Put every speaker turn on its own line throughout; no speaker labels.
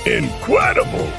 Incredible!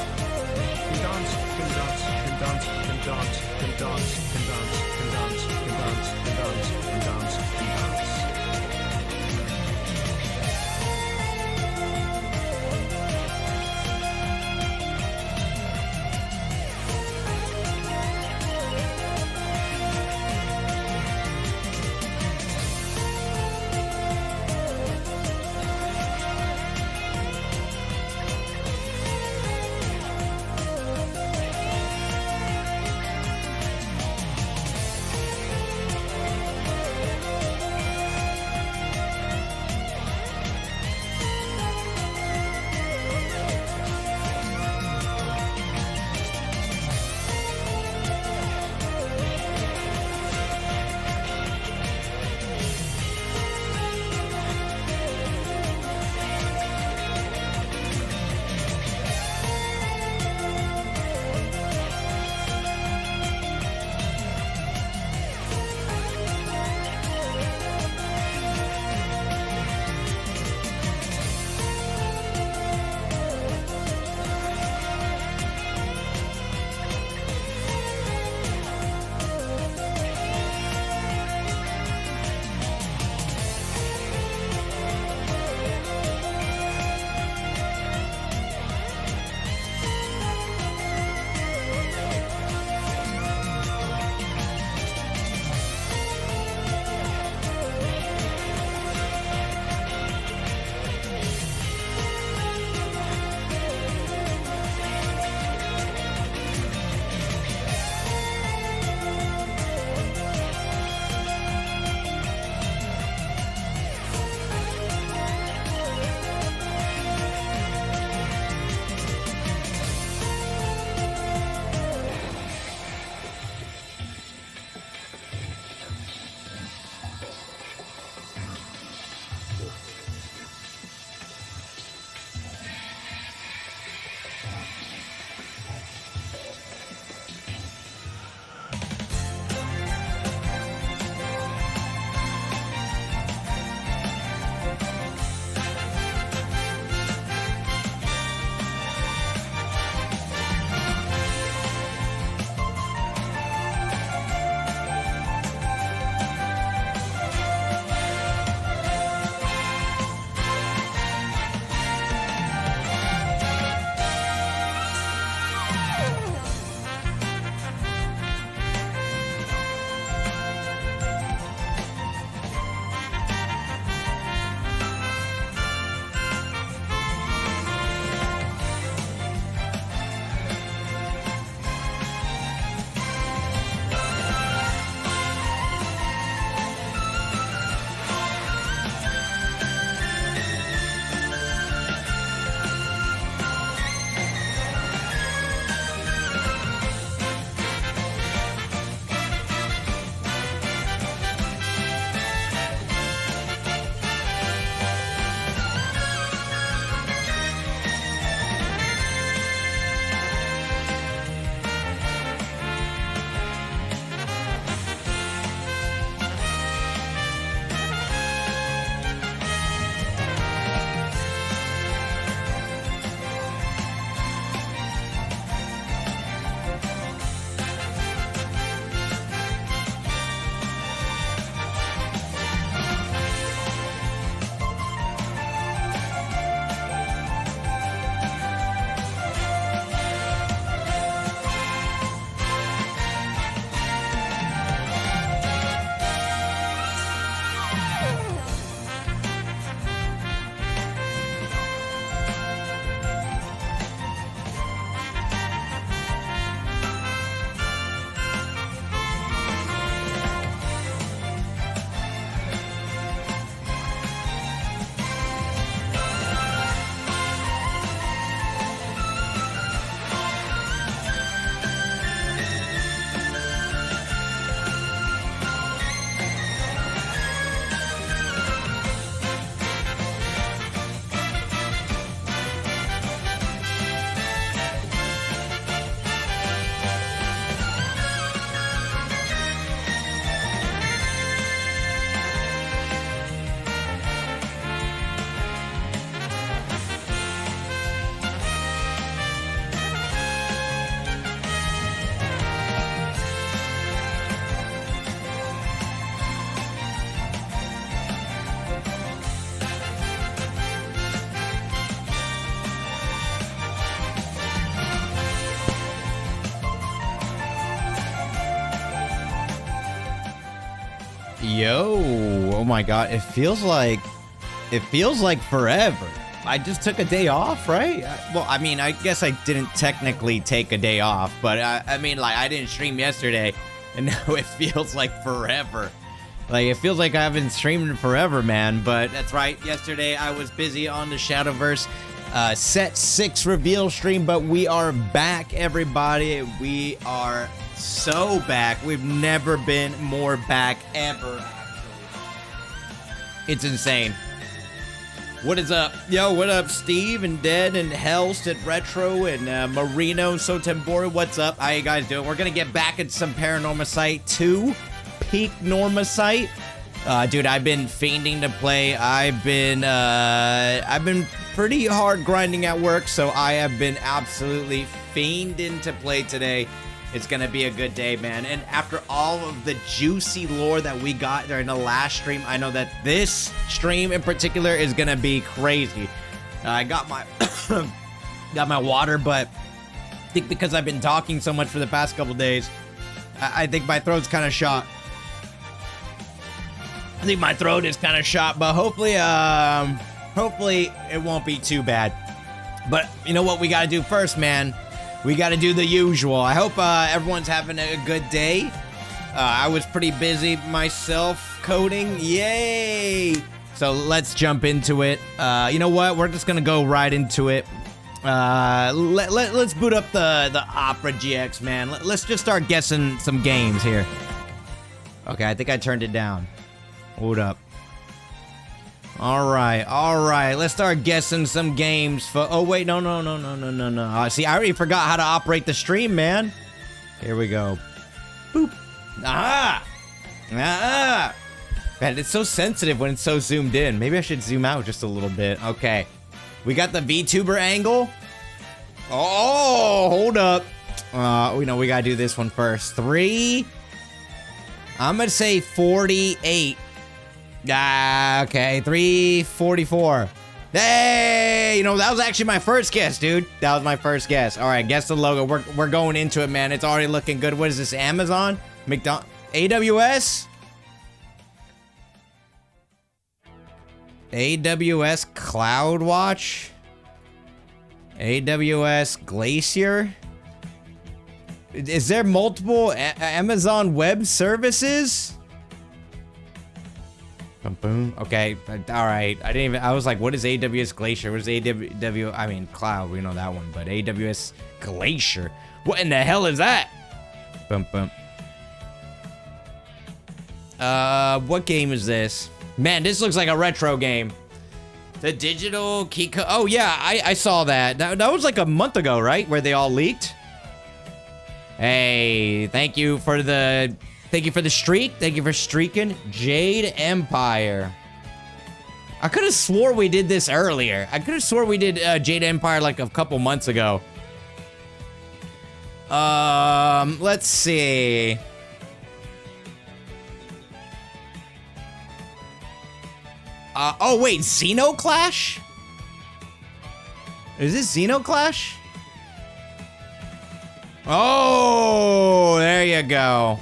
Yo, oh my god, it feels like forever. I just took a day off, right? Well, I mean, I guess I didn't technically take a day off, but I mean, like, I didn't stream yesterday, and now it feels like forever. Like, it feels like I haven't streamed in forever, man, but that's right. Yesterday, I was busy on the Shadowverse Set 6 reveal stream, but we are back, everybody. We are so back. We've never been more back ever, actually. It's insane. What is up? Yo, what up, Steve and Dead and Helst and Retro and Marino Sotembori? What's up? How you guys doing? We're gonna get back at some Paranormasight 2, PEAK-NORMASIGHT. Dude, I've been fiending to play. I've been pretty hard grinding at work, so I have been absolutely fiending to play today. It's gonna be a good day, man. And after all of the juicy lore that we got during the last stream, I know that this stream in particular is gonna be crazy. I got my got my water, but I think because I've been talking so much for the past couple days, I think my throat's kind of shot. I think my throat is kind of shot, but hopefully it won't be too bad. But you know what we gotta do first, man? We got to do the usual. I hope everyone's having a good day. I was pretty busy myself coding. Yay! So let's jump into it. You know what? We're just going to go right into it. Let's boot up the Opera GX, man. Let's just start guessing some games here. Okay, I think I turned it down. Hold up. All right. Let's start guessing some games for. Oh wait, no. See, I already forgot how to operate the stream, man. Here we go. Boop. Ah. Man, it's so sensitive when it's so zoomed in. Maybe I should zoom out just a little bit. Okay, we got the VTuber angle. Oh, hold up. You know we gotta do this one first. 3. I'm gonna say 48. Okay, 344. Hey, you know, that was actually my first guess, dude. That was my first guess. All right, guess the logo. We're going into it, man. It's already looking good. What is this, Amazon? AWS? AWS CloudWatch? AWS Glacier? Is there multiple Amazon Web Services? Boom. Okay. All right. I was like, what is AWS Glacier? What is I mean, Cloud. We know that one. But AWS Glacier. What in the hell is that? Boom. What game is this? Man, this looks like a retro game. The digital key code. Oh, yeah. I saw that. That was like a month ago, right? Where they all leaked. Hey, thank you for the streak. Thank you for streaking. Jade Empire. I could have swore we did this earlier. I could have swore we did Jade Empire like a couple months ago. Let's see. Oh wait, Xenoclash? Is this Xenoclash? Oh, there you go.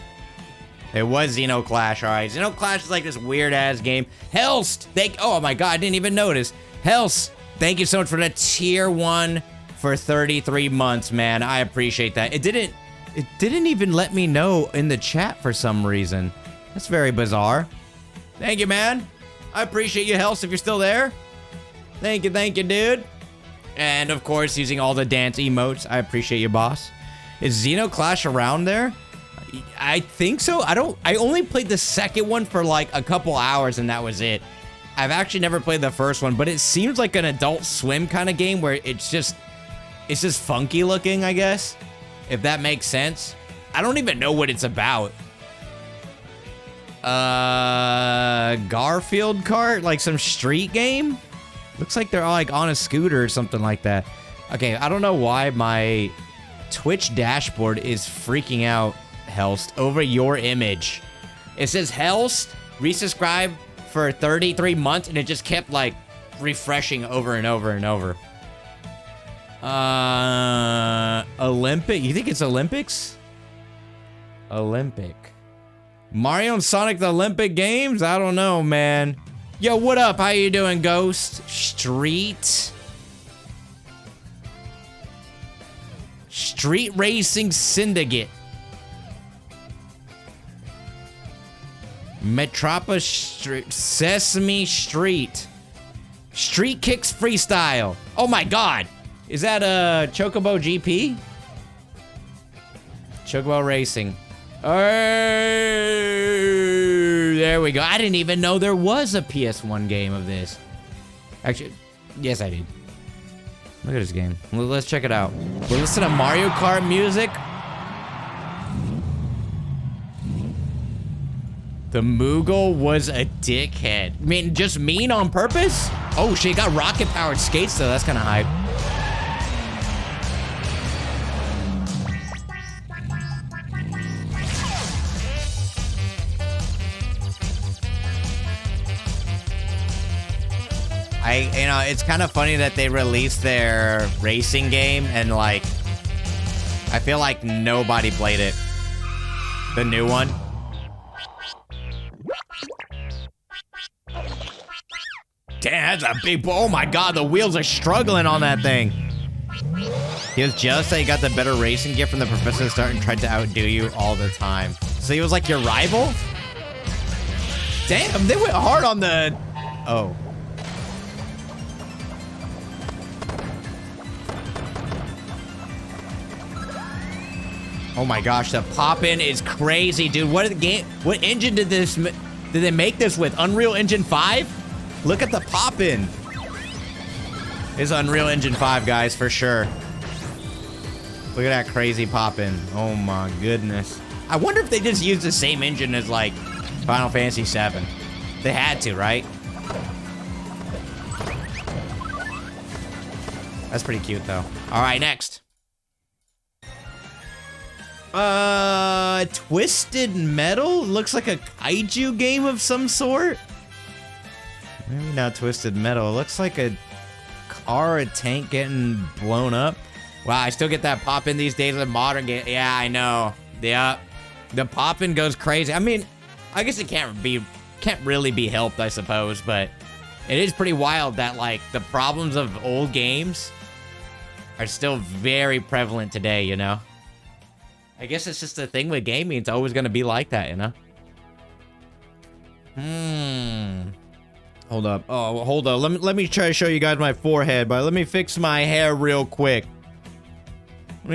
It was Xenoclash, all right. Xenoclash is like this weird-ass game. Helst, oh my god, I didn't even notice. Helst, thank you so much for the tier 1 for 33 months, man. I appreciate that. It didn't even let me know in the chat for some reason. That's very bizarre. Thank you, man. I appreciate you, Helst, if you're still there. Thank you, dude. And of course, using all the dance emotes. I appreciate you, boss. Is Xenoclash around there? I think so. I only played the second one for like a couple hours and that was it. I've actually never played the first one, but it seems like an Adult Swim kind of game where it's just funky looking, I guess. If that makes sense. I don't even know what it's about. Garfield Kart? Like some street game? Looks like they're all like on a scooter or something like that. Okay, I don't know why my Twitch dashboard is freaking out, Helst, over your image. It says Helst, resubscribe for 33 months, and it just kept like refreshing over and over and over. Olympic? You think it's Olympics? Olympic. Mario and Sonic the Olympic Games? I don't know, man. Yo, what up? How you doing, Ghost? Street Racing Syndicate. Metropolis Street. Sesame Street. Street Kicks Freestyle. Oh my god. Is that a Chocobo GP? Chocobo Racing. Oh, there we go. I didn't even know there was a PS1 game of this. Actually, yes, I did. Look at this game. Well, let's check it out. We'll listen to Mario Kart music. The Moogle was a dickhead. I mean, just mean on purpose? Oh, shit, got rocket-powered skates, though. That's kind of hype. You know, it's kind of funny that they released their racing game and, like, I feel like nobody played it. The new one. Damn, that's a big... Oh, my God, the wheels are struggling on that thing. He was jealous that he got the better racing gear from the professor at the start and tried to outdo you all the time. So he was, like, your rival? Damn, they went hard on the... Oh. Oh my gosh, the pop-in is crazy, dude. What engine did they make this with? Unreal Engine 5? Look at the pop-in. It's Unreal Engine 5, guys, for sure. Look at that crazy pop-in. Oh my goodness. I wonder if they just used the same engine as, like, Final Fantasy VII. They had to, right? That's pretty cute, though. All right, next. Twisted Metal? Looks like a kaiju game of some sort? Maybe not Twisted Metal. It looks like a car, a tank getting blown up. Wow, I still get that pop-in these days with modern game. Yeah, I know. Yeah. The pop-in goes crazy. I mean, I guess it can't really be helped, I suppose, but it is pretty wild that, like, the problems of old games are still very prevalent today, you know? I guess it's just the thing with gaming. It's always going to be like that, you know? Hold up. Oh, hold up. Let me try to show you guys my forehead, but let me fix my hair real quick. All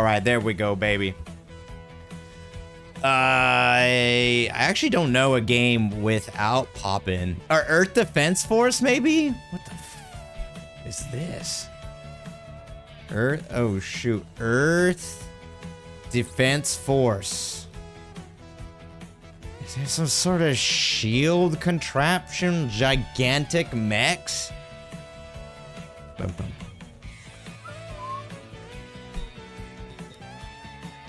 right, there we go, baby. I actually don't know a game without pop-in. Or Earth Defense Force, maybe? What the f is this? Oh shoot, Earth Defense Force. Is there some sort of shield contraption? Gigantic mechs? Bum, bum.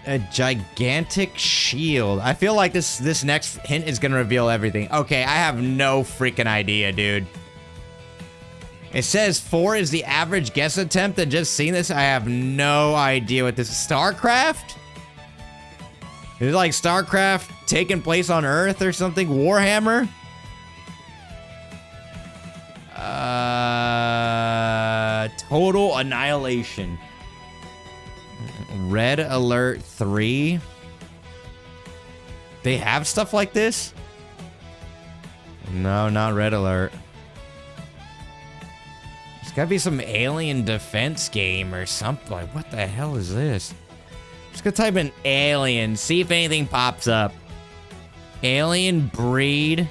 A gigantic shield. I feel like this next hint is gonna reveal everything. Okay, I have no freaking idea, dude. It says 4 is the average guess attempt, and just seeing this, I have no idea what this is. StarCraft? Is it like StarCraft taking place on Earth or something? Warhammer? Total Annihilation. Red Alert 3? They have stuff like this? No, not Red Alert. There's gotta be some alien defense game or something. Like, what the hell is this? Just gonna type in alien, see if anything pops up. Alien breed.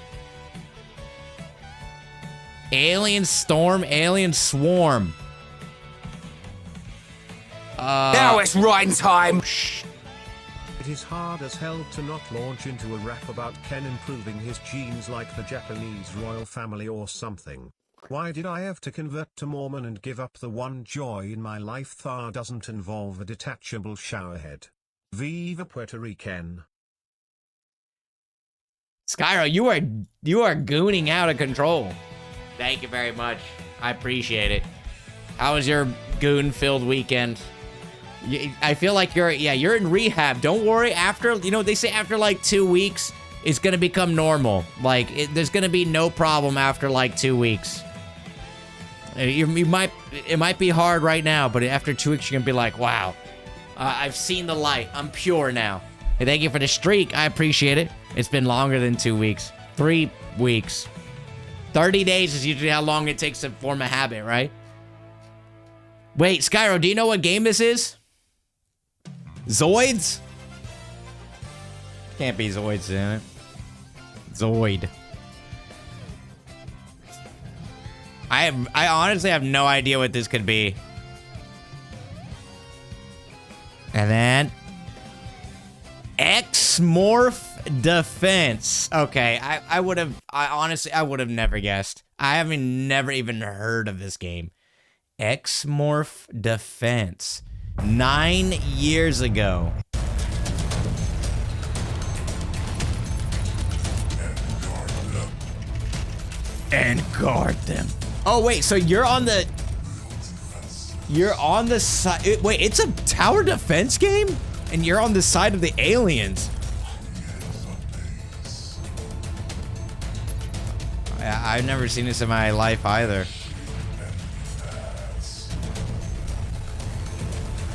Alien storm, alien swarm.
Now it's writing time!
It is hard as hell to not launch into a rap about Ken improving his genes like the Japanese royal family or something. Why did I have to convert to Mormon and give up the one joy in my life that doesn't involve a detachable showerhead? Viva Puerto Rican.
Skyro, you are gooning out of control. Thank you very much. I appreciate it. How was your goon-filled weekend? I feel like you're in rehab. Don't worry. After, they say after like 2 weeks, it's gonna become normal. Like, there's gonna be no problem after like 2 weeks. It might be hard right now, but after 2 weeks, you're gonna be like, wow, I've seen the light. I'm pure now. Hey, thank you for the streak. I appreciate it. It's been longer than 2 weeks. 3 weeks. 30 days is usually how long it takes to form a habit, right? Wait, Skyro, do you know what game this is? Zoids? Can't be Zoids in it. Zoid. I honestly have no idea what this could be. And then X-Morph Defense. Okay, I honestly would have never guessed. I haven't never even heard of this game. X-Morph Defense. 9 years ago. And guard them. Oh wait, so you're on the side. Wait, it's a tower defense game, and you're on the side of the aliens. I've never seen this in my life either.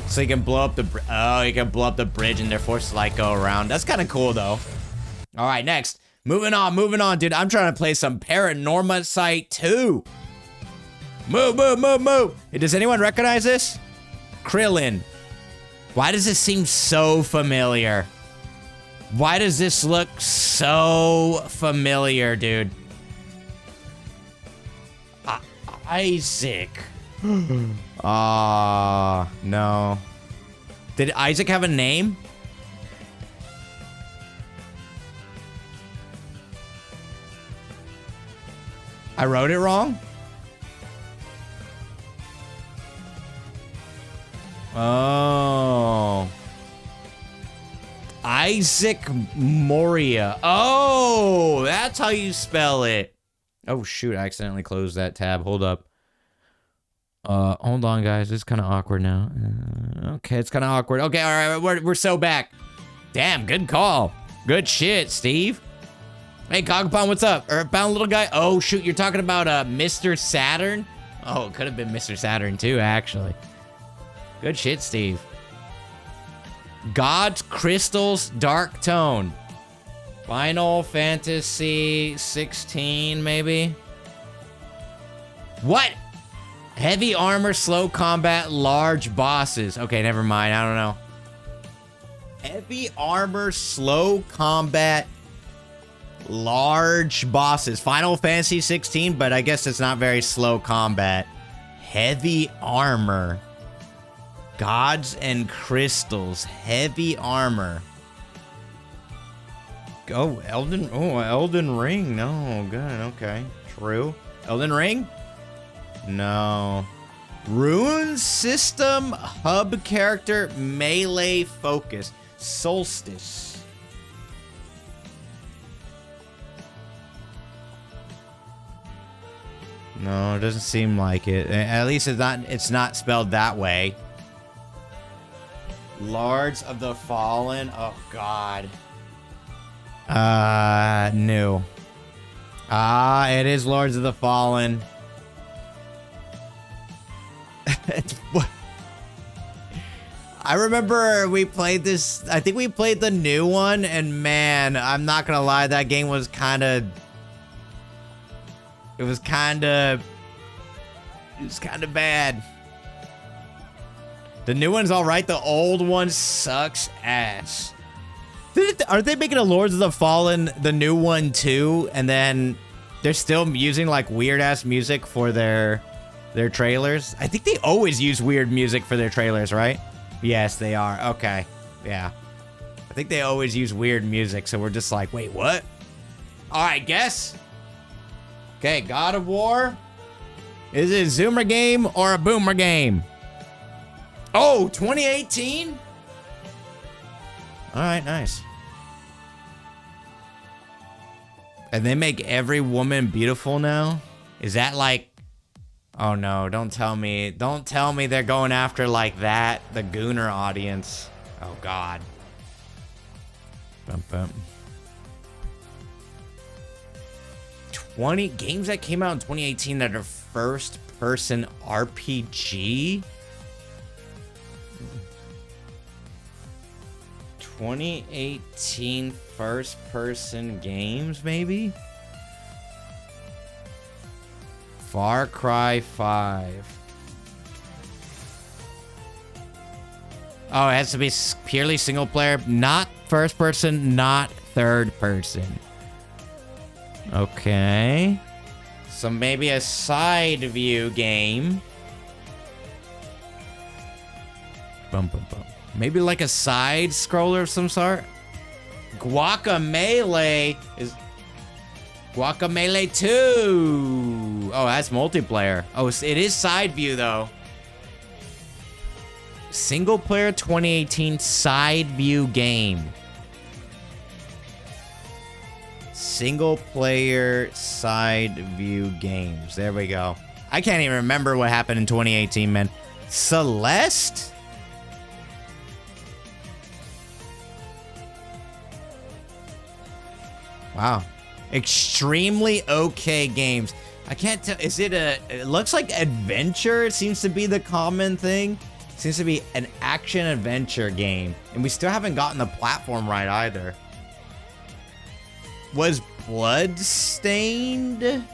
So you can blow up the you can blow up the bridge, and they're forced to like go around. That's kind of cool though. All right, next. Moving on, dude. I'm trying to play some Paranormasight 2. Move. Hey, does anyone recognize this? Krillin. Why does this seem so familiar? Why does this look so familiar, dude? Isaac. No. Did Isaac have a name? I wrote it wrong? Oh. Isaac Moria. Oh, that's how you spell it. Oh, shoot. I accidentally closed that tab. Hold up. Hold on, guys. It's kind of awkward now. Okay, it's kind of awkward. Okay, all right. We're so back. Damn, good call. Good shit, Steve. Hey, Cogpon, what's up? Bound little guy? Oh, shoot, you're talking about Mr. Saturn? Oh, it could have been Mr. Saturn, too, actually. Good shit, Steve. God's Crystals Dark Tone. Final Fantasy 16, maybe? What? Heavy armor, slow combat, large bosses. Okay, never mind, I don't know. Heavy armor, slow combat, large bosses. Final Fantasy 16, but I guess it's not very slow combat. Heavy armor. Gods and crystals. Heavy armor. Oh, Elden Ring. No, good, okay. True. Elden Ring? No. Rune system, hub character, melee focus. Solstice. No, it doesn't seem like it. At least it's not spelled that way. Lords of the Fallen. Oh god. New. It is Lords of the Fallen. I remember we played this. I think we played the new one, and man, I'm not gonna lie, that game was kind of. It was kind of bad. The new one's all right. The old one sucks ass. Aren't they making a Lords of the Fallen, the new one too? And then they're still using like weird ass music for their trailers. I think they always use weird music for their trailers, right? Yes, they are. Okay. Yeah. I think they always use weird music, so we're just like, wait, what? All right, guess. Okay, God of War. Is it a Zoomer game or a Boomer game? Oh, 2018? All right, nice. And they make every woman beautiful now? Is that like Oh no, don't tell me they're going after like that, the Gooner audience. Oh God. Bum, bum. 20 games that came out in 2018 that are first-person RPG? 2018 first-person games, maybe? Far Cry 5. Oh, it has to be purely single player, not first person, not third person. Okay. So maybe a side view game. Bum, bum, bum. Maybe like a side scroller of some sort. Guacamelee is... Guacamelee 2. Oh, that's multiplayer. Oh, it is side view though. Single player 2018 side view game. Single player side view games. There we go. I can't even remember what happened in 2018, man. Celeste? Wow. Extremely okay games. I can't tell. Is it a... It looks like adventure. It seems to be the common thing. Seems to be an action-adventure game. And we still haven't gotten the platform right either. Was Bloodstained?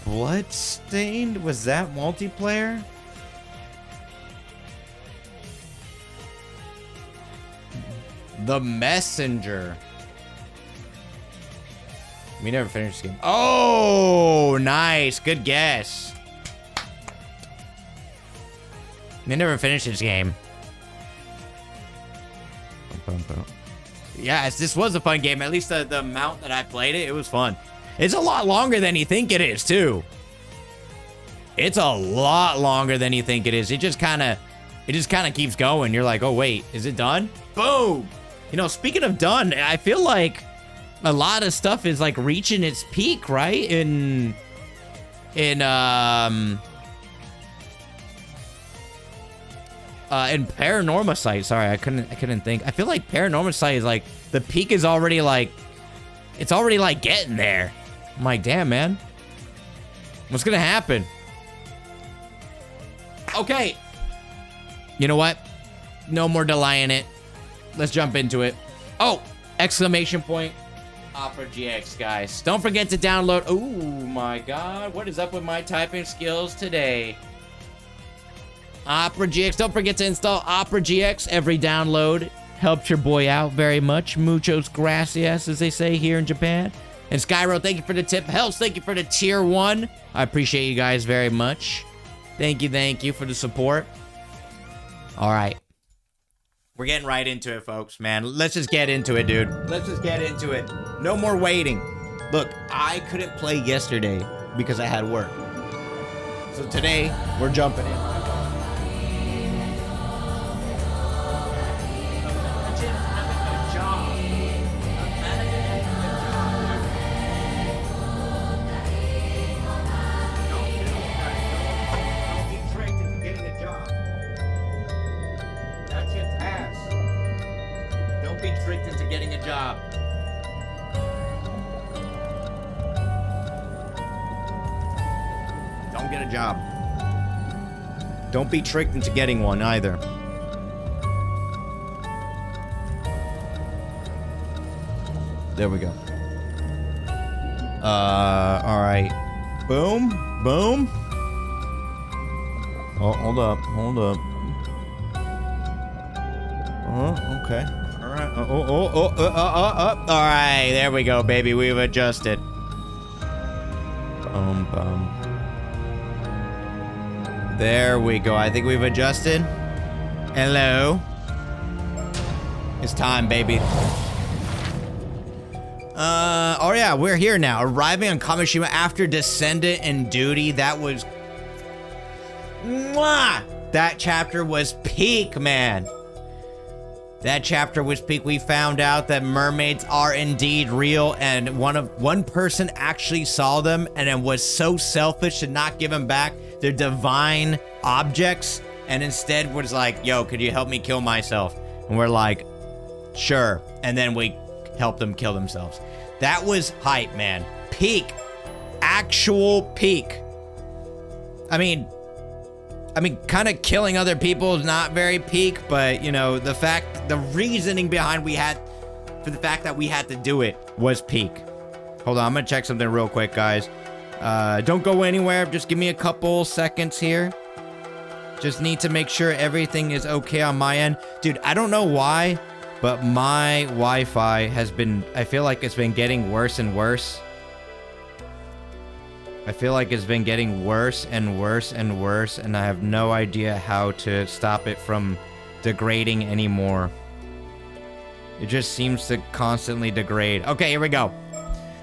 Bloodstained? Was that multiplayer? The Messenger. We never finished this game. Oh, nice. Good guess. We never finished this game. Yeah, this was a fun game. At least the amount that I played it, it was fun. It's a lot longer than you think it is, too. It's a lot longer than you think it is. It just kind of keeps going. You're like, oh, wait, is it done? Boom. You know, speaking of done, I feel like a lot of stuff is like reaching its peak, right? In Paranormasight. Sorry, I couldn't think. I feel like Paranormasight is like the peak is already like it's already like getting there. I'm like, damn, man. What's gonna happen? Okay. You know what? No more delaying it. Let's jump into it. Oh, exclamation point. Opera GX, guys. Don't forget to download. Oh my God. What is up with my typing skills today? Opera GX. Don't forget to install Opera GX. Every download helps your boy out very much. Muchos gracias, as they say here in Japan. And Skyro, thank you for the tip. Helps, thank you for the tier 1. I appreciate you guys very much. Thank you for the support. All right. We're getting right into it, folks, man. Let's just get into it, dude. Let's just get into it. No more waiting. Look, I couldn't play yesterday because I had work. So today, we're jumping in. Don't be tricked into getting one either. There we go. All right. Boom, boom. Oh, hold up. Oh, okay. All right. All right, there we go, baby. We've adjusted. Boom, boom. There we go. I think we've adjusted. Hello. It's time, baby. Oh yeah, we're here now. Arriving on Kamishima after Descendant and Duty. That was... Mwah! That chapter was peak, man. That chapter was peak. We found out that mermaids are indeed real, and one person actually saw them and then was so selfish to not give them back their divine objects, and instead was like, yo, could you help me kill myself? And we're like, sure. And then we helped them kill themselves. That was hype, man. Peak. Actual peak. I mean, kind of killing other people is not very peak, but you know, the reasoning behind for the fact that we had to do it was peak. Hold on, I'm gonna check something real quick, guys. Don't go anywhere. Just give me a couple seconds here. Just need to make sure everything is okay on my end. Dude, I don't know why, but my Wi-Fi I feel like it's been getting worse and worse. I feel like it's been getting worse and worse and worse, and I have no idea how to stop it from degrading anymore. It just seems to constantly degrade. Okay, here we go.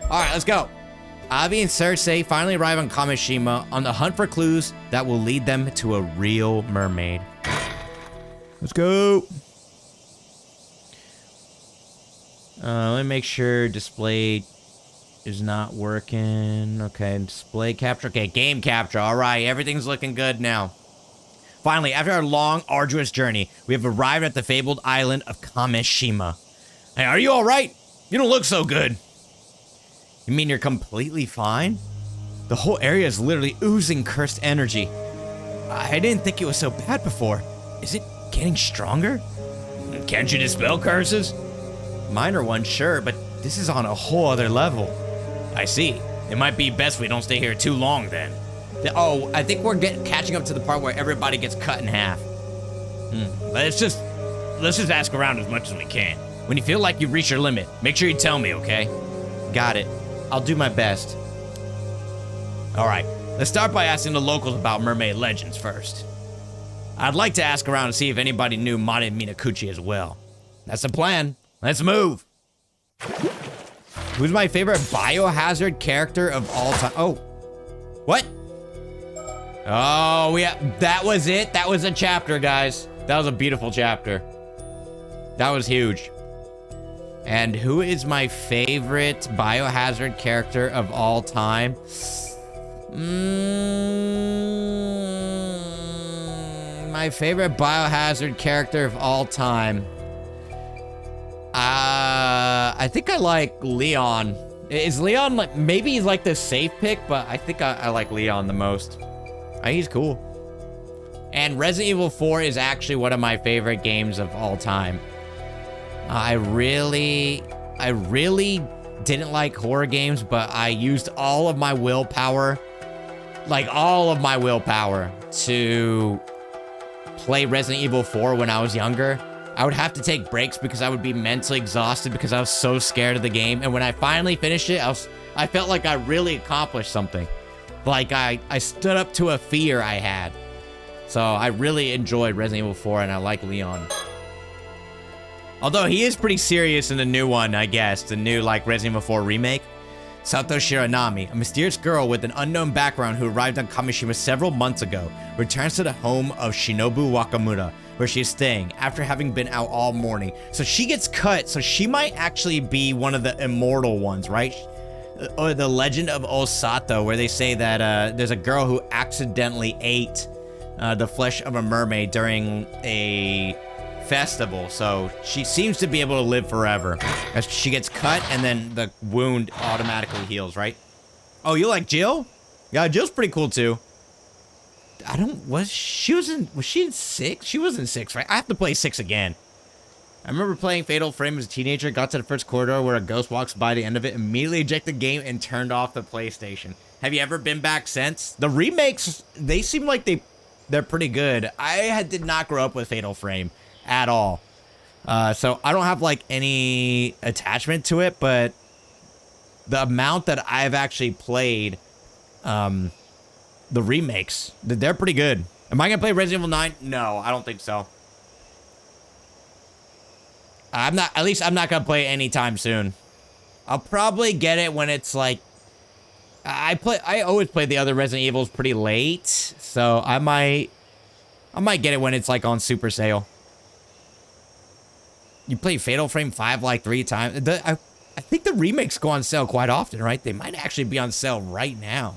All right, let's go. Avi and Cersei finally arrive on Kamishima on the hunt for clues that will lead them to a real mermaid. Let's go. Let me make sure display is not working. Okay, display capture. Okay, game capture. All right, everything's looking good now. Finally, after our long, arduous journey, we have arrived at the fabled island of Kamishima. Hey, are you all right? You don't look so good. You mean you're completely fine? The whole area is literally oozing cursed energy. I didn't think it was so bad before. Is it getting stronger? Can't you dispel curses? Minor ones, sure, but this is on a whole other level. I see. It might be best we don't stay here too long then. Oh, I think we're catching up to the part where everybody gets cut in half. Let's just ask around as much as we can. When you feel like you've reached your limit, make sure you tell me, okay? Got it. I'll do my best. All right, let's start by asking the locals about mermaid legends first. I'd like to ask around and see if anybody knew Mane Minakuchi as well. That's the plan. Let's move. Who's my favorite biohazard character of all time? Oh, what? Oh, that was it. That was a chapter, guys. That was a beautiful chapter. That was huge. And who is my favorite biohazard character of all time? My favorite biohazard character of all time. I think I like Leon. Is Leon like, maybe he's like the safe pick, but I think I like Leon the most. He's cool. And Resident Evil 4 is actually one of my favorite games of all time. I really didn't like horror games, but I used all of my willpower, to play Resident Evil 4 when I was younger. I would have to take breaks because I would be mentally exhausted because I was so scared of the game. And when I finally finished it, I felt like I really accomplished something. Like I stood up to a fear I had. So I really enjoyed Resident Evil 4 and I like Leon. Although he is pretty serious in the new one, I guess. The new Resident Evil 4 remake. Sato Shiranami, a mysterious girl with an unknown background who arrived on Kamishima several months ago, returns to the home of Shinobu Wakamura, where she is staying after having been out all morning. So she gets cut, so she might actually be one of the immortal ones, right? Or the Legend of Osato, where they say that there's a girl who accidentally ate the flesh of a mermaid during a festival, so she seems to be able to live forever as she gets cut and then the wound automatically heals, right? Oh, you like Jill? Yeah, Jill's pretty cool too. Was she in 6? She was in 6, right? I have to play 6 again. I remember playing Fatal Frame as a teenager, got to the first corridor where a ghost walks by the end of it, immediately ejected the game and turned off the PlayStation. Have you ever been back since? The remakes, they seem like they're pretty good. I did not grow up with Fatal Frame at all. So I don't have any attachment to it, but the amount that I've actually played the remakes, they're pretty good. Am I gonna play Resident Evil 9? No, I don't think so. I'm not gonna play it anytime soon. I'll probably get it when it's I always play the other Resident Evils pretty late, so I might get it when it's on super sale. You play Fatal Frame 5 like 3 times. I think the remakes go on sale quite often, right? They might actually be on sale right now.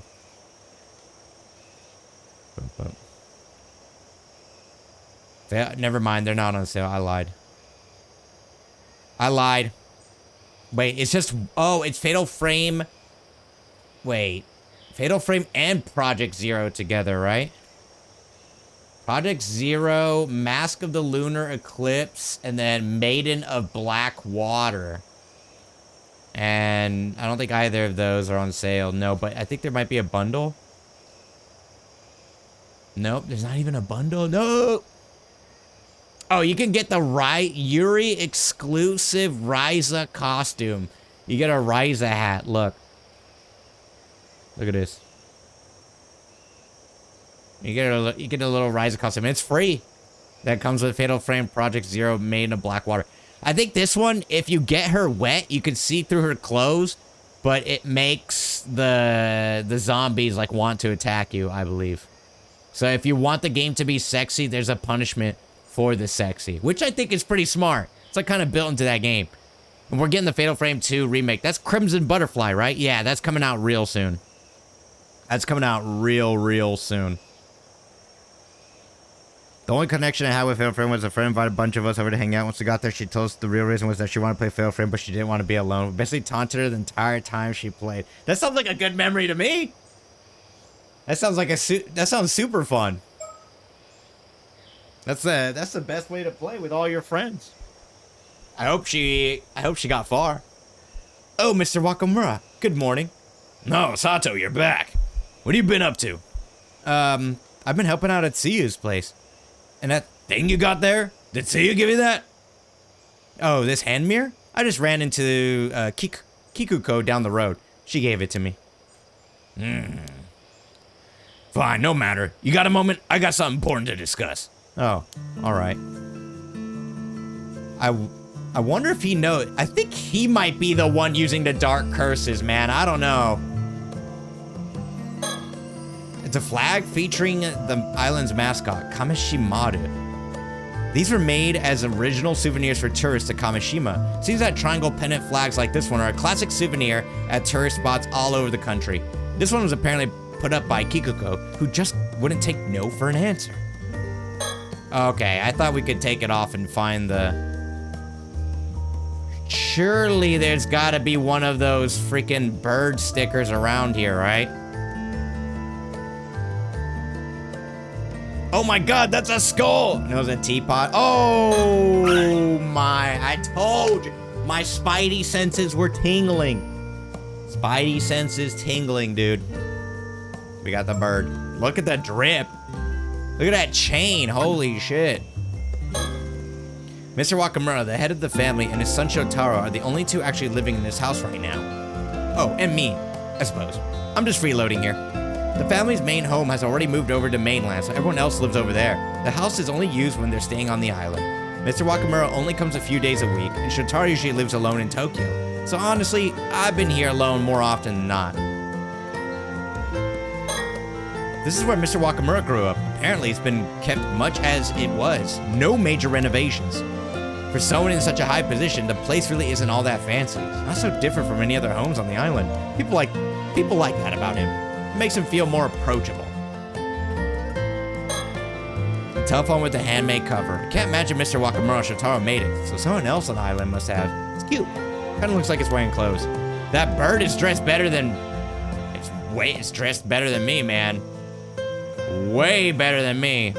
Never mind, they're not on sale. I lied. Wait, it's just... Oh, it's Fatal Frame... Wait. Fatal Frame and Project Zero together, right? Project Zero, Mask of the Lunar Eclipse, and then Maiden of Black Water. And I don't think either of those are on sale. No, but I think there might be a bundle. Nope, there's not even a bundle. No! Oh, you can get the Yuri exclusive Ryza costume. You get a Ryza hat, look. Look at this. You get a little Ryza costume. It's free. That comes with Fatal Frame Project Zero Maiden of Black Water. I think this one, if you get her wet, you can see through her clothes, but it makes the zombies like want to attack you, I believe. So if you want the game to be sexy, there's a punishment for the sexy, which I think is pretty smart. It's like kind of built into that game. And we're getting the Fatal Frame 2 remake. That's Crimson Butterfly, right? Yeah, that's coming out real soon. That's coming out real soon. The only connection I had with Fatal Frame was a friend invited a bunch of us over to hang out. Once we got there, she told us the real reason was that she wanted to play Fatal Frame, but she didn't want to be alone. We basically taunted her the entire time she played. That sounds like a good memory to me. That sounds like that sounds super fun. That's the best way to play with all your friends. I hope she got far. Oh, Mr. Wakamura, good morning.
No, Sato, you're back. What have you been up to?
I've been helping out at Seiya's place. And that
Thing you got there? Did Seiya give you that?
Oh, this hand mirror? I just ran into Kikuko down the road. She gave it to me.
Fine, no matter. You got a moment? I got something important to discuss.
Oh, all right. I wonder if he knows. I think he might be the one using the dark curses, man. I don't know. It's a flag featuring the island's mascot, Kamishimadu. These were made as original souvenirs for tourists to Kamishima. Seems that triangle pennant flags like this one are a classic souvenir at tourist spots all over the country. This one was apparently put up by Kikuko, who just wouldn't take no for an answer. Okay, I thought we could take it off and find the... Surely there's gotta be one of those freaking bird stickers around here, right? Oh my god, that's a skull! No, it's a teapot. Oh my, I told you. My spidey senses were tingling. Spidey senses tingling, dude. We got the bird. Look at the drip. Look at that chain, holy shit. Mr. Wakamura, the head of the family, and his son Shotaro are the only two actually living in this house right now. Oh, and me, I suppose. I'm just freeloading here. The family's main home has already moved over to mainland, so everyone else lives over there. The house is only used when they're staying on the island. Mr. Wakamura only comes a few days a week, and Shotaro usually lives alone in Tokyo. So honestly, I've been here alone more often than not. This is where Mr. Wakamura grew up. Apparently, it's been kept much as it was. No major renovations. For someone in such a high position, the place really isn't all that fancy. It's not so different from any other homes on the island. People like that about him. It makes him feel more approachable. A telephone with a handmade cover. I can't imagine Mr. Wakamura or Shotaro made it, so someone else on the island must have. It's cute. Kind of looks like it's wearing clothes. That bird is dressed better than... It's dressed better than me, man. Way better than me.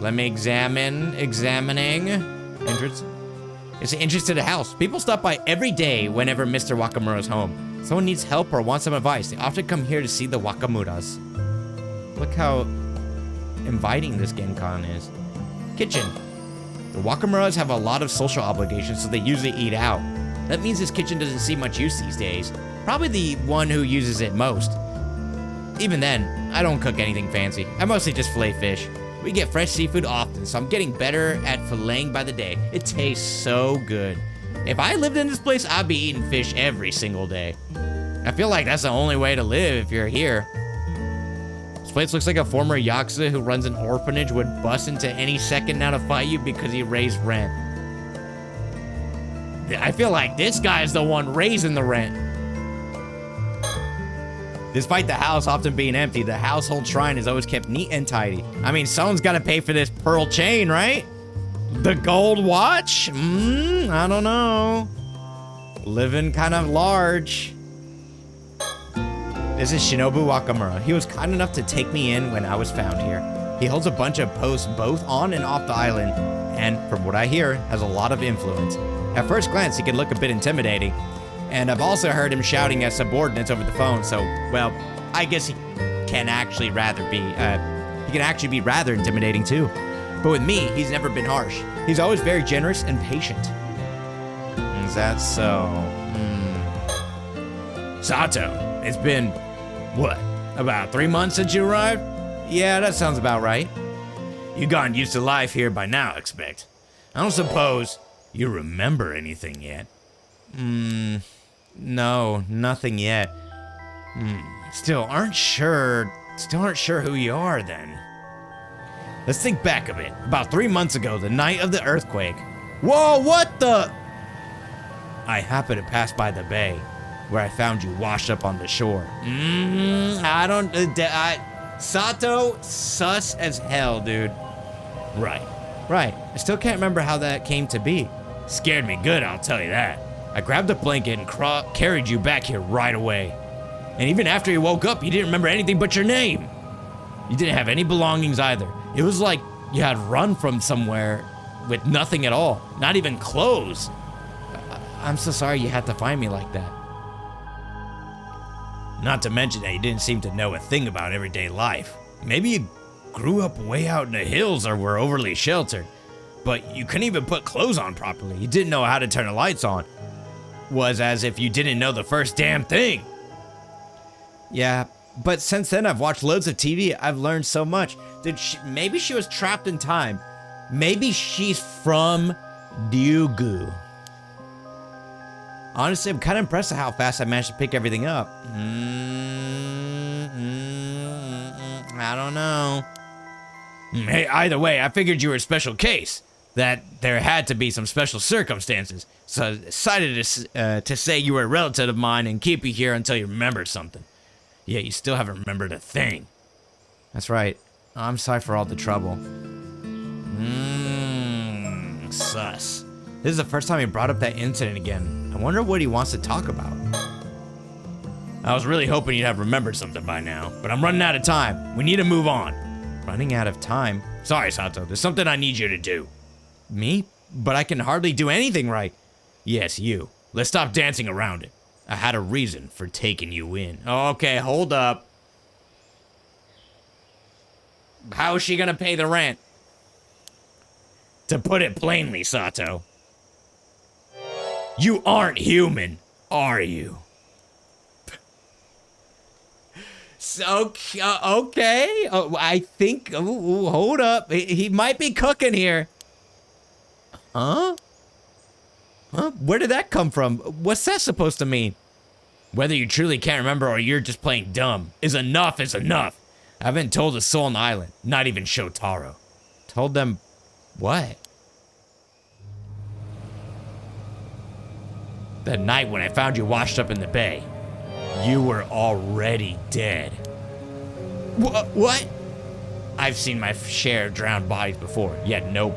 Let me examining. Entrance. It's an entrance to the house. People stop by every day whenever Mr. Wakamura's home. Someone needs help or wants some advice. They often come here to see the Wakamuras. Look how inviting this Genkan is. Kitchen. The Wakamuras have a lot of social obligations, so they usually eat out. That means this kitchen doesn't see much use these days. Probably the one who uses it most. Even then, I don't cook anything fancy. I mostly just fillet fish. We get fresh seafood often, so I'm getting better at filleting by the day. It tastes so good. If I lived in this place, I'd be eating fish every single day. I feel like that's the only way to live if you're here. This place looks like a former Yakuza who runs an orphanage would bust into any second now to fight you because he raised rent. I feel like this guy's the one raising the rent. Despite the house often being empty, the household shrine is always kept neat and tidy. I mean, someone's got to pay for this pearl chain, right? The gold watch? I don't know. Living kind of large. This is Shinobu Wakamura. He was kind enough to take me in when I was found here. He holds a bunch of posts both on and off the island, and from what I hear, has a lot of influence. At first glance, he can look a bit intimidating, and I've also heard him shouting at subordinates over the phone, so, well, I guess he can actually be rather intimidating too. But with me, he's never been harsh. He's always very generous and patient. Is that so? Sato, it's been, what, about 3 months since you arrived? Yeah, that sounds about right. You gotten used to life here by now, I expect. I don't suppose you remember anything yet? No, nothing yet. Still aren't sure who you are then. Let's think back a bit. About 3 months ago, the night of the earthquake. Whoa, what the? I happened to pass by the bay, where I found you washed up on the shore. Sato, sus as hell, dude. Right. I still can't remember how that came to be. Scared me good, I'll tell you that. I grabbed a blanket and carried you back here right away. And even after you woke up, you didn't remember anything but your name. You didn't have any belongings either. It was like you had run from somewhere with nothing at all, not even clothes. I'm so sorry you had to find me like that. Not to mention that you didn't seem to know a thing about everyday life. Maybe you grew up way out in the hills or were overly sheltered, but you couldn't even put clothes on properly. You didn't know how to turn the lights on. Was as if you didn't know the first damn thing. Yeah, but since then I've watched loads of TV. I've learned so much. Maybe she was trapped in time. Maybe she's from Ryugu. Honestly, I'm kind of impressed at how fast I managed to pick everything up. I don't know. Hey, either way, I figured you were a special case. That there had to be some special circumstances. So I decided to say you were a relative of mine and keep you here until you remembered something. Yeah, you still haven't remembered a thing. That's right. I'm sorry for all the trouble. Sus. This is the first time he brought up that incident again. I wonder what he wants to talk about. I was really hoping you'd have remembered something by now, but I'm running out of time. We need to move on. Running out of time? Sorry, Sato. There's something I need you to do. Me? But I can hardly do anything right. Yes, you. Let's stop dancing around it. I had a reason for taking you in. Okay, hold up. How is she gonna pay the rent? To put it plainly, Sato, you aren't human, are you? So, okay. Oh, I think, hold up. He might be cooking here. Huh? Where did that come from? What's that supposed to mean? Whether you truly can't remember or you're just playing dumb is enough. I haven't told a soul on the island, not even Shotaro. Told them what? That night when I found you washed up in the bay, you were already dead. What? I've seen my share of drowned bodies before. You had no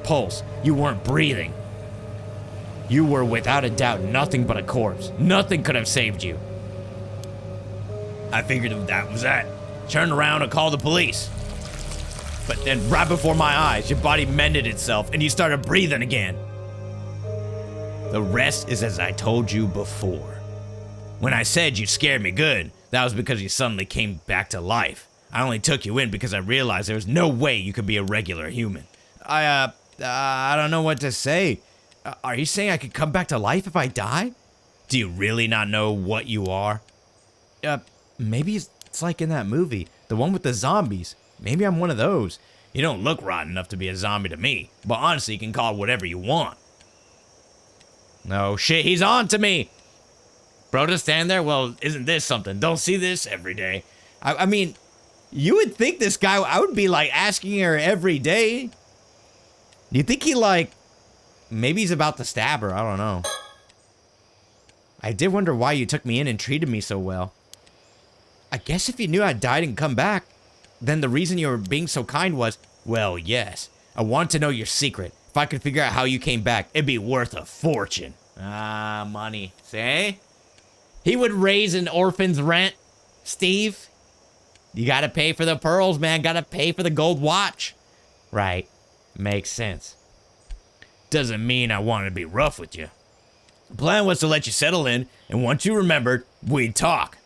pulse. You weren't breathing. You were without a doubt nothing but a corpse. Nothing could have saved you. I figured that was that. Turned around and called the police. But then right before my eyes, your body mended itself and you started breathing again. The rest is as I told you before. When I said you scared me good, that was because you suddenly came back to life. I only took you in because I realized there was no way you could be a regular human. I don't know what to say. Are you saying I could come back to life if I die? Do you really not know what you are? Maybe it's like in that movie, the one with the zombies. Maybe I'm one of those. You don't look rotten enough to be a zombie to me, but honestly, you can call it whatever you want. No shit, he's on to me. Bro, just stand there? Well, isn't this something? Don't see this every day. I mean, You would think this guy, I would be like asking her every day. You think he like, maybe he's about to stab her, I don't know. I did wonder why you took me in and treated me so well. I guess if you knew I died and come back, then the reason you were being so kind was, well, yes. I wanted to know your secret. If I could figure out how you came back, it'd be worth a fortune. Ah, money. See? He would raise an orphan's rent, Steve. You gotta pay for the pearls, man. Gotta pay for the gold watch. Right. Makes sense. Doesn't mean I wanted to be rough with you. The plan was to let you settle in, and once you remembered, we'd talk.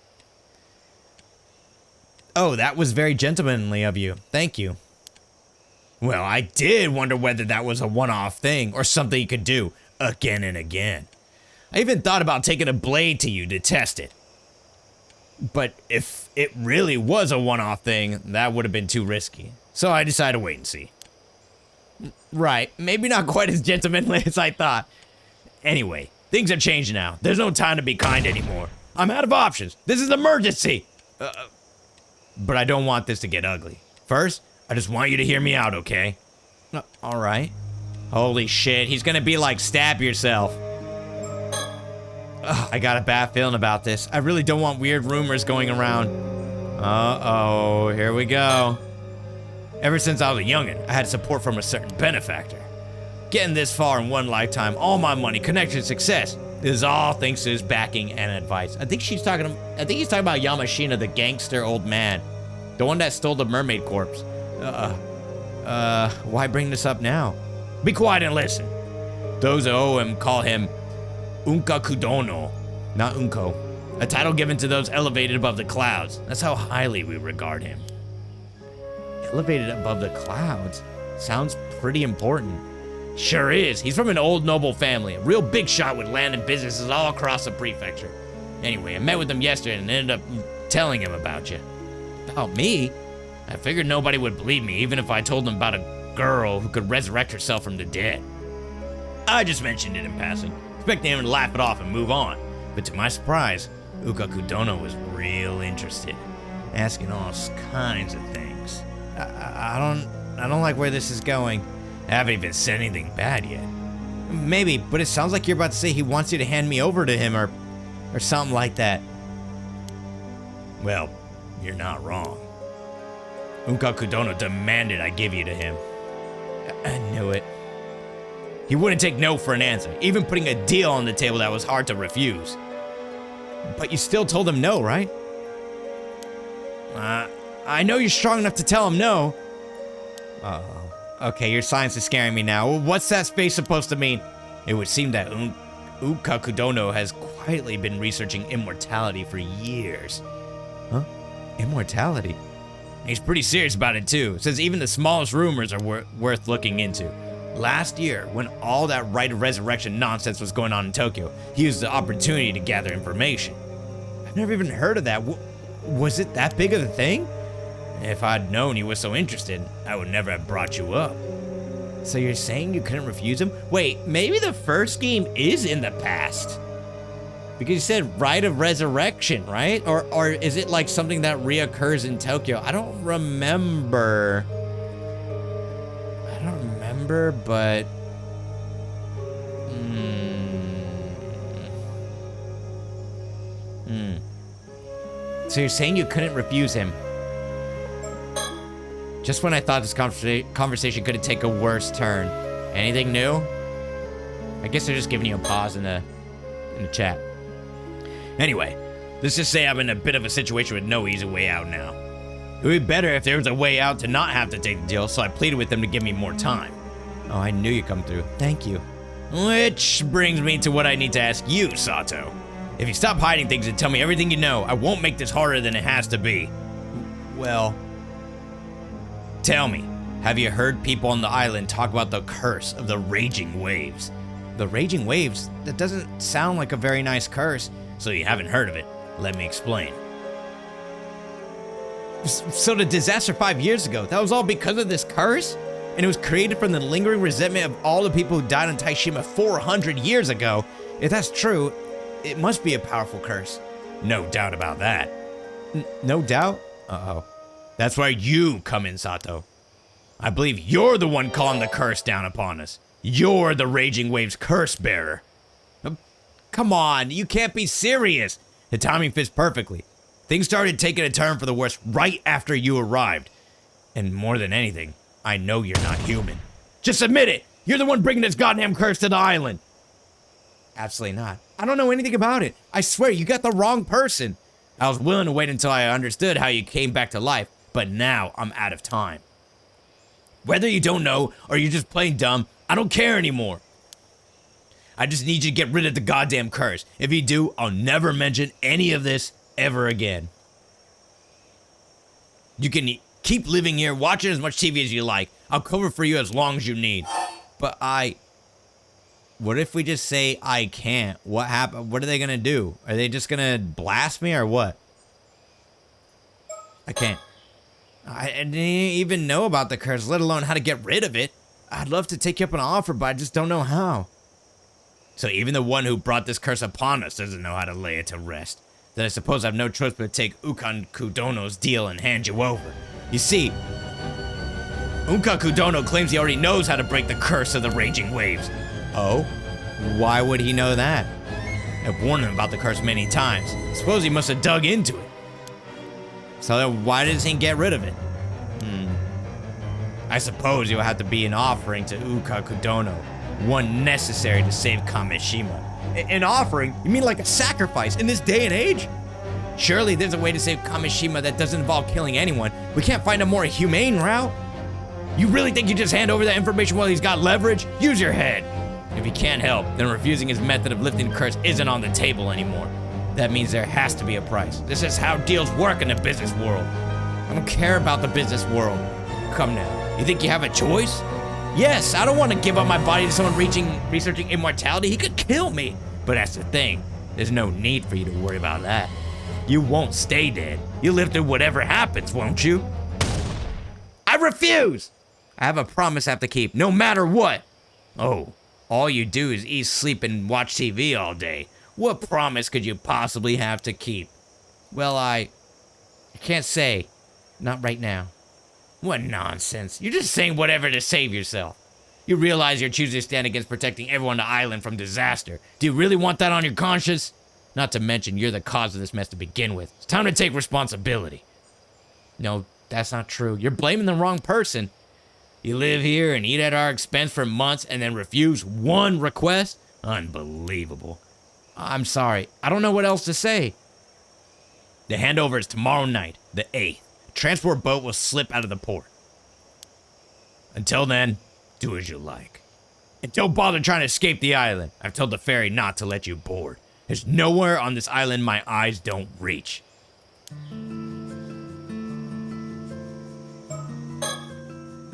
Oh, that was very gentlemanly of you. Thank you. Well, I did wonder whether that was a one-off thing or something you could do again and again. I even thought about taking a blade to you to test it. But if it really was a one-off thing, that would have been too risky. So I decided to wait and see. Right, maybe not quite as gentlemanly as I thought. Anyway, things have changed now. There's no time to be kind anymore. I'm out of options. This is an emergency. But I don't want this to get ugly. First, I just want you to hear me out, okay? All right. Holy shit, he's gonna be like, stab yourself. Ugh, I got a bad feeling about this. I really don't want weird rumors going around. Uh-oh, here we go. Ever since I was a youngin', I had support from a certain benefactor. Getting this far in one lifetime, all my money, connection, success, is all thanks to his backing and advice. I think he's talking about Yamashina, the gangster old man. The one that stole the mermaid corpse. Why bring this up now? Be quiet and listen. Those who owe him call him Unka Kudono, not Unko. A title given to those elevated above the clouds. That's how highly we regard him. Elevated above the clouds? Sounds pretty important. Sure is. He's from an old noble family, a real big shot with land and businesses all across the prefecture. Anyway, I met with him yesterday and ended up telling him about you. About me? I figured nobody would believe me, even if I told them about a girl who could resurrect herself from the dead. I just mentioned it in passing, expecting him to laugh it off and move on. But to my surprise, Uka Kudono was real interested, asking all kinds of things. I don't like where this is going. I haven't even said anything bad yet. Maybe, but it sounds like you're about to say he wants you to hand me over to him or something like that. Well, you're not wrong. Unka Kudono demanded I give you to him. I knew it. He wouldn't take no for an answer, even putting a deal on the table that was hard to refuse. But you still told him no, right? I know you're strong enough to tell him no. Uh-oh. Okay, your science is scaring me now. What's that space supposed to mean? It would seem that Uka Kudono has quietly been researching immortality for years. Huh? Immortality? He's pretty serious about it too. Says even the smallest rumors are worth looking into. Last year, when all that right of resurrection nonsense was going on in Tokyo, he used the opportunity to gather information. I've never even heard of that. Was it that big of a thing? If I'd known he was so interested, I would never have brought you up. So you're saying you couldn't refuse him? Wait, maybe the first game is in the past. Because you said right of resurrection, right? Or is it like something that reoccurs in Tokyo? I don't remember, but... So you're saying you couldn't refuse him? Just when I thought this conversation could take a worse turn. Anything new? I guess they're just giving you a pause in the chat. Anyway, let's just say I'm in a bit of a situation with no easy way out now. It would be better if there was a way out to not have to take the deal, so I pleaded with them to give me more time. Oh, I knew you'd come through. Thank you. Which brings me to what I need to ask you, Sato. If you stop hiding things and tell me everything you know, I won't make this harder than it has to be. Well... Tell me, have you heard people on the island talk about the curse of the raging waves? The raging waves? That doesn't sound like a very nice curse. So you haven't heard of it. Let me explain. So the disaster 5 years ago, that was all because of this curse? And it was created from the lingering resentment of all the people who died on Taishima 400 years ago. If that's true, it must be a powerful curse. No doubt about that. No doubt? Uh-oh.
That's where you come in, Sato. I believe you're the one calling the curse down upon us. You're the Raging Waves curse bearer.
Come on, you can't be serious.
The timing fits perfectly. Things started taking a turn for the worse right after you arrived. And more than anything, I know you're not human. Just admit it! You're the one bringing this goddamn curse to the island!
Absolutely not. I don't know anything about it. I swear, you got the wrong person.
I was willing to wait until I understood how you came back to life, but now I'm out of time. Whether you don't know or you're just plain dumb, I don't care anymore. I just need you to get rid of the goddamn curse. If you do, I'll never mention any of this ever again. You can keep living here, watching as much TV as you like. I'll cover for you as long as you need.
But what if we just say I can't? What happened? What are they gonna do? Are they just gonna blast me or what? I can't. I didn't even know about the curse, let alone how to get rid of it. I'd love to take you up on an offer, but I just don't know how.
So even the one who brought this curse upon us doesn't know how to lay it to rest. Then I suppose I have no choice but to take Ukan Kudono's deal and hand you over. You see, Ukan Kudono claims he already knows how to break the curse of the Raging Waves.
Oh? Why would he know that?
I've warned him about the curse many times. I suppose he must have dug into it.
So then why does he get rid of it?
I suppose it will have to be an offering to Uka Kudono, one necessary to save Kamishima.
An offering? You mean like a sacrifice in this day and age? Surely there's a way to save Kamishima that doesn't involve killing anyone. We can't find a more humane route?
You really think you just hand over that information while he's got leverage? Use your head. If he can't help, then refusing his method of lifting the curse isn't on the table anymore. That means there has to be a price. This is how deals work in the business world.
I don't care about the business world.
Come now, you think you have a choice?
Yes, I don't want to give up my body to someone researching immortality. He could kill me.
But that's the thing. There's no need for you to worry about that. You won't stay dead. You'll live through whatever happens, won't you?
I refuse! I have a promise I have to keep, no matter what.
Oh, all you do is eat, sleep, and watch TV all day. What promise could you possibly have to keep?
Well, I can't say. Not right now.
What nonsense. You're just saying whatever to save yourself. You realize you're choosing to stand against protecting everyone on the island from disaster. Do you really want that on your conscience? Not to mention, you're the cause of this mess to begin with. It's time to take responsibility.
No, that's not true. You're blaming the wrong person.
You live here and eat at our expense for months and then refuse one request? Unbelievable.
I'm sorry. I don't know what else to say.
The handover is tomorrow night, the 8th. A transport boat will slip out of the port. Until then, do as you like. And don't bother trying to escape the island. I've told the ferry not to let you board. There's nowhere on this island my eyes don't reach.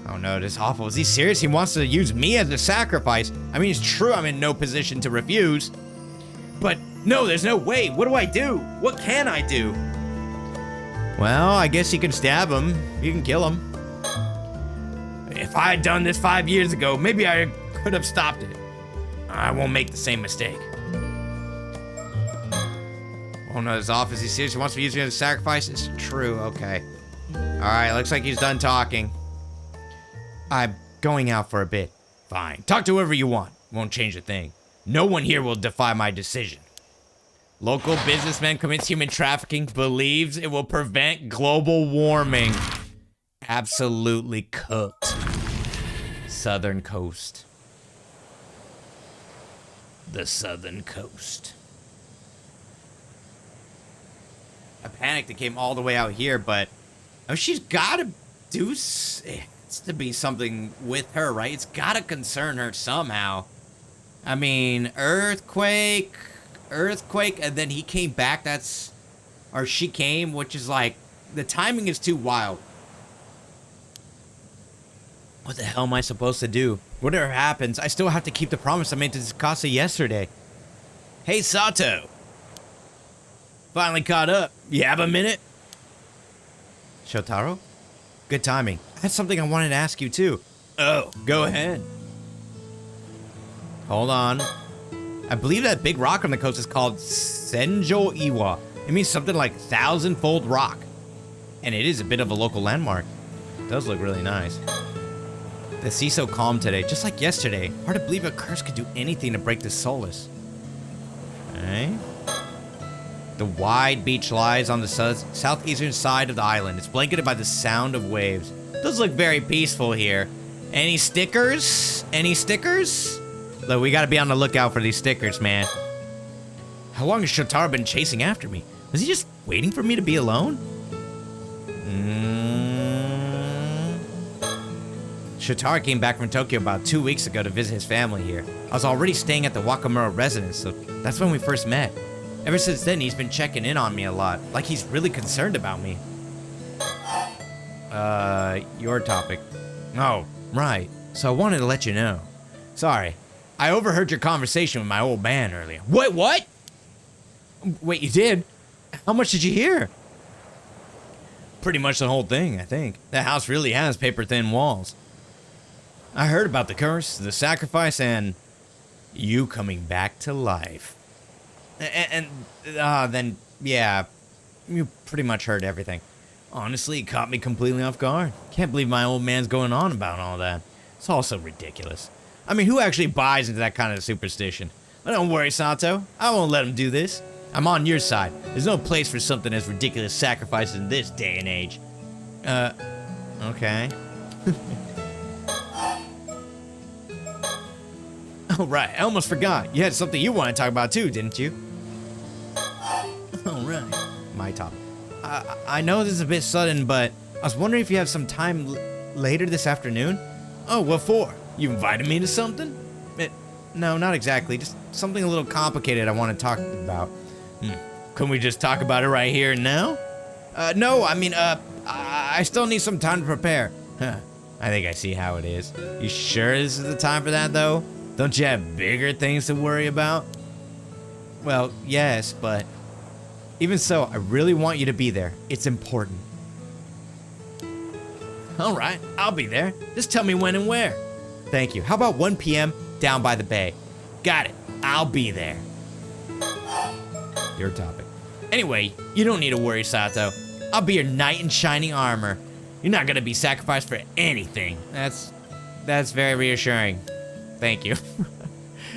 Oh no, this is awful. Is he serious? He wants to use me as a sacrifice. I mean, it's true I'm in no position to refuse. But no, there's no way. What do I do? What can I do? Well, I guess you can stab him. You can kill him.
If I had done this 5 years ago, maybe I could have stopped it. I won't make the same mistake.
Oh no, his office. He seriously wants to use me as a sacrifice? It's true, okay. Alright, looks like he's done talking. I'm going out for a bit.
Fine, talk to whoever you want. Won't change a thing. No one here will defy my decision.
Local businessman commits human trafficking, believes it will prevent global warming. Absolutely cooked. Southern coast.
The southern coast.
I panicked and came all the way out here, but oh, she's gotta do. It's to be something with her, right? It's gotta concern her somehow. I mean, earthquake, and then he came back. Or she came, which is like, the timing is too wild. What the hell am I supposed to do? Whatever happens, I still have to keep the promise I made to Tsukasa yesterday.
Hey, Sato. Finally caught up. You have a minute?
Shotaro? Good timing. I had something I wanted to ask you too.
Oh, go ahead.
Hold on. I believe that big rock on the coast is called Senjo Iwa. It means something like 1,000-fold rock. And it is a bit of a local landmark. It does look really nice. The sea's so calm today, just like yesterday. Hard to believe a curse could do anything to break the solace. Okay. The wide beach lies on the southeastern side of the island. It's blanketed by the sound of waves. It does look very peaceful here. Any stickers? Any stickers? Look, we gotta be on the lookout for these stickers, man. How long has Shotaro been chasing after me? Was he just waiting for me to be alone? Shotaro came back from Tokyo about 2 weeks ago to visit his family here. I was already staying at the Wakamura residence, so that's when we first met. Ever since then, he's been checking in on me a lot, like he's really concerned about me. Your topic. Oh, right. So I wanted to let you know. Sorry, I overheard your conversation with my old man earlier. What? Wait, you did? How much did you hear? Pretty much the whole thing, I think. The house really has paper-thin walls. I heard about the curse, the sacrifice, and you coming back to life. And then, yeah, you pretty much heard everything. Honestly, it caught me completely off guard. Can't believe my old man's going on about all that. It's all so ridiculous. I mean, who actually buys into that kind of superstition? But don't worry, Sato. I won't let him do this. I'm on your side. There's no place for something as ridiculous as sacrifice in this day and age. Okay. Oh, right. I almost forgot. You had something you wanted to talk about too, didn't you? Oh, right. My topic. I know this is a bit sudden, but I was wondering if you have some time later this afternoon? Oh, what for? You invited me to something? No, not exactly. Just something a little complicated I want to talk about. Can we just talk about it right here and now? No, I mean, I still need some time to prepare. Huh. I think I see how it is. You sure this is the time for that, though? Don't you have bigger things to worry about? Well, yes, but even so, I really want you to be there. It's important. All right, I'll be there. Just tell me when and where. Thank you. How about 1 p.m. down by the bay? Got it. I'll be there. Your topic. Anyway, you don't need to worry, Sato. I'll be your knight in shining armor. You're not gonna be sacrificed for anything. That's very reassuring. Thank you.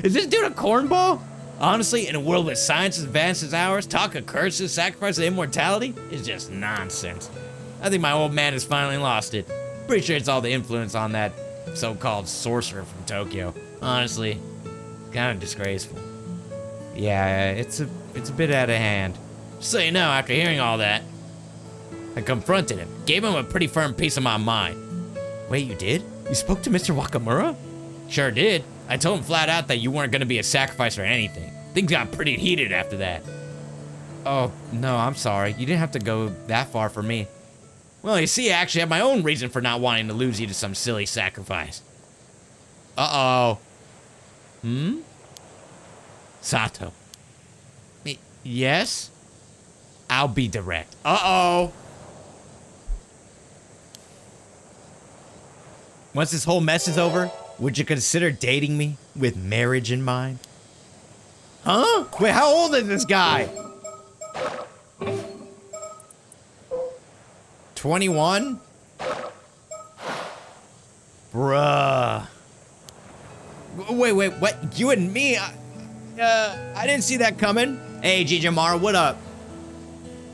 Is this dude a cornball? Honestly, in a world with science as advanced as ours, talk of curses, sacrifice, and immortality is just nonsense. I think my old man has finally lost it. Pretty sure it's all the influence on that so-called sorcerer from Tokyo. Honestly, kind of disgraceful. Yeah, it's a bit out of hand. Just so you know, after hearing all that, I confronted him, gave him a pretty firm piece of my mind. Wait, you did? You spoke to Mr. Wakamura? Sure did. I told him flat out that you weren't gonna be a sacrifice or anything. Things got pretty heated after that. Oh, no, I'm sorry. You didn't have to go that far for me. Well, you see, I actually have my own reason for not wanting to lose you to some silly sacrifice. Uh-oh. Sato. Yes? I'll be direct. Uh-oh. Once this whole mess is over, would you consider dating me with marriage in mind? Huh? Wait, how old is this guy? 21? Bruh. Wait, what? You and me? I didn't see that coming. Hey, Jijimaro, what up?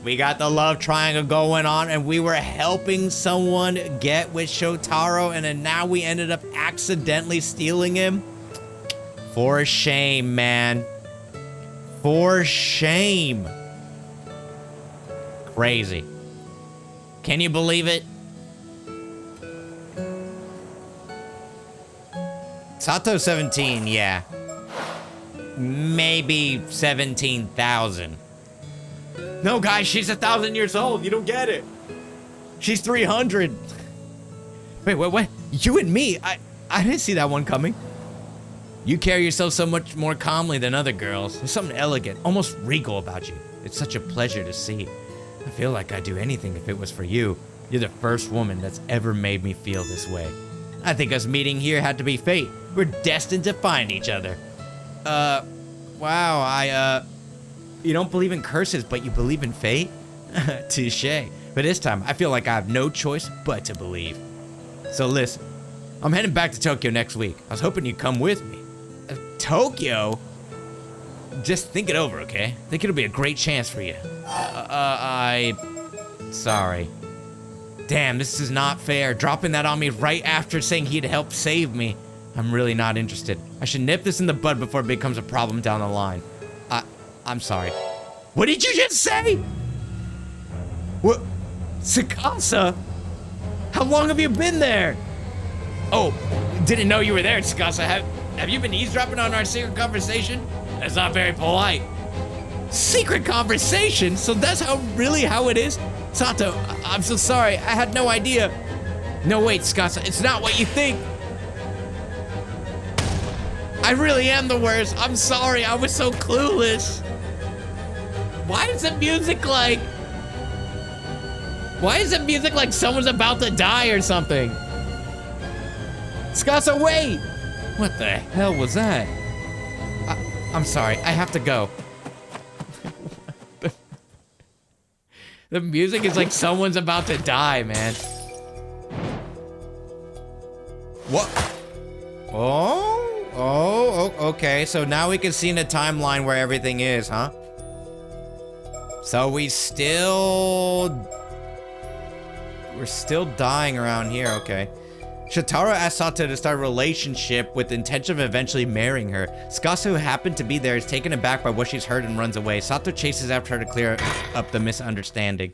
We got the love triangle going on, and we were helping someone get with Shotaro, and then now we ended up accidentally stealing him? For shame, man. For shame. Crazy. Can you believe it? Sato 17, yeah. Maybe 17,000. No, guys, she's 1,000 years old. You don't get it. She's 300. Wait, what? You and me? I didn't see that one coming. You carry yourself so much more calmly than other girls. There's something elegant, almost regal about you. It's such a pleasure to see. I feel like I'd do anything if it was for you. You're the first woman that's ever made me feel this way. I think us meeting here had to be fate. We're destined to find each other. Wow, you don't believe in curses, but you believe in fate? Touché. But this time, I feel like I have no choice but to believe. So listen, I'm heading back to Tokyo next week. I was hoping you'd come with me. Tokyo? Just think it over, okay? I think it'll be a great chance for you. Sorry. Damn, this is not fair. Dropping that on me right after saying he'd help save me. I'm really not interested. I should nip this in the bud before it becomes a problem down the line. I'm sorry. What did you just say? What? Tsukasa? How long have you been there? Oh, didn't know you were there, Tsukasa. Have you been eavesdropping on our secret conversation? That's not very polite. Secret conversation? So that's how it is? Sato, I'm so sorry. I had no idea. No, wait, Tsukasa. It's not what you think. I really am the worst. I'm sorry. I was so clueless. Why is the music like... Why is the music like someone's about to die or something? Tsukasa, wait! What the hell was that? I'm sorry, I have to go. The music is like someone's about to die, man. What? Oh, okay. So now we can see in the timeline where everything is, huh? So we're still dying around here, okay. Shotaro asks Sato to start a relationship with the intention of eventually marrying her. Tsukasa, who happened to be there, is taken aback by what she's heard and runs away. Sato chases after her to clear up the misunderstanding.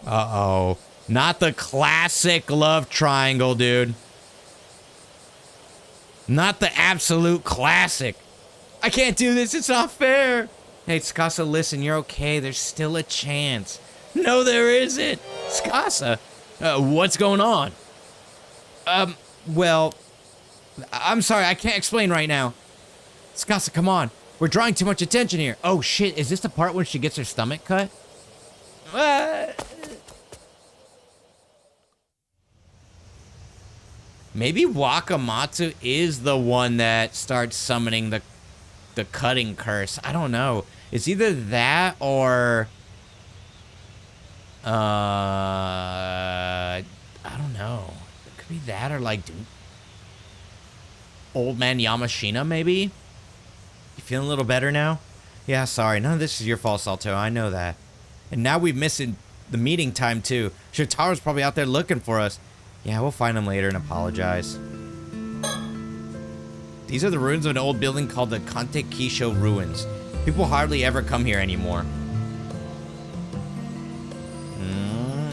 Uh-oh. Not the classic love triangle, dude. Not the absolute classic. I can't do this, it's not fair. Hey, Tsukasa, listen, you're okay. There's still a chance. No, there isn't. Tsukasa, what's going on? Well, I'm sorry, I can't explain right now. Tsukasa, come on. We're drawing too much attention here. Oh, shit, is this the part when she gets her stomach cut? Maybe Wakamatsu is the one that starts summoning the cutting curse. I don't know. It's either that or... I don't know. It could be that or like... Old Man Yamashina, maybe? You feeling a little better now? Yeah, sorry. None of this is your fault, Salto. I know that. And now we've missed the meeting time, too. Shotaro's probably out there looking for us. Yeah, we'll find him later and apologize. These are the ruins of an old building called the Kante Kisho Ruins. People hardly ever come here anymore.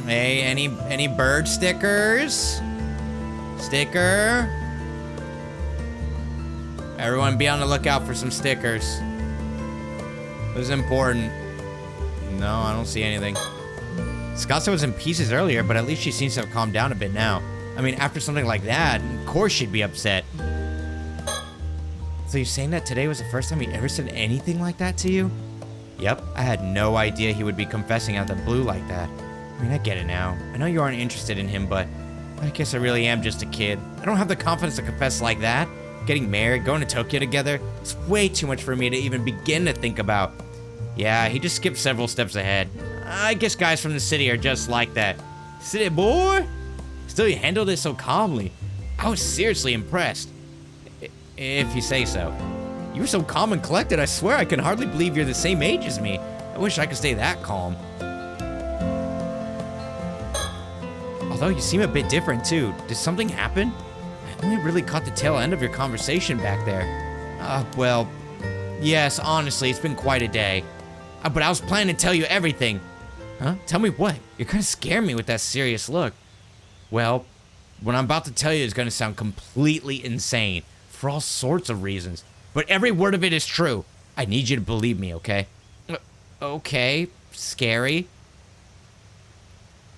Hey, any bird stickers? Sticker? Everyone be on the lookout for some stickers. This is important. No, I don't see anything. Tsukasa was in pieces earlier, but at least she seems to have calmed down a bit now. I mean, after something like that, of course she'd be upset. So you're saying that today was the first time he ever said anything like that to you? Yep, I had no idea he would be confessing out of the blue like that. I mean, I get it now. I know you aren't interested in him, but I guess I really am just a kid. I don't have the confidence to confess like that. Getting married, going to Tokyo together, it's way too much for me to even begin to think about. Yeah, he just skipped several steps ahead. I guess guys from the city are just like that. City boy? Still, you handled it so calmly. I was seriously impressed. If you say so. You were so calm and collected, I swear I can hardly believe you're the same age as me. I wish I could stay that calm. Although you seem a bit different too. Did something happen? I only really caught the tail end of your conversation back there. Well, yes, honestly, it's been quite a day. But I was planning to tell you everything. Huh? Tell me what? You're gonna scare me with that serious look. Well, what I'm about to tell you is gonna sound completely insane for all sorts of reasons. But every word of it is true. I need you to believe me, okay? Okay, scary.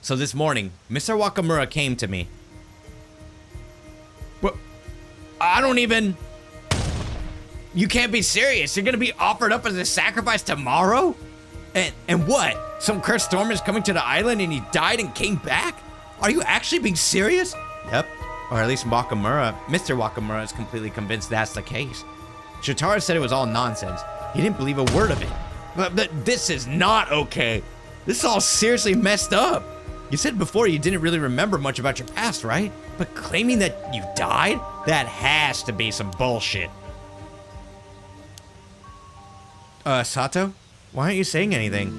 So this morning, Mr. Wakamura came to me. But I don't even... You can't be serious. You're gonna be offered up as a sacrifice tomorrow? And what? Some cursed storm is coming to the island and he died and came back? Are you actually being serious? Yep. Or at least Mr. Wakamura is completely convinced that's the case. Shotaro said it was all nonsense. He didn't believe a word of it. But this is not okay. This is all seriously messed up. You said before you didn't really remember much about your past, right? But claiming that you died? That has to be some bullshit. Sato? Why aren't you saying anything?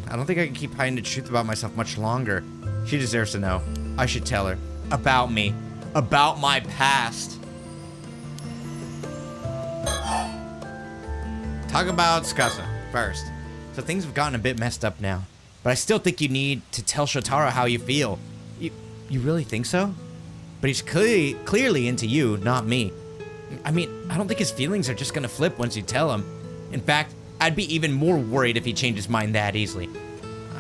I don't think I can keep hiding the truth about myself much longer. She deserves to know. I should tell her. About me. About my past. Talk about Tsukasa first. So things have gotten a bit messed up now. But I still think you need to tell Shotaro how you feel. You really think so? But he's clearly into you, not me. I mean, I don't think his feelings are just gonna flip once you tell him. In fact, I'd be even more worried if he changed his mind that easily.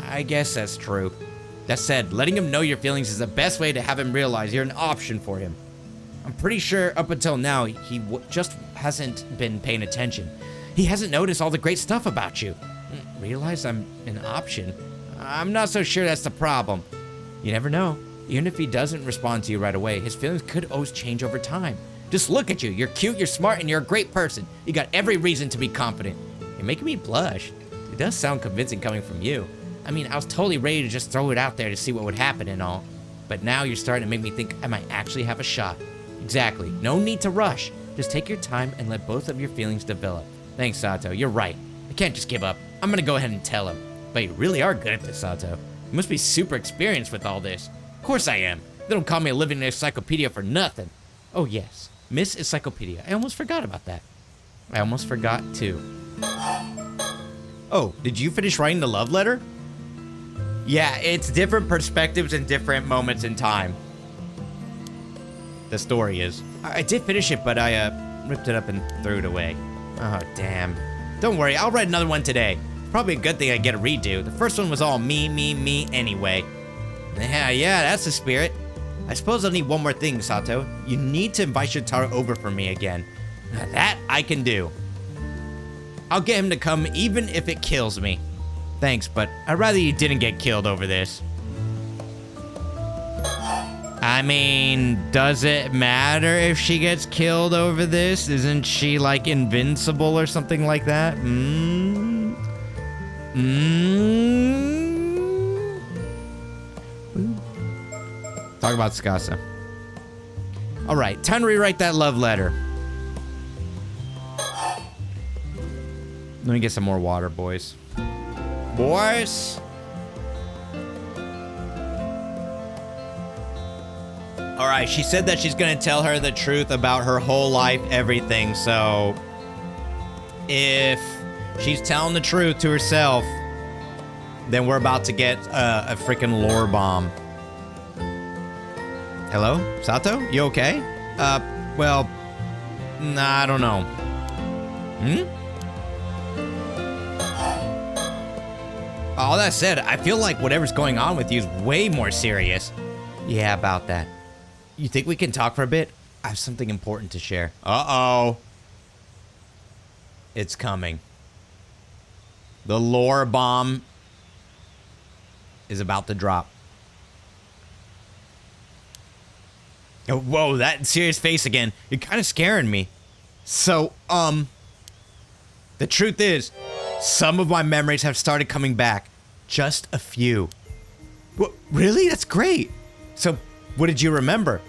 I guess that's true. That said, letting him know your feelings is the best way to have him realize you're an option for him. I'm pretty sure up until now, he just hasn't been paying attention. He hasn't noticed all the great stuff about you. Realize I'm an option? I'm not so sure that's the problem. You never know. Even if he doesn't respond to you right away, his feelings could always change over time. Just look at you. You're cute, you're smart, and you're a great person. You got every reason to be confident. You're making me blush. It does sound convincing coming from you. I mean, I was totally ready to just throw it out there to see what would happen and all. But now you're starting to make me think I might actually have a shot. Exactly. No need to rush. Just take your time and let both of your feelings develop. Thanks, Sato. You're right. I can't just give up. I'm gonna go ahead and tell him. But you really are good at this, Sato. You must be super experienced with all this. Of course I am. They don't call me a living encyclopedia for nothing. Oh yes, Miss Encyclopedia. I almost forgot about that. I almost forgot too. Oh, did you finish writing the love letter? Yeah, it's different perspectives and different moments in time. The story is. I did finish it, but I ripped it up and threw it away. Oh, damn. Don't worry, I'll write another one today. Probably a good thing I get a redo. The first one was all me anyway. Yeah, that's the spirit. I suppose I'll need one more thing, Sato. You need to invite Shotaro over for me again. Now that I can do. I'll get him to come even if it kills me. Thanks, but I'd rather you didn't get killed over this. I mean, does it matter if she gets killed over this? Isn't she like invincible or something like that? Talk about Tsukasa. All right, time to rewrite that love letter. Let me get some more water, boys. Boys. All right, she said that she's gonna tell her the truth about her whole life, everything. So if she's telling the truth to herself, then we're about to get a freaking lore bomb. Hello, Sato? You okay? Well, nah, I don't know. All that said, I feel like whatever's going on with you is way more serious. Yeah, about that. You think we can talk for a bit? I have something important to share. Uh-oh. It's coming. The lore bomb is about to drop. Oh, whoa, that serious face again. You're kind of scaring me. So, the truth is, some of my memories have started coming back. Just a few. What, really? That's great. So, what did you remember?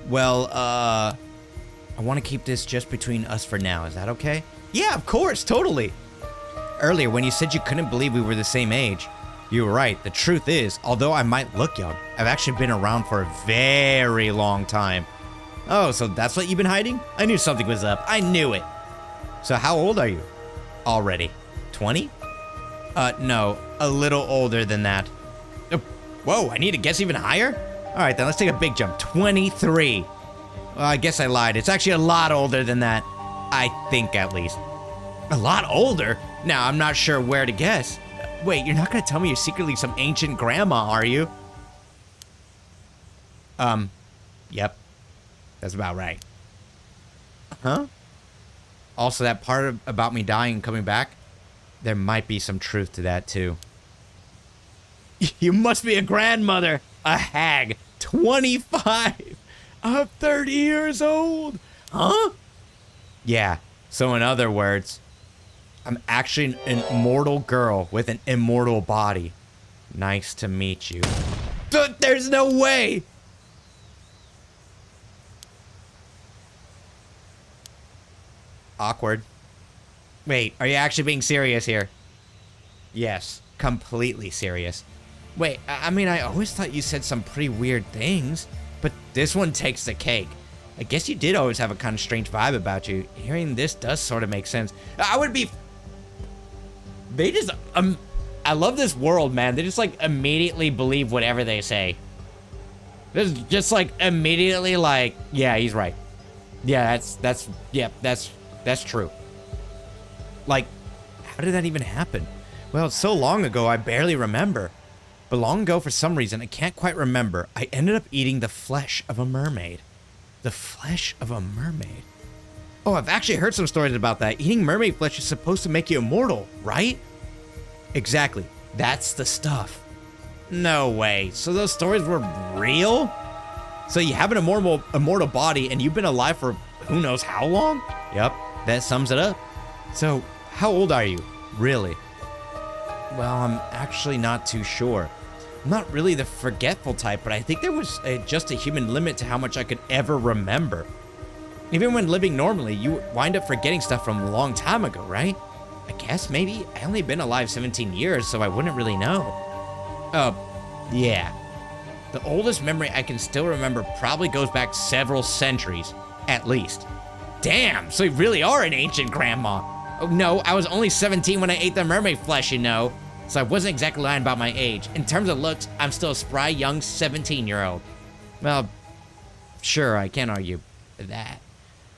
Well, I want to keep this just between us for now. Is that okay? Yeah, of course, totally. Earlier, when you said you couldn't believe we were the same age, you were right. The truth is, although I might look young, I've actually been around for a very long time. Oh, so that's what you've been hiding? I knew something was up. I knew it. So how old are you? Already. 20? No, a little older than that. Whoa, I need to guess even higher? All right, then let's take a big jump. 23. Well, I guess I lied. It's actually a lot older than that. I think, at least. A lot older? Now, I'm not sure where to guess. Wait, you're not gonna tell me you're secretly some ancient grandma, are you? Yep. That's about right. Huh? Also, that part about me dying and coming back, there might be some truth to that, too. You must be a grandmother. A hag. 25. I'm 30 years old. Huh? Yeah. So in other words, I'm actually an immortal girl with an immortal body. Nice to meet you. There's no way! Awkward. Wait, are you actually being serious here? Yes, completely serious. Wait, I mean, I always thought you said some pretty weird things, but this one takes the cake. I guess you did always have a kind of strange vibe about you. Hearing this does sort of make sense. I would be... They just... I love this world, man. They just, like, immediately believe whatever they say. There's just, like, immediately, like, yeah, he's right. Yeah, that's true. Like, how did that even happen? Well, it's so long ago, I barely remember. But long ago, for some reason, I can't quite remember, I ended up eating the flesh of a mermaid. The flesh of a mermaid? Oh, I've actually heard some stories about that. Eating mermaid flesh is supposed to make you immortal, right? Exactly. That's the stuff. No way. So those stories were real? So you have an immortal body and you've been alive for who knows how long? Yep, that sums it up. So, how old are you? Really? Well, I'm actually not too sure. I'm not really the forgetful type, but I think there was just a human limit to how much I could ever remember. Even when living normally, you wind up forgetting stuff from a long time ago, right? I guess maybe. I only been alive 17 years, so I wouldn't really know. Yeah. The oldest memory I can still remember probably goes back several centuries, at least. Damn, so you really are an ancient grandma. Oh no, I was only 17 when I ate the mermaid flesh, you know. So I wasn't exactly lying about my age. In terms of looks, I'm still a spry young 17-year-old. Well, sure, I can't argue that.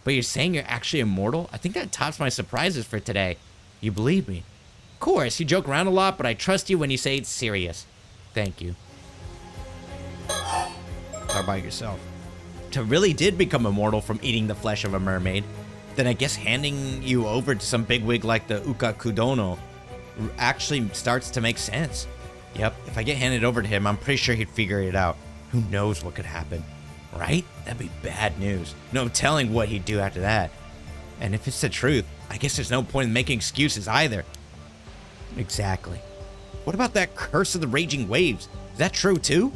But you're saying you're actually immortal? I think that tops my surprises for today. You believe me? Of course, you joke around a lot, but I trust you when you say it's serious. Thank you. How about yourself? To really did become immortal from eating the flesh of a mermaid, then I guess handing you over to some bigwig like the Ukakudono actually starts to make sense. Yep, if I get handed over to him, I'm pretty sure he'd figure it out. Who knows what could happen, right? That'd be bad news. No telling what he'd do after that. And if it's the truth, I guess there's no point in making excuses either. Exactly. What about that curse of the raging waves? Is that true too?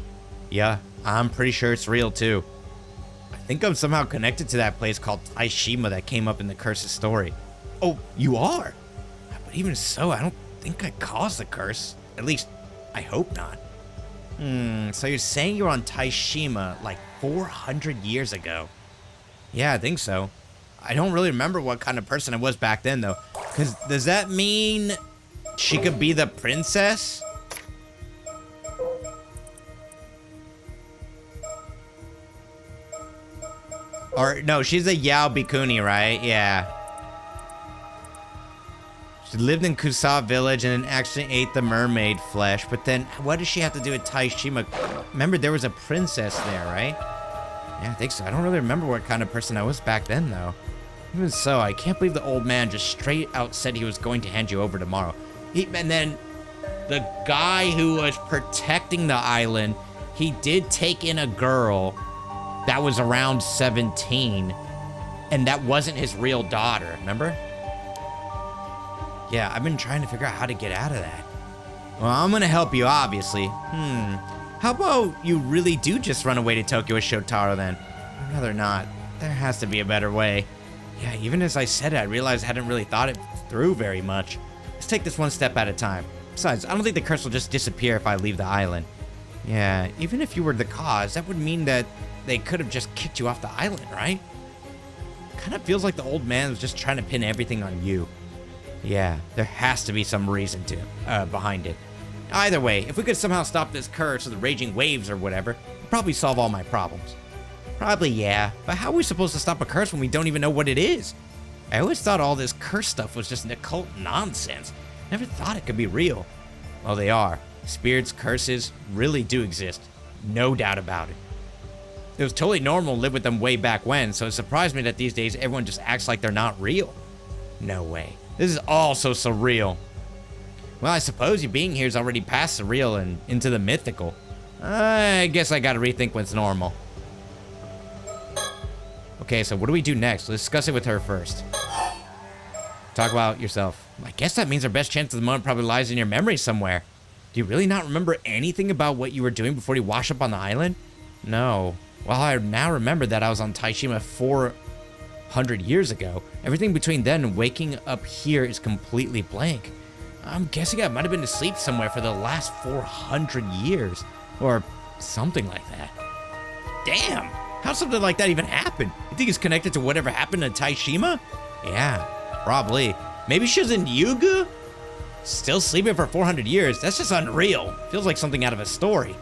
Yeah, I'm pretty sure it's real too. I think I'm somehow connected to that place called Taishima that came up in the curse's story. Oh, you are? But even so, I don't think I caused the curse. At least, I hope not. So you're saying you're on Taishima like 400 years ago? Yeah, I think so. I don't really remember what kind of person I was back then though. Cause does that mean she could be the princess? Or, no, she's a Yao Bikuni, right? Yeah. She lived in Kusa village and then actually ate the mermaid flesh. But then, what does she have to do with Taishima? Remember, there was a princess there, right? Yeah, I think so. I don't really remember what kind of person I was back then, though. Even so, I can't believe the old man just straight out said he was going to hand you over tomorrow. And then, the guy who was protecting the island, he did take in a girl that was around 17, and that wasn't his real daughter, remember? Yeah, I've been trying to figure out how to get out of that. Well, I'm gonna help you, obviously. How about you really do just run away to Tokyo with Shotaro then? I'd rather not. There has to be a better way. Yeah, even as I said it, I realized I hadn't really thought it through very much. Let's take this one step at a time. Besides, I don't think the curse will just disappear if I leave the island. Yeah, even if you were the cause, that would mean that they could have just kicked you off the island, right? Kind of feels like the old man was just trying to pin everything on you. Yeah, there has to be some reason behind it. Either way, if we could somehow stop this curse or the raging waves or whatever, it'd probably solve all my problems. Probably, yeah, but how are we supposed to stop a curse when we don't even know what it is? I always thought all this curse stuff was just occult nonsense. Never thought it could be real. Well, they are. Spirits, curses, really do exist. No doubt about it. It was totally normal to live with them way back when, so it surprised me that these days everyone just acts like they're not real. No way. This is all so surreal. Well, I suppose you being here is already past surreal and into the mythical. I guess I gotta rethink what's normal. Okay, so what do we do next? Let's discuss it with her first. Talk about yourself. I guess that means our best chance of the moment probably lies in your memory somewhere. Do you really not remember anything about what you were doing before you washed up on the island? No. Well, I now remember that I was on Taishima 400 years ago. Everything between then and waking up here is completely blank. I'm guessing I might have been asleep somewhere for the last 400 years. Or something like that. Damn! How'd something like that even happen? You think it's connected to whatever happened in Taishima? Yeah, probably. Maybe she was in Yugu? Still sleeping for 400 years? That's just unreal. Feels like something out of a story.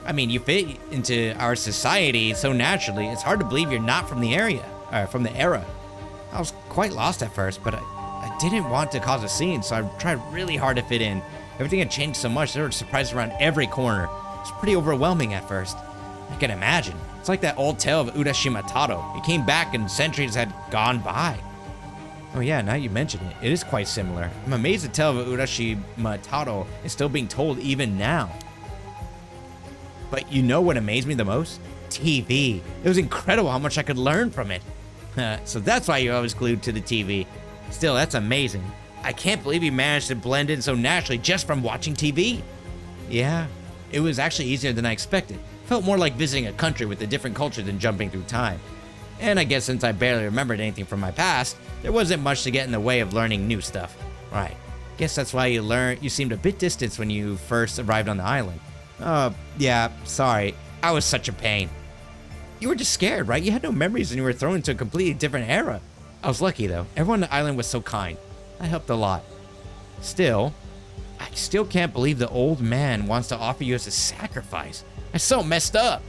I mean, you fit into our society so naturally, it's hard to believe you're not from the area, or from the era. I was quite lost at first, but I didn't want to cause a scene, so I tried really hard to fit in. Everything had changed so much, there were surprises around every corner. It was pretty overwhelming at first. I can imagine. It's like that old tale of Urashima Taro. It came back and centuries had gone by. Oh yeah, now you mention it, it is quite similar. I'm amazed the tale of Urashima Taro is still being told even now. But you know what amazed me the most? TV. It was incredible how much I could learn from it. So that's why you're always glued to the TV. Still, that's amazing. I can't believe you managed to blend in so naturally just from watching TV. Yeah, it was actually easier than I expected. Felt more like visiting a country with a different culture than jumping through time. And I guess since I barely remembered anything from my past, there wasn't much to get in the way of learning new stuff. Right. Guess that's why you seemed a bit distant when you first arrived on the island. Yeah, sorry. I was such a pain. You were just scared, right? You had no memories and you were thrown into a completely different era. I was lucky though. Everyone on the island was so kind. That helped a lot. Still, I still can't believe the old man wants to offer you as a sacrifice. That's so messed up.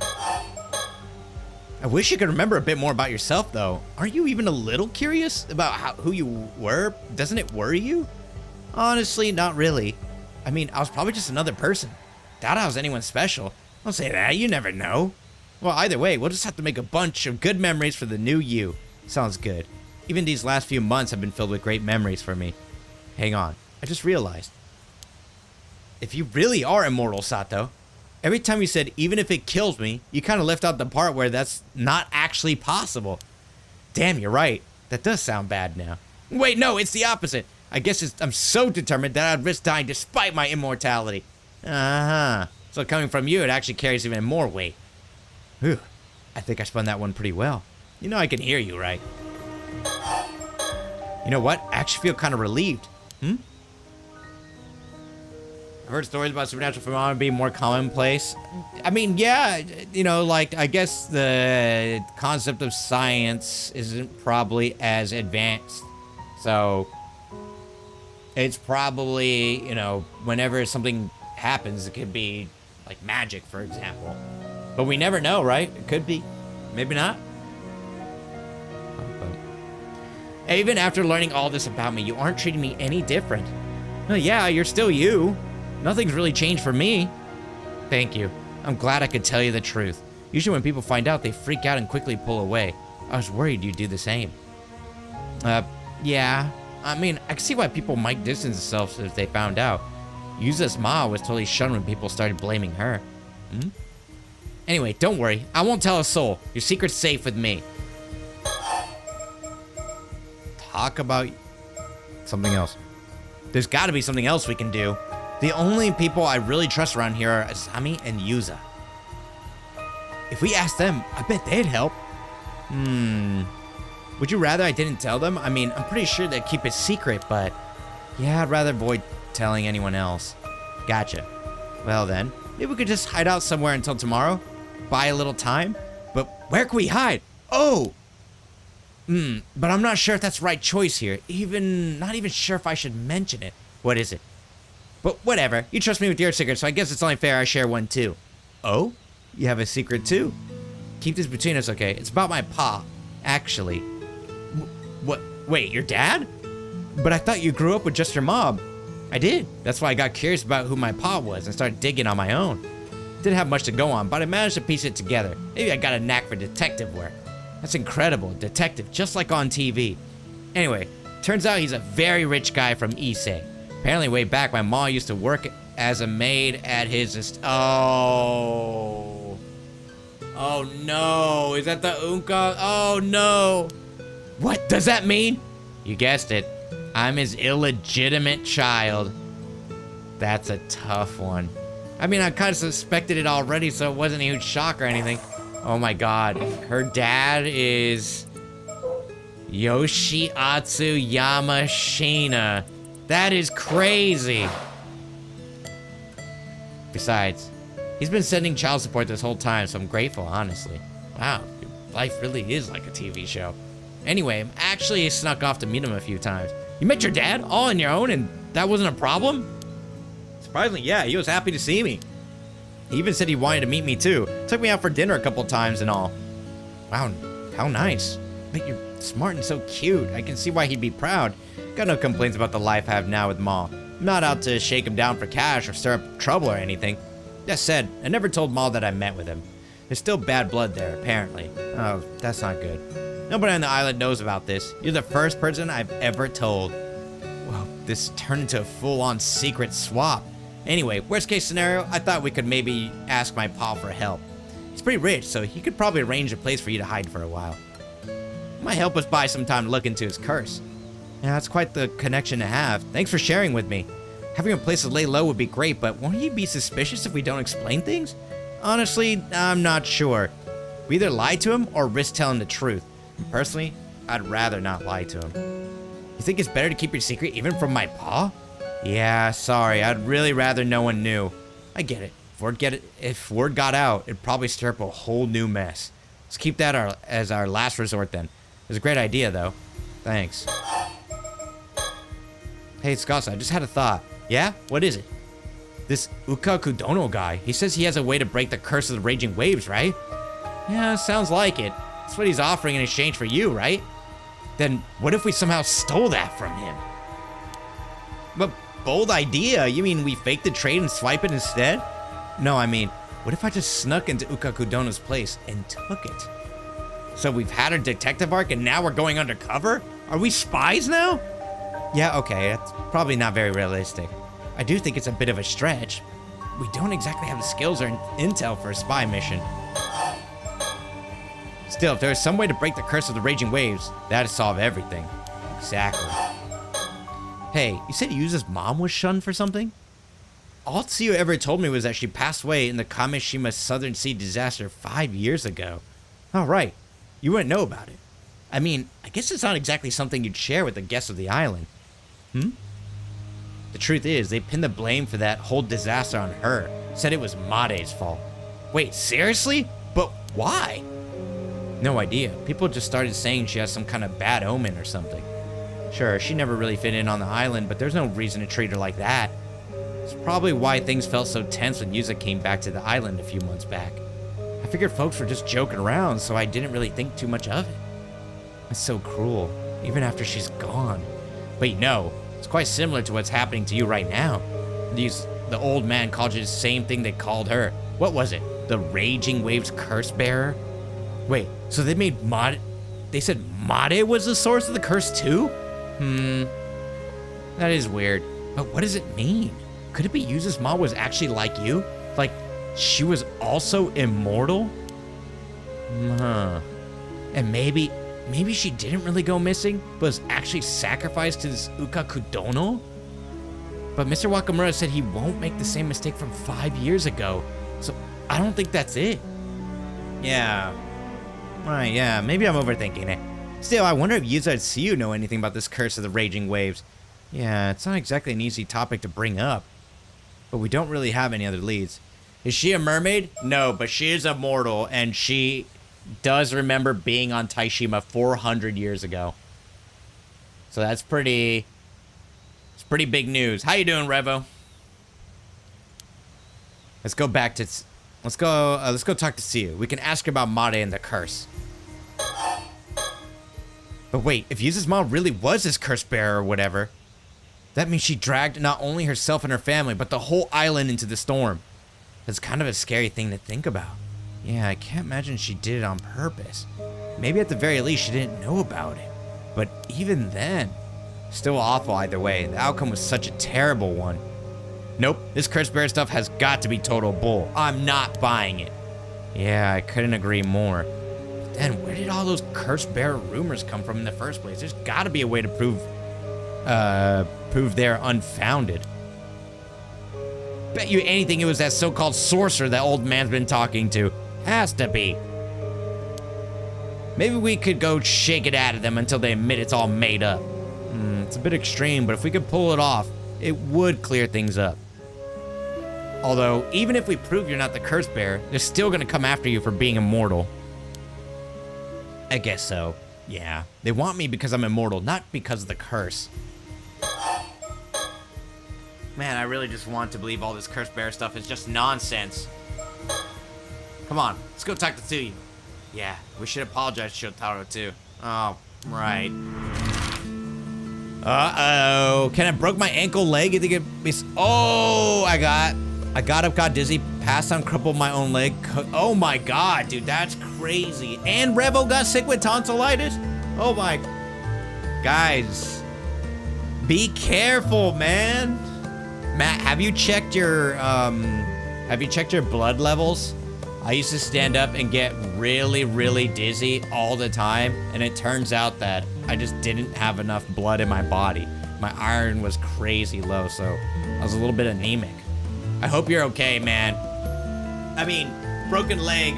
I wish you could remember a bit more about yourself, though. Aren't you even a little curious about who you were? Doesn't it worry you? Honestly, not really. I mean, I was probably just another person. Doubt I was anyone special. Don't say that, you never know. Well, either way, we'll just have to make a bunch of good memories for the new you. Sounds good. Even these last few months have been filled with great memories for me. Hang on, I just realized. If you really are immortal, Sato, every time you said, even if it kills me, you kind of left out the part where that's not actually possible. Damn, you're right. That does sound bad now. Wait, no, it's the opposite. I guess I'm so determined that I'd risk dying despite my immortality. Uh-huh. So coming from you, it actually carries even more weight. Whew. I think I spun that one pretty well. You know I can hear you, right? You know what? I actually feel kind of relieved. I've heard stories about supernatural phenomena being more commonplace. I mean, yeah, you know, like, I guess the concept of science isn't probably as advanced. So, it's probably, you know, whenever something happens, it could be, like, magic, for example. But we never know, right? It could be. Maybe not. Even after learning all this about me, you aren't treating me any different. Well, yeah, you're still you. Nothing's really changed for me. Thank you. I'm glad I could tell you the truth. Usually when people find out, they freak out and quickly pull away. I was worried you'd do the same. Yeah. I mean, I can see why people might distance themselves if they found out. Yuza's ma was totally shunned when people started blaming her. Anyway, don't worry. I won't tell a soul. Your secret's safe with me. Talk about something else. There's got to be something else we can do. The only people I really trust around here are Asami and Yuza. If we ask them, I bet they'd help. Would you rather I didn't tell them? I mean, I'm pretty sure they'd keep it secret, but yeah, I'd rather avoid telling anyone else. Gotcha. Well then, maybe we could just hide out somewhere until tomorrow. Buy a little time. But where can we hide? Oh! But I'm not sure if that's the right choice here. Not even sure if I should mention it. What is it? But whatever. You trust me with your secret, so I guess it's only fair I share one too. Oh? You have a secret too? Keep this between us, okay? It's about my pa, actually. What? Wait, your dad? But I thought you grew up with just your mom. I did. That's why I got curious about who my pa was and started digging on my own. Didn't have much to go on, but I managed to piece it together. Maybe I got a knack for detective work. That's incredible, detective, just like on TV. Anyway, turns out he's a very rich guy from Issei. Apparently way back, my mom used to work as a maid at his Oh no, is that the Unka? Oh no. What does that mean? You guessed it. I'm his illegitimate child. That's a tough one. I mean, I kind of suspected it already, so it wasn't a huge shock or anything. Oh my god. Her dad is Yoshiatsu Yamashina. That is crazy. Besides, he's been sending child support this whole time, so I'm grateful, honestly. Wow, your life really is like a TV show. Anyway, I'm actually snuck off to meet him a few times. You met your dad all on your own, and that wasn't a problem? Surprisingly, yeah, he was happy to see me. He even said he wanted to meet me too. Took me out for dinner a couple times and all. Wow, how nice. But you're smart and so cute. I can see why he'd be proud. Got no complaints about the life I have now with Ma. I'm not out to shake him down for cash or stir up trouble or anything. That said, I never told Ma that I met with him. There's still bad blood there, apparently. Oh, that's not good. Nobody on the island knows about this. You're the first person I've ever told. Well, this turned into a full-on secret swap. Anyway, worst case scenario, I thought we could maybe ask my pa for help. He's pretty rich, so he could probably arrange a place for you to hide for a while. Might help us buy some time to look into his curse. Yeah, that's quite the connection to have. Thanks for sharing with me. Having a place to lay low would be great, but won't he be suspicious if we don't explain things? Honestly, I'm not sure. We either lie to him or risk telling the truth. And personally, I'd rather not lie to him. You think it's better to keep your secret even from my pa? Yeah, sorry, I'd really rather no one knew. I get it. If word got out, it'd probably stir up a whole new mess. Let's keep that as our last resort then. It was a great idea though. Thanks. Hey, Scott, I just had a thought. Yeah? What is it? This Uka Kudono guy, he says he has a way to break the curse of the raging waves, right? Yeah, sounds like it. That's what he's offering in exchange for you, right? Then what if we somehow stole that from him? But bold idea. You mean we fake the trade and swipe it instead? No, I mean, what if I just snuck into Uka Kudono's place and took it? So we've had a detective arc and now we're going undercover? Are we spies now? Yeah, okay, that's probably not very realistic. I do think it's a bit of a stretch. We don't exactly have the skills or intel for a spy mission. Still, if there was some way to break the curse of the raging waves, that'd solve everything. Exactly. Hey, you said Yuza's mom was shunned for something? All Tsuyu ever told me was that she passed away in the Kamishima Southern Sea disaster 5 years ago. Oh, right. You wouldn't know about it. I mean, I guess it's not exactly something you'd share with the guests of the island. The truth is, they pinned the blame for that whole disaster on her. Said it was Made's fault. Wait, seriously? But why? No idea. People just started saying she has some kind of bad omen or something. Sure, she never really fit in on the island, but there's no reason to treat her like that. It's probably why things felt so tense when Yuza came back to the island a few months back. I figured folks were just joking around, so I didn't really think too much of it. That's so cruel, even after she's gone. But you know, it's quite similar to what's happening to you right now. The old man called you the same thing they called her. What was it? The Raging Waves Curse Bearer? Wait, so they made they said Made was the source of the curse too? That is weird. But what does it mean? Could it be Yuza's mom was actually like you? Like, she was also immortal? And maybe she didn't really go missing, but was actually sacrificed to this Uka Kudono? But Mr. Wakamura said he won't make the same mistake from 5 years ago. So I don't think that's it. Yeah. Right, yeah, maybe I'm overthinking it. Still, I wonder if Yuza and Tsuyu know anything about this curse of the raging waves. Yeah, it's not exactly an easy topic to bring up. But we don't really have any other leads. Is she a mermaid? No, but she is immortal, and she does remember being on Taishima 400 years ago. So that's pretty big news. How you doing, Revo? Let's go talk to Tsuyu. We can ask her about Made and the curse. But wait, if Yuza's mom really was this curse bearer or whatever, that means she dragged not only herself and her family, but the whole island into the storm. That's kind of a scary thing to think about. Yeah, I can't imagine she did it on purpose. Maybe at the very least she didn't know about it. But even then, still awful either way. The outcome was such a terrible one. Nope, this curse bearer stuff has got to be total bull. I'm not buying it. Yeah, I couldn't agree more. Then where did all those cursed bear rumors come from in the first place? There's got to be a way to prove they're unfounded. Bet you anything it was that so-called sorcerer that old man's been talking to. Has to be. Maybe we could go shake it out of them until they admit it's all made up. It's a bit extreme, but if we could pull it off, it would clear things up. Although, even if we prove you're not the cursed bear, they're still gonna come after you for being immortal. I guess so. Yeah. They want me because I'm immortal, not because of the curse. Man, I really just want to believe all this cursed bear stuff is just nonsense. Come on, let's go talk to Tsuyu. Yeah, we should apologize to Shotaro too. Oh, right. Uh-oh. Can I broke my ankle leg? You think it be... Oh, I got up, got dizzy, passed on, crippled my own leg. Oh my god, dude, that's crazy. And Revo got sick with tonsillitis? Oh my... Guys, be careful, man. Matt, have you checked your blood levels? I used to stand up and get really, really dizzy all the time, and it turns out that I just didn't have enough blood in my body. My iron was crazy low, so I was a little bit anemic. I hope you're okay, man. I mean, broken leg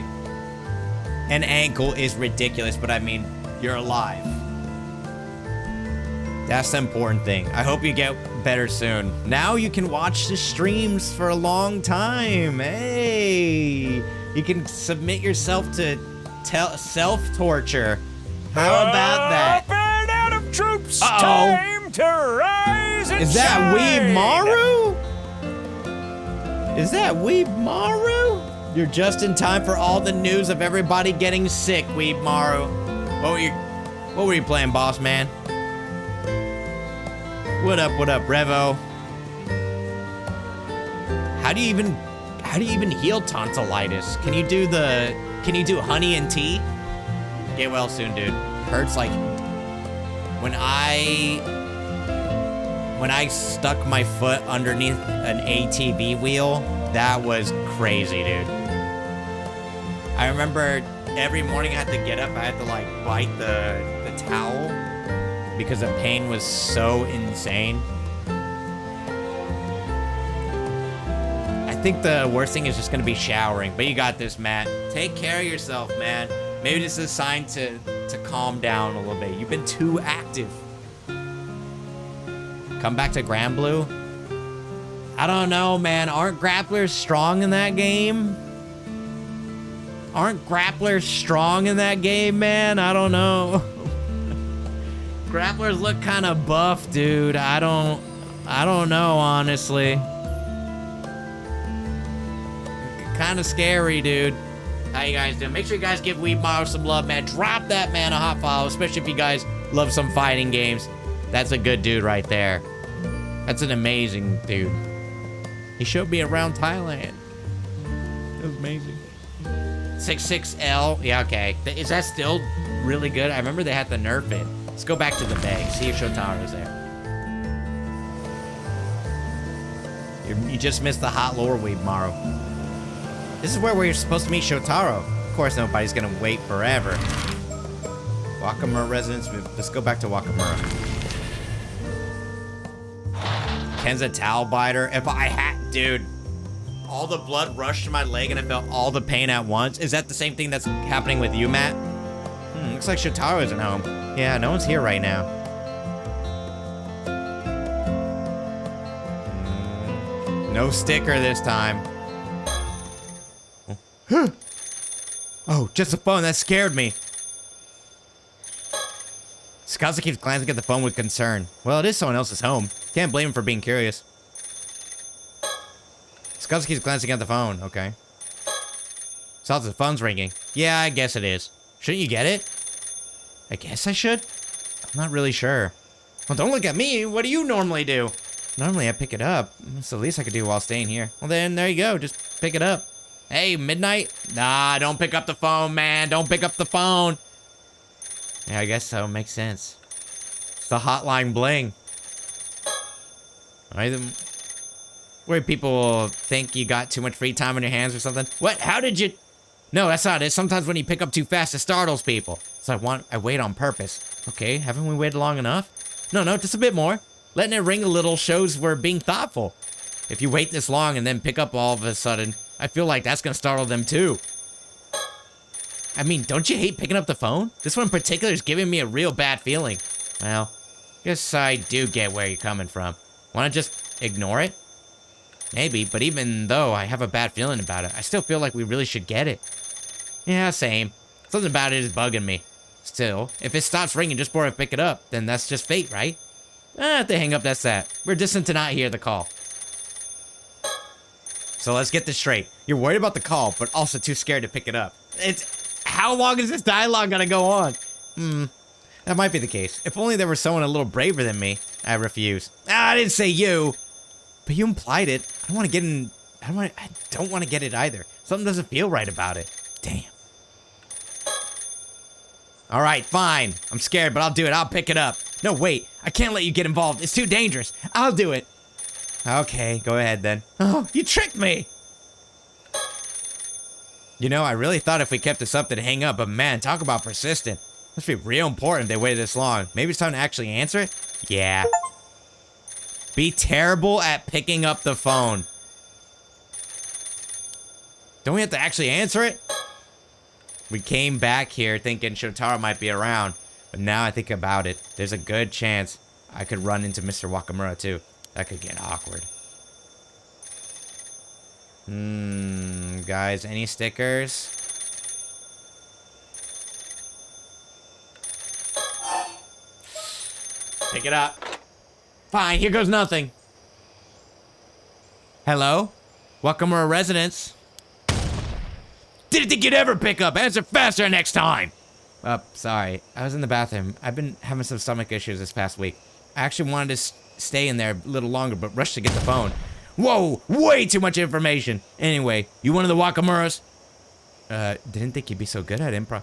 and ankle is ridiculous, but I mean, you're alive. That's the important thing. I hope you get better soon. Now you can watch the streams for a long time. Hey, you can submit yourself to self-torture. How about that?
Band out of troops.
Uh-oh.
Time to rise and
Is that
shine.
Weeb Maru? Is that Weeb Maru? You're just in time for all the news of everybody getting sick, Weeb Maru. What were you playing, boss man? What up, Revo? How do you even heal tonsillitis? Can you do honey and tea? Get well soon, dude. Hurts like when I stuck my foot underneath an ATV wheel. That was crazy, dude. I remember every morning I had to get up, I had to like bite the towel because the pain was so insane. I think the worst thing is just gonna be showering, but you got this, Matt. Take care of yourself, man. Maybe this is a sign to calm down a little bit. You've been too active. Come back to Grand Blue? I don't know, man. Aren't grapplers strong in that game? Aren't grapplers strong in that game, man? I don't know. Grapplers look kind of buff, dude. I don't know, honestly. Kind of scary, dude. How you guys doing? Make sure you guys give Weebmar some love, man. Drop that man a hot follow, especially if you guys love some fighting games. That's a good dude right there. That's an amazing dude. He showed me around Thailand. It was amazing. 66L. Yeah, okay. Is that still really good? I remember they had to nerf it. Let's go back to the bag. See if Shotaro's there. You just missed the hot lore, Weebmaro. This is where we're supposed to meet Shotaro. Of course, nobody's gonna wait forever. Wakamura residence. Let's go back to Wakamura. Ken's a towel biter. If I had, dude, all the blood rushed to my leg and I felt all the pain at once. Is that the same thing that's happening with you, Matt? Looks like Shotaro isn't home. Yeah, no one's here right now. No sticker this time. Oh, just a phone. That scared me. Skaza keeps glancing at the phone with concern. Well, it is someone else's home. Can't blame him for being curious. Skaza keeps glancing at the phone. Okay. Sounds like the phone's ringing. Yeah, I guess it is. Shouldn't you get it? I guess I should? I'm not really sure. Well, don't look at me. What do you normally do? Normally, I pick it up. That's the least I could do while staying here. Well, then, there you go. Just pick it up. Hey, Midnight? Nah, don't pick up the phone, man. Don't pick up the phone. Yeah, I guess so. Makes sense. It's the hotline bling. All right, then. Where people think you got too much free time on your hands or something. What? How did you No, that's not it. Sometimes when you pick up too fast, it startles people. So I wait on purpose. Okay, haven't we waited long enough? No, just a bit more. Letting it ring a little shows we're being thoughtful. If you wait this long and then pick up all of a sudden, I feel like that's gonna startle them too. I mean, don't you hate picking up the phone? This one in particular is giving me a real bad feeling. Well, guess I do get where you're coming from. Wanna just ignore it? Maybe, but even though I have a bad feeling about it, I still feel like we really should get it. Yeah, same. Something about it is bugging me. Still, if it stops ringing just before I pick it up, then that's just fate, right? If they hang up, that's that. We're distant to not hear the call. So let's get this straight. You're worried about the call, but also too scared to pick it up. How long is this dialogue gonna go on? That might be the case. If only there was someone a little braver than me. I refuse. I didn't say you. But you implied it. I don't want to get it either. Something doesn't feel right about it. Damn. All right, fine. I'm scared, but I'll do it. I'll pick it up. No, wait. I can't let you get involved. It's too dangerous. I'll do it. Okay, go ahead then. Oh, you tricked me. You know, I really thought if we kept this up, they'd hang up, but man, talk about persistent. Must be real important if they waited this long. Maybe it's time to actually answer it? Yeah. Be terrible at picking up the phone. Don't we have to actually answer it? We came back here thinking Shotaro might be around, but now I think about it, there's a good chance I could run into Mr. Wakamura too. That could get awkward. Guys, any stickers? Pick it up. Fine, here goes nothing. Hello? Wakamura residence. Didn't think you'd ever pick up. Answer faster next time. Sorry. I was in the bathroom. I've been having some stomach issues this past week. I actually wanted to stay in there a little longer, but rushed to get the phone. Whoa, way too much information. Anyway, you one of the Wakamuras? Didn't think you'd be so good at improv.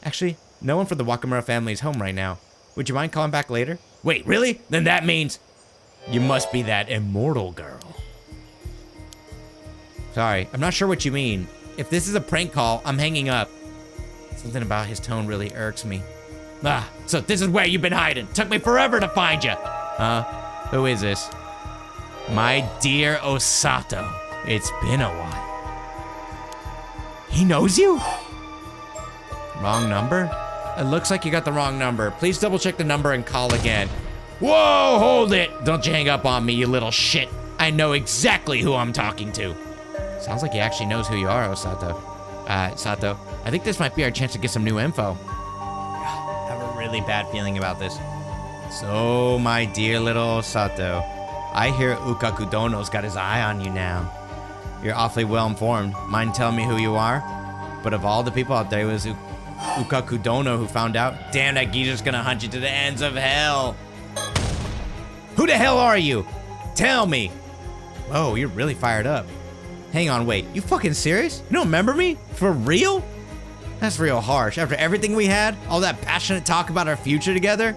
Actually, no one from the Wakamura family is home right now. Would you mind calling back later? Wait, really? Then that means you must be that immortal girl. Sorry, I'm not sure what you mean. If this is a prank call, I'm hanging up. Something about his tone really irks me. So this is where you've been hiding. Took me forever to find you. Who is this? My dear Osato. It's been a while. He knows you? Wrong number? It looks like you got the wrong number. Please double check the number and call again. Whoa, hold it. Don't you hang up on me, you little shit. I know exactly who I'm talking to. Sounds like he actually knows who you are, Osato. Sato, I think this might be our chance to get some new info. I have a really bad feeling about this. So, my dear little Osato, I hear Ukakudono's got his eye on you now. You're awfully well informed. Mind telling me who you are? But of all the people out there, it was Ukakudono who found out. Damn, that geezer's gonna hunt you to the ends of hell. Who the hell are you? Tell me. Whoa, you're really fired up. Hang on, wait. You fucking serious? You don't remember me? For real? That's real harsh. After everything we had, all that passionate talk about our future together?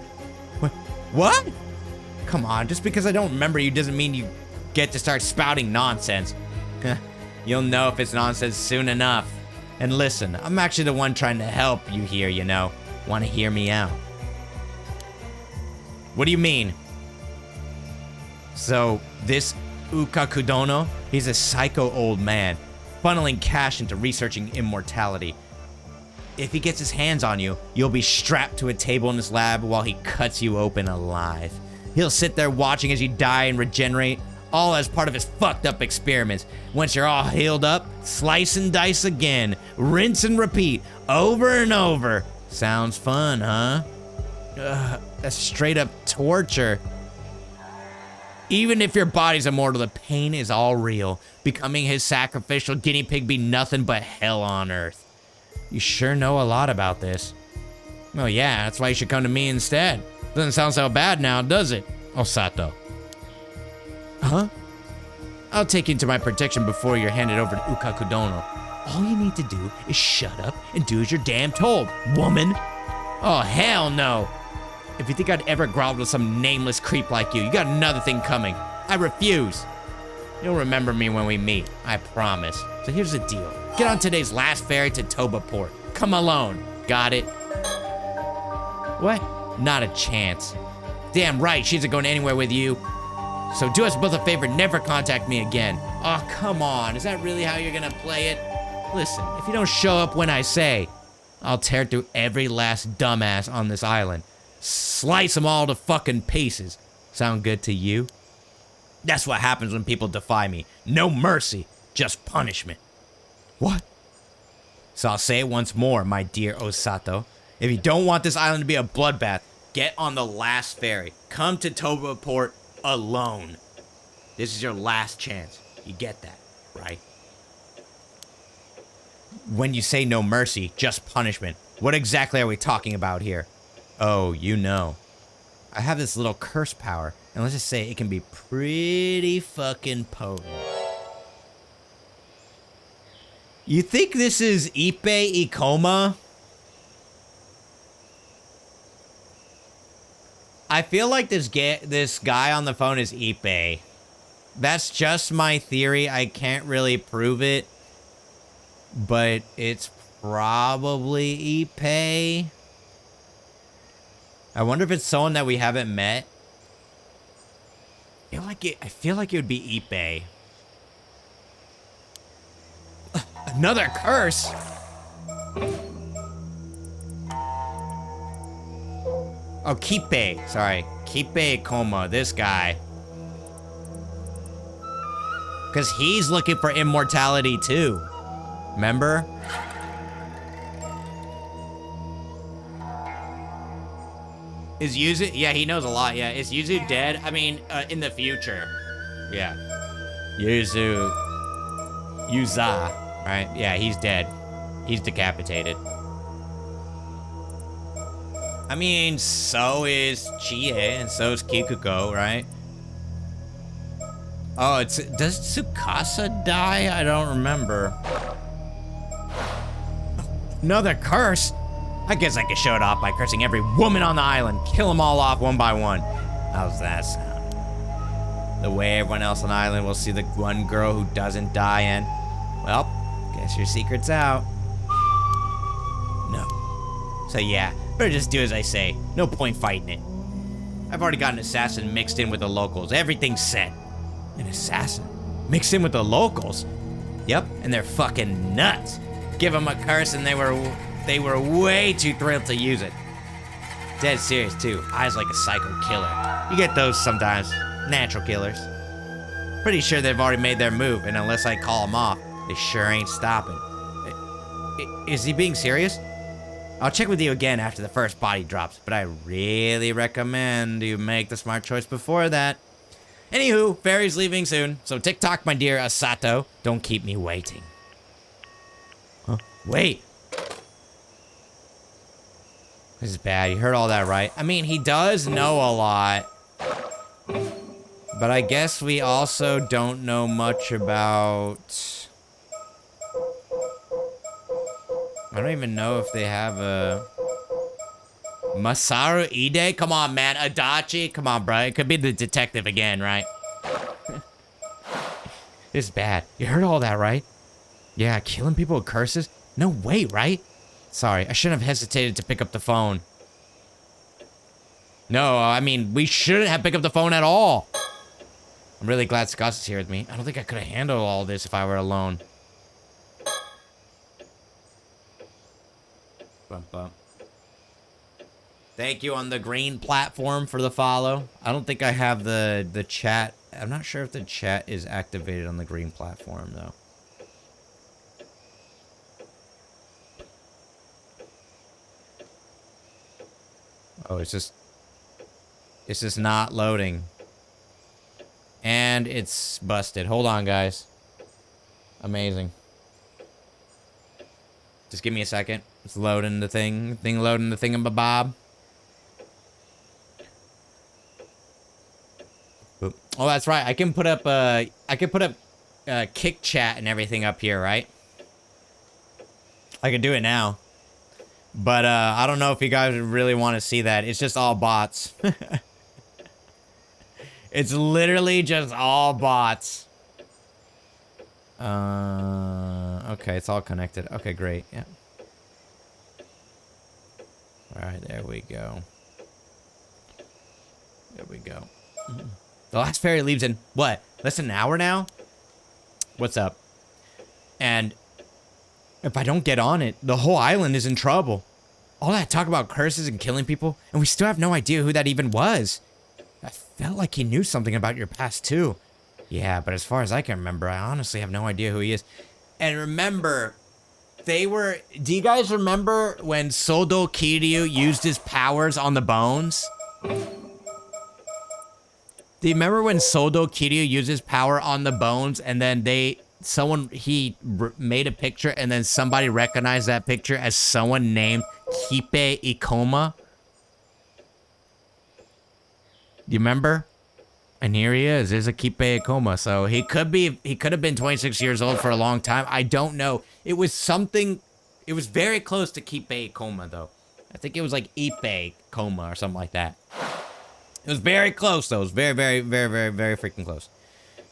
What? Come on, just because I don't remember you doesn't mean you get to start spouting nonsense. You'll know if it's nonsense soon enough. And listen, I'm actually the one trying to help you here, you know. Want to hear me out? What do you mean? So, this Ukakudono, he's a psycho old man, funneling cash into researching immortality. If he gets his hands on you, you'll be strapped to a table in his lab while he cuts you open alive. He'll sit there watching as you die and regenerate, all as part of his fucked up experiments. Once you're all healed up, slice and dice again, rinse and repeat, over and over. Sounds fun, huh? That's straight up torture. Even if your body's immortal, the pain is all real. Becoming his sacrificial guinea pig be nothing but hell on earth. You sure know a lot about this. Well, yeah, that's why you should come to me instead. Doesn't sound so bad now, does it, Osato? Huh? I'll take you into my protection before you're handed over to Ukakudono. All you need to do is shut up and do as you're damn told, woman. Oh, hell no. If you think I'd ever grovel with some nameless creep like you, you got another thing coming. I refuse. You'll remember me when we meet, I promise. So here's the deal. Get on today's last ferry to Toba Port. Come alone. Got it? What? Not a chance. Damn right, she isn't going anywhere with you. So do us both a favor, never contact me again. Oh, come on. Is that really how you're gonna play it? Listen, if you don't show up when I say, I'll tear through every last dumbass on this island. Slice them all to fucking pieces. Sound good to you? That's what happens when people defy me. No mercy, just punishment. What? So I'll say it once more, my dear Osato. If you don't want this island to be a bloodbath, get on the last ferry. Come to Toba Port alone. This is your last chance. You get that, right? When you say no mercy, just punishment, what exactly are we talking about here? Oh, you know. I have this little curse power, and let's just say it can be pretty fucking potent. You think this is Ipe Ikoma? I feel like this guy on the phone is Ipe. That's just my theory. I can't really prove it. But it's probably Ipe. I wonder if it's someone that we haven't met. I feel like it would be Ipe. Another curse? Oh, Kipe. Sorry. Kipe Koma, this guy. Because he's looking for immortality too. Remember? Is Yuzu? Yeah, he knows a lot. Yeah, is Yuzu dead? I mean, in the future. Yeah. Yuza, right? Yeah, he's dead. He's decapitated. I mean, so is Chie, and so is Kikuko, right? Oh, does Tsukasa die? I don't remember. Another curse? I guess I could show it off by cursing every woman on the island. Kill them all off one by one. How's that sound? The way everyone else on the island will see the one girl who doesn't die and... Well, guess your secret's out. No. So yeah, better just do as I say. No point fighting it. I've already got an assassin mixed in with the locals. Everything's set. An assassin? Mixed in with the locals? Yep, and they're fucking nuts. Give them a curse and they were way too thrilled to use it. Dead serious too. Eyes like a psycho killer. You get those sometimes. Natural killers. Pretty sure they've already made their move, and unless I call them off, they sure ain't stopping. Is he being serious? I'll check with you again after the first body drops, but I really recommend you make the smart choice before that. Anywho, ferry's leaving soon, so tick-tock, my dear Asato. Don't keep me waiting. Huh? Wait. This is bad. You heard all that, right? I mean, he does know a lot. But I guess we also don't know much about... I don't even know if they have a... Masaru Ide? Come on, man. Adachi? Come on, bro. It could be the detective again, right? This is bad. You heard all that, right? Yeah, killing people with curses? No way, right? Sorry, I shouldn't have hesitated to pick up the phone. No, I mean, we shouldn't have picked up the phone at all. I'm really glad Scott is here with me. I don't think I could have handled all this if I were alone. Bump, bump. Thank you on the green platform for the follow. I don't think I have the chat. I'm not sure if the chat is activated on the green platform, though. Oh, it's just not loading. And it's busted. Hold on, guys. Amazing. Just give me a second. It's loading the thing. Loading the thingamabob. Boop. Oh, that's right. I can put up kick chat and everything up here, right? I can do it now. But I don't know if you guys really want to see that. It's just all bots. It's literally just all bots. Okay, it's all connected. Okay, great. Yeah. All right, there we go. There we go. The last ferry leaves in, what, less than an hour now? What's up? And if I don't get on it, the whole island is in trouble. All that talk about curses and killing people, and we still have no idea who that even was. I felt like he knew something about your past, too. Yeah, but as far as I can remember, I honestly have no idea who he is. And remember, do you guys remember when Soldo Kiryu used his powers on the bones? Do you remember when Soldo Kiryu used his power on the bones and then he made a picture and then somebody recognized that picture as someone named Kipe Ikoma? Do you remember? And here he is. There's a Kipe Ikoma. So he could have been 26 years old for a long time. I don't know. It was very close to Kipe Ikoma though. I think it was like Ipe Koma or something like that. It was very close, though. It was very, very, very, very, very freaking close.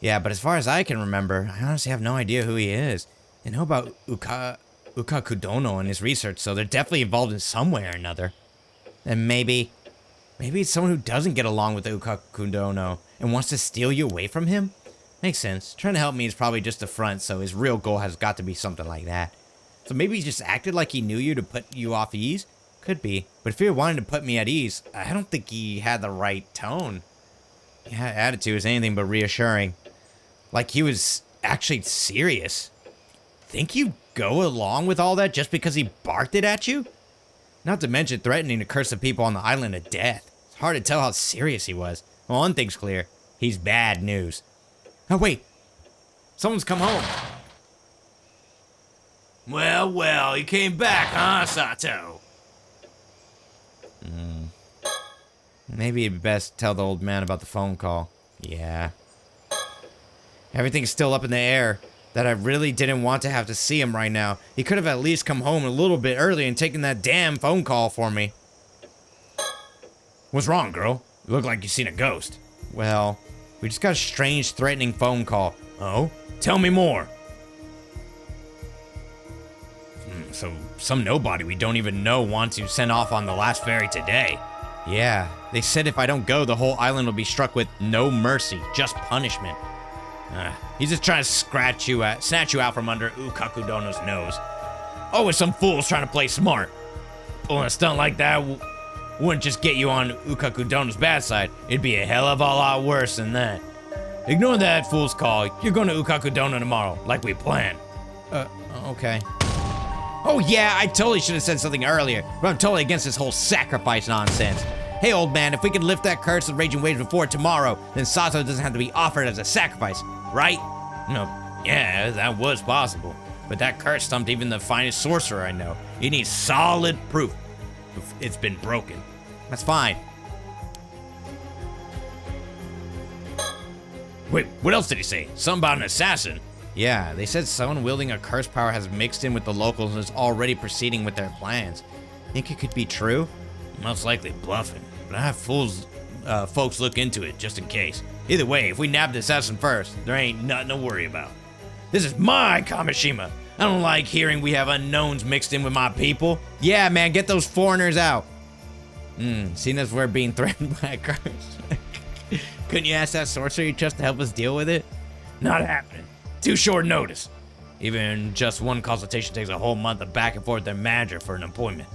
Yeah, but as far as I can remember, I honestly have no idea who he is. I know about Ukakudono and his research, so they're definitely involved in some way or another. And maybe it's someone who doesn't get along with Ukakudono and wants to steal you away from him? Makes sense. Trying to help me is probably just a front, so his real goal has got to be something like that. So maybe he just acted like he knew you to put you off ease? Could be, but if he wanted to put me at ease, I don't think he had the right tone. Yeah, attitude was anything but reassuring. Like he was actually serious. Think you go along with all that just because he barked it at you? Not to mention threatening to curse the people on the island to death. It's hard to tell how serious he was. Well, one thing's clear. He's bad news. Oh, wait. Someone's come home. Well, you came back, huh, Sato? Maybe it'd be best to tell the old man about the phone call. Yeah. Everything's still up in the air. That I really didn't want to have to see him right now. He could have at least come home a little bit early and taken that damn phone call for me. What's wrong, girl? You look like you've seen a ghost. Well, we just got a strange, threatening phone call. Oh? Tell me more. So some nobody we don't even know wants you sent off on the last ferry today. Yeah, they said if I don't go, the whole island will be struck with no mercy, just punishment. He's just trying to snatch you out from under Ukakudono's nose. Always some fools trying to play smart. Pulling a stunt like that wouldn't just get you on Ukakudono's bad side. It'd be a hell of a lot worse than that. Ignore that fool's call. You're going to Ukakudono tomorrow, like we planned. Okay. Oh yeah, I totally should have said something earlier, but I'm totally against this whole sacrifice nonsense. Hey old man, if we can lift that curse of raging waves before tomorrow, then Sato doesn't have to be offered as a sacrifice, right? No, yeah, that was possible. But that curse stumped even the finest sorcerer I know. He needs solid proof it's been broken. That's fine. Wait, what else did he say? Something about an assassin? Yeah, they said someone wielding a curse power has mixed in with the locals and is already proceeding with their plans. Think it could be true? Most likely bluffing, but I have folks look into it just in case. Either way, if we nab the assassin first, there ain't nothing to worry about. This is my Kamishima. I don't like hearing we have unknowns mixed in with my people. Yeah, man, get those foreigners out. Seeing as we're being threatened by a curse. Couldn't you ask that sorcerer just to help us deal with it? Not happening. Too short notice. Even just one consultation takes a whole month of back and forth with their manager for an appointment.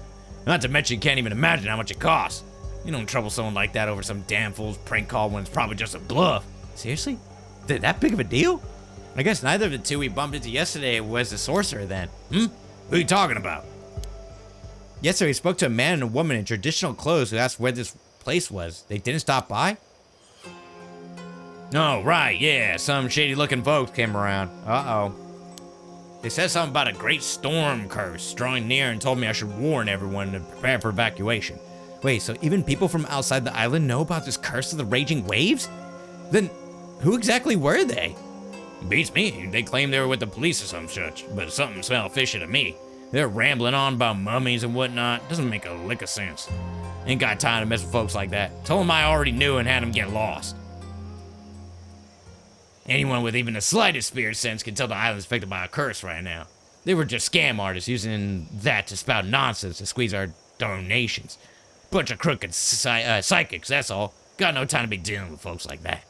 Not to mention you can't even imagine how much it costs. You don't trouble someone like that over some damn fool's prank call when it's probably just a bluff. Seriously? That big of a deal? I guess neither of the two we bumped into yesterday was the sorcerer then. Who are you talking about? Yesterday we spoke to a man and a woman in traditional clothes who asked where this place was. They didn't stop by? Oh, right, yeah. Some shady looking folks came around. Uh-oh. They said something about a great storm curse drawing near and told me I should warn everyone to prepare for evacuation. Wait, so even people from outside the island know about this curse of the raging waves? Then who exactly were they? Beats me. They claim they were with the police or some such, but something smelled fishy to me. They're rambling on about mummies and whatnot. Doesn't make a lick of sense. Ain't got time to mess with folks like that. Told them I already knew and had them get lost.
Anyone with even the slightest spirit sense can tell the island's affected by a curse right now. They were just scam artists using that to spout nonsense to squeeze our donations. Bunch of crooked psychics, that's all. Got no time to be dealing with folks like that.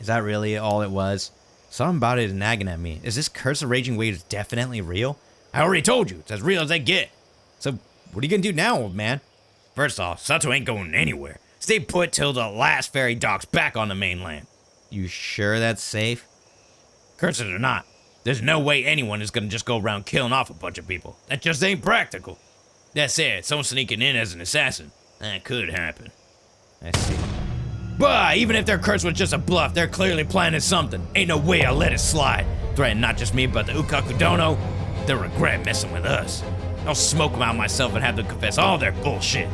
Is that really all it was? Something about it is nagging at me. Is this curse of raging waves definitely real?
I already told you, it's as real as they get.
So, what are you gonna do now, old man?
First off, Sato ain't going anywhere. Stay put till the last ferry docks back on the mainland.
You sure that's safe?
Curses or not, there's no way anyone is gonna just go around killing off a bunch of people. That just ain't practical. That said, someone sneaking in as an assassin, that could happen.
I see.
But even if their curse was just a bluff, they're clearly planning something. Ain't no way I'll let it slide. Threaten not just me, but the Ukakudono. They'll regret messing with us. I'll smoke them out myself and have them confess all their bullshit.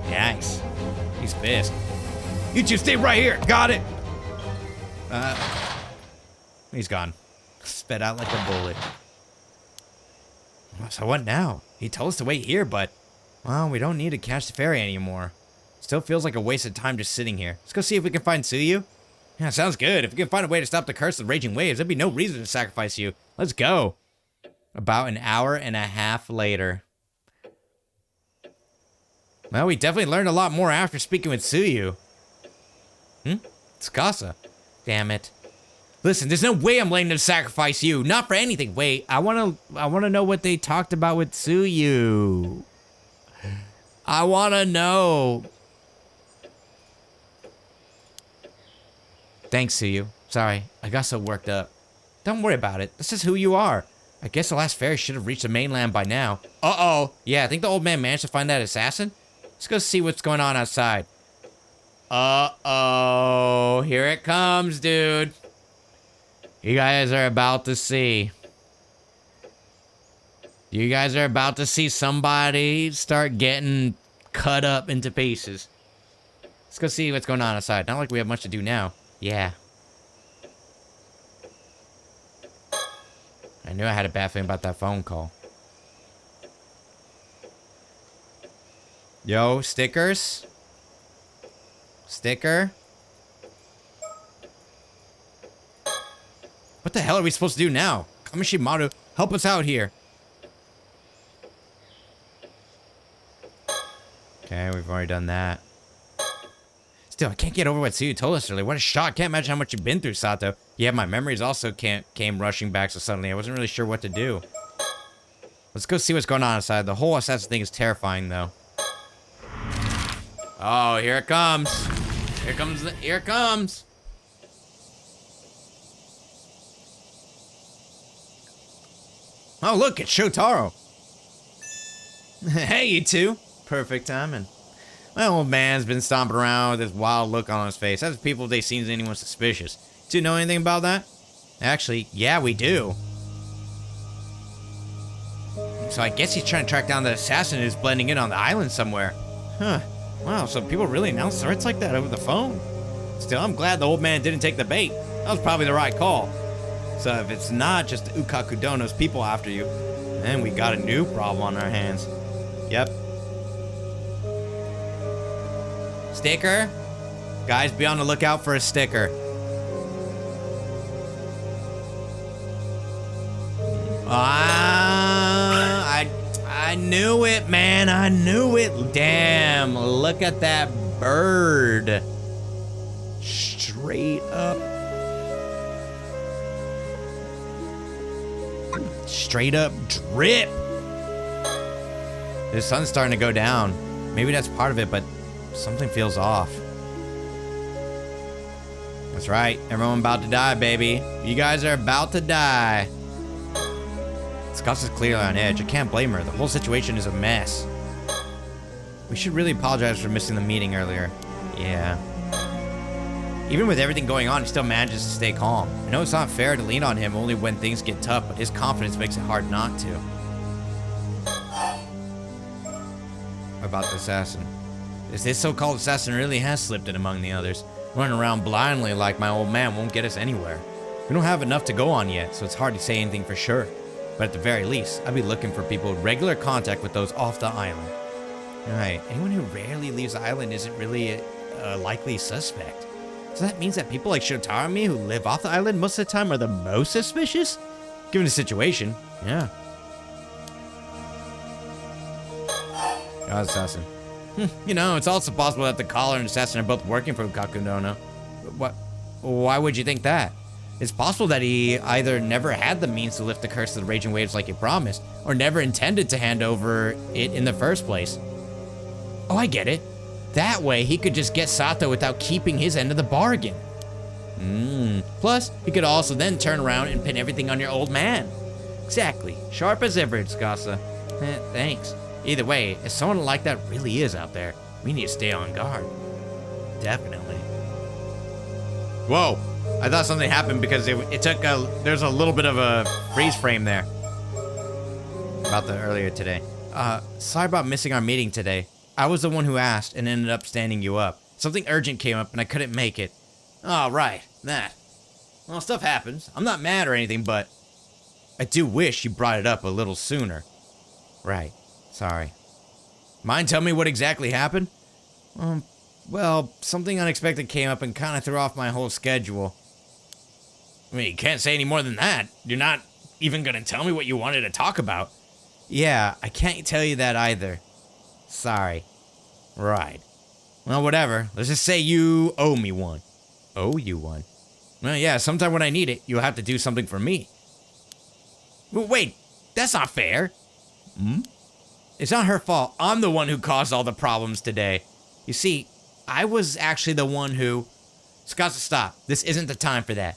Yikes. He's pissed.
You two stay right here, got it?
He's gone. Sped out like a bullet. So what now? He told us to wait here, but... Well, we don't need to catch the ferry anymore. Still feels like a waste of time just sitting here. Let's go see if we can find Tsuyu. Yeah, sounds good. If we can find a way to stop the curse of the raging waves, there'd be no reason to sacrifice you. Let's go. About an hour and a half later. Well, we definitely learned a lot more after speaking with Tsuyu. Tsukasa. Damn it. Listen, there's no way I'm letting them sacrifice you. Not for anything. Wait, I wanna know what they talked about with Tsuyu. I wanna know. Thanks, Tsuyu. Sorry, I got so worked up. Don't worry about it. This is who you are. I guess the last ferry should have reached the mainland by now. Uh-oh. Yeah, I think the old man managed to find that assassin. Let's go see what's going on outside. Uh-oh. Here it comes, dude. You guys are about to see. You guys are about to see somebody start getting cut up into pieces. Let's go see what's going on outside. Not like we have much to do now. Yeah. I knew I had a bad feeling about that phone call. Yo, stickers? Sticker? What the hell are we supposed to do now? Kamishimaru, help us out here. Okay, we've already done that. Still, I can't get over what Tsuyu told us earlier. What a shock. Can't imagine how much you've been through, Sato. Yeah, my memories also came rushing back so suddenly. I wasn't really sure what to do. Let's go see what's going on outside. The whole assassin thing is terrifying, though. Oh, here it comes. Here it comes. Oh, look, it's Shotaro. Hey, you two. Perfect timing. My old man's been stomping around with this wild look on his face. As people if they seen anyone suspicious. Do you know anything about that? Actually, yeah, we do. So I guess he's trying to track down the assassin who's blending in on the island somewhere. Huh. Wow, so people really announce threats like that over the phone. Still, I'm glad the old man didn't take the bait. That was probably the right call. So if it's not just the Ukakudono's people after you, then we got a new problem on our hands. Yep. Sticker? Guys, be on the lookout for a sticker. I knew it, man. I knew it. Damn, look at that bird. Straight up. Straight up drip. The sun's starting to go down. Maybe that's part of it, but something feels off. That's right. Everyone about to die, baby. You guys are about to die. Scott is clearly on edge. I can't blame her. The whole situation is a mess. We should really apologize for missing the meeting earlier. Yeah. Even with everything going on, he still manages to stay calm. I know it's not fair to lean on him only when things get tough, but his confidence makes it hard not to. What about the assassin? This so-called assassin really has slipped in among the others. Running around blindly like my old man won't get us anywhere. We don't have enough to go on yet, so it's hard to say anything for sure. But at the very least, I'd be looking for people with regular contact with those off the island. Right, anyone who rarely leaves the island isn't really a likely suspect. So that means that people like Shotaro and me who live off the island most of the time are the most suspicious? Given the situation, yeah. God, assassin. You know, it's also possible that the caller and assassin are both working for Ukaku no. What? Why would you think that? It's possible that he either never had the means to lift the curse of the raging waves like he promised, or never intended to hand over it in the first place. Oh, I get it. That way, he could just get Sato without keeping his end of the bargain. Plus, he could also then turn around and pin everything on your old man. Exactly. Sharp as ever, Tsukasa. Thanks. Either way, if someone like that really is out there, we need to stay on guard. Definitely. Whoa. I thought something happened because it took there's a little bit of a freeze frame there. About the earlier today. Sorry about missing our meeting today. I was the one who asked and ended up standing you up. Something urgent came up and I couldn't make it. Oh, right. That. Well, stuff happens. I'm not mad or anything, but I do wish you brought it up a little sooner. Right. Sorry. Mind telling me what exactly happened? Well, something unexpected came up and kind of threw off my whole schedule. I mean, you can't say any more than that. You're not even gonna tell me what you wanted to talk about. Yeah, I can't tell you that either. Sorry. Right. Well, whatever. Let's just say you owe me one. Owe you one? Well, yeah, sometime when I need it, you'll have to do something for me. Wait, that's not fair. It's not her fault. I'm the one who caused all the problems today. You see, I was actually the one who... Tsukasa, stop. This isn't the time for that.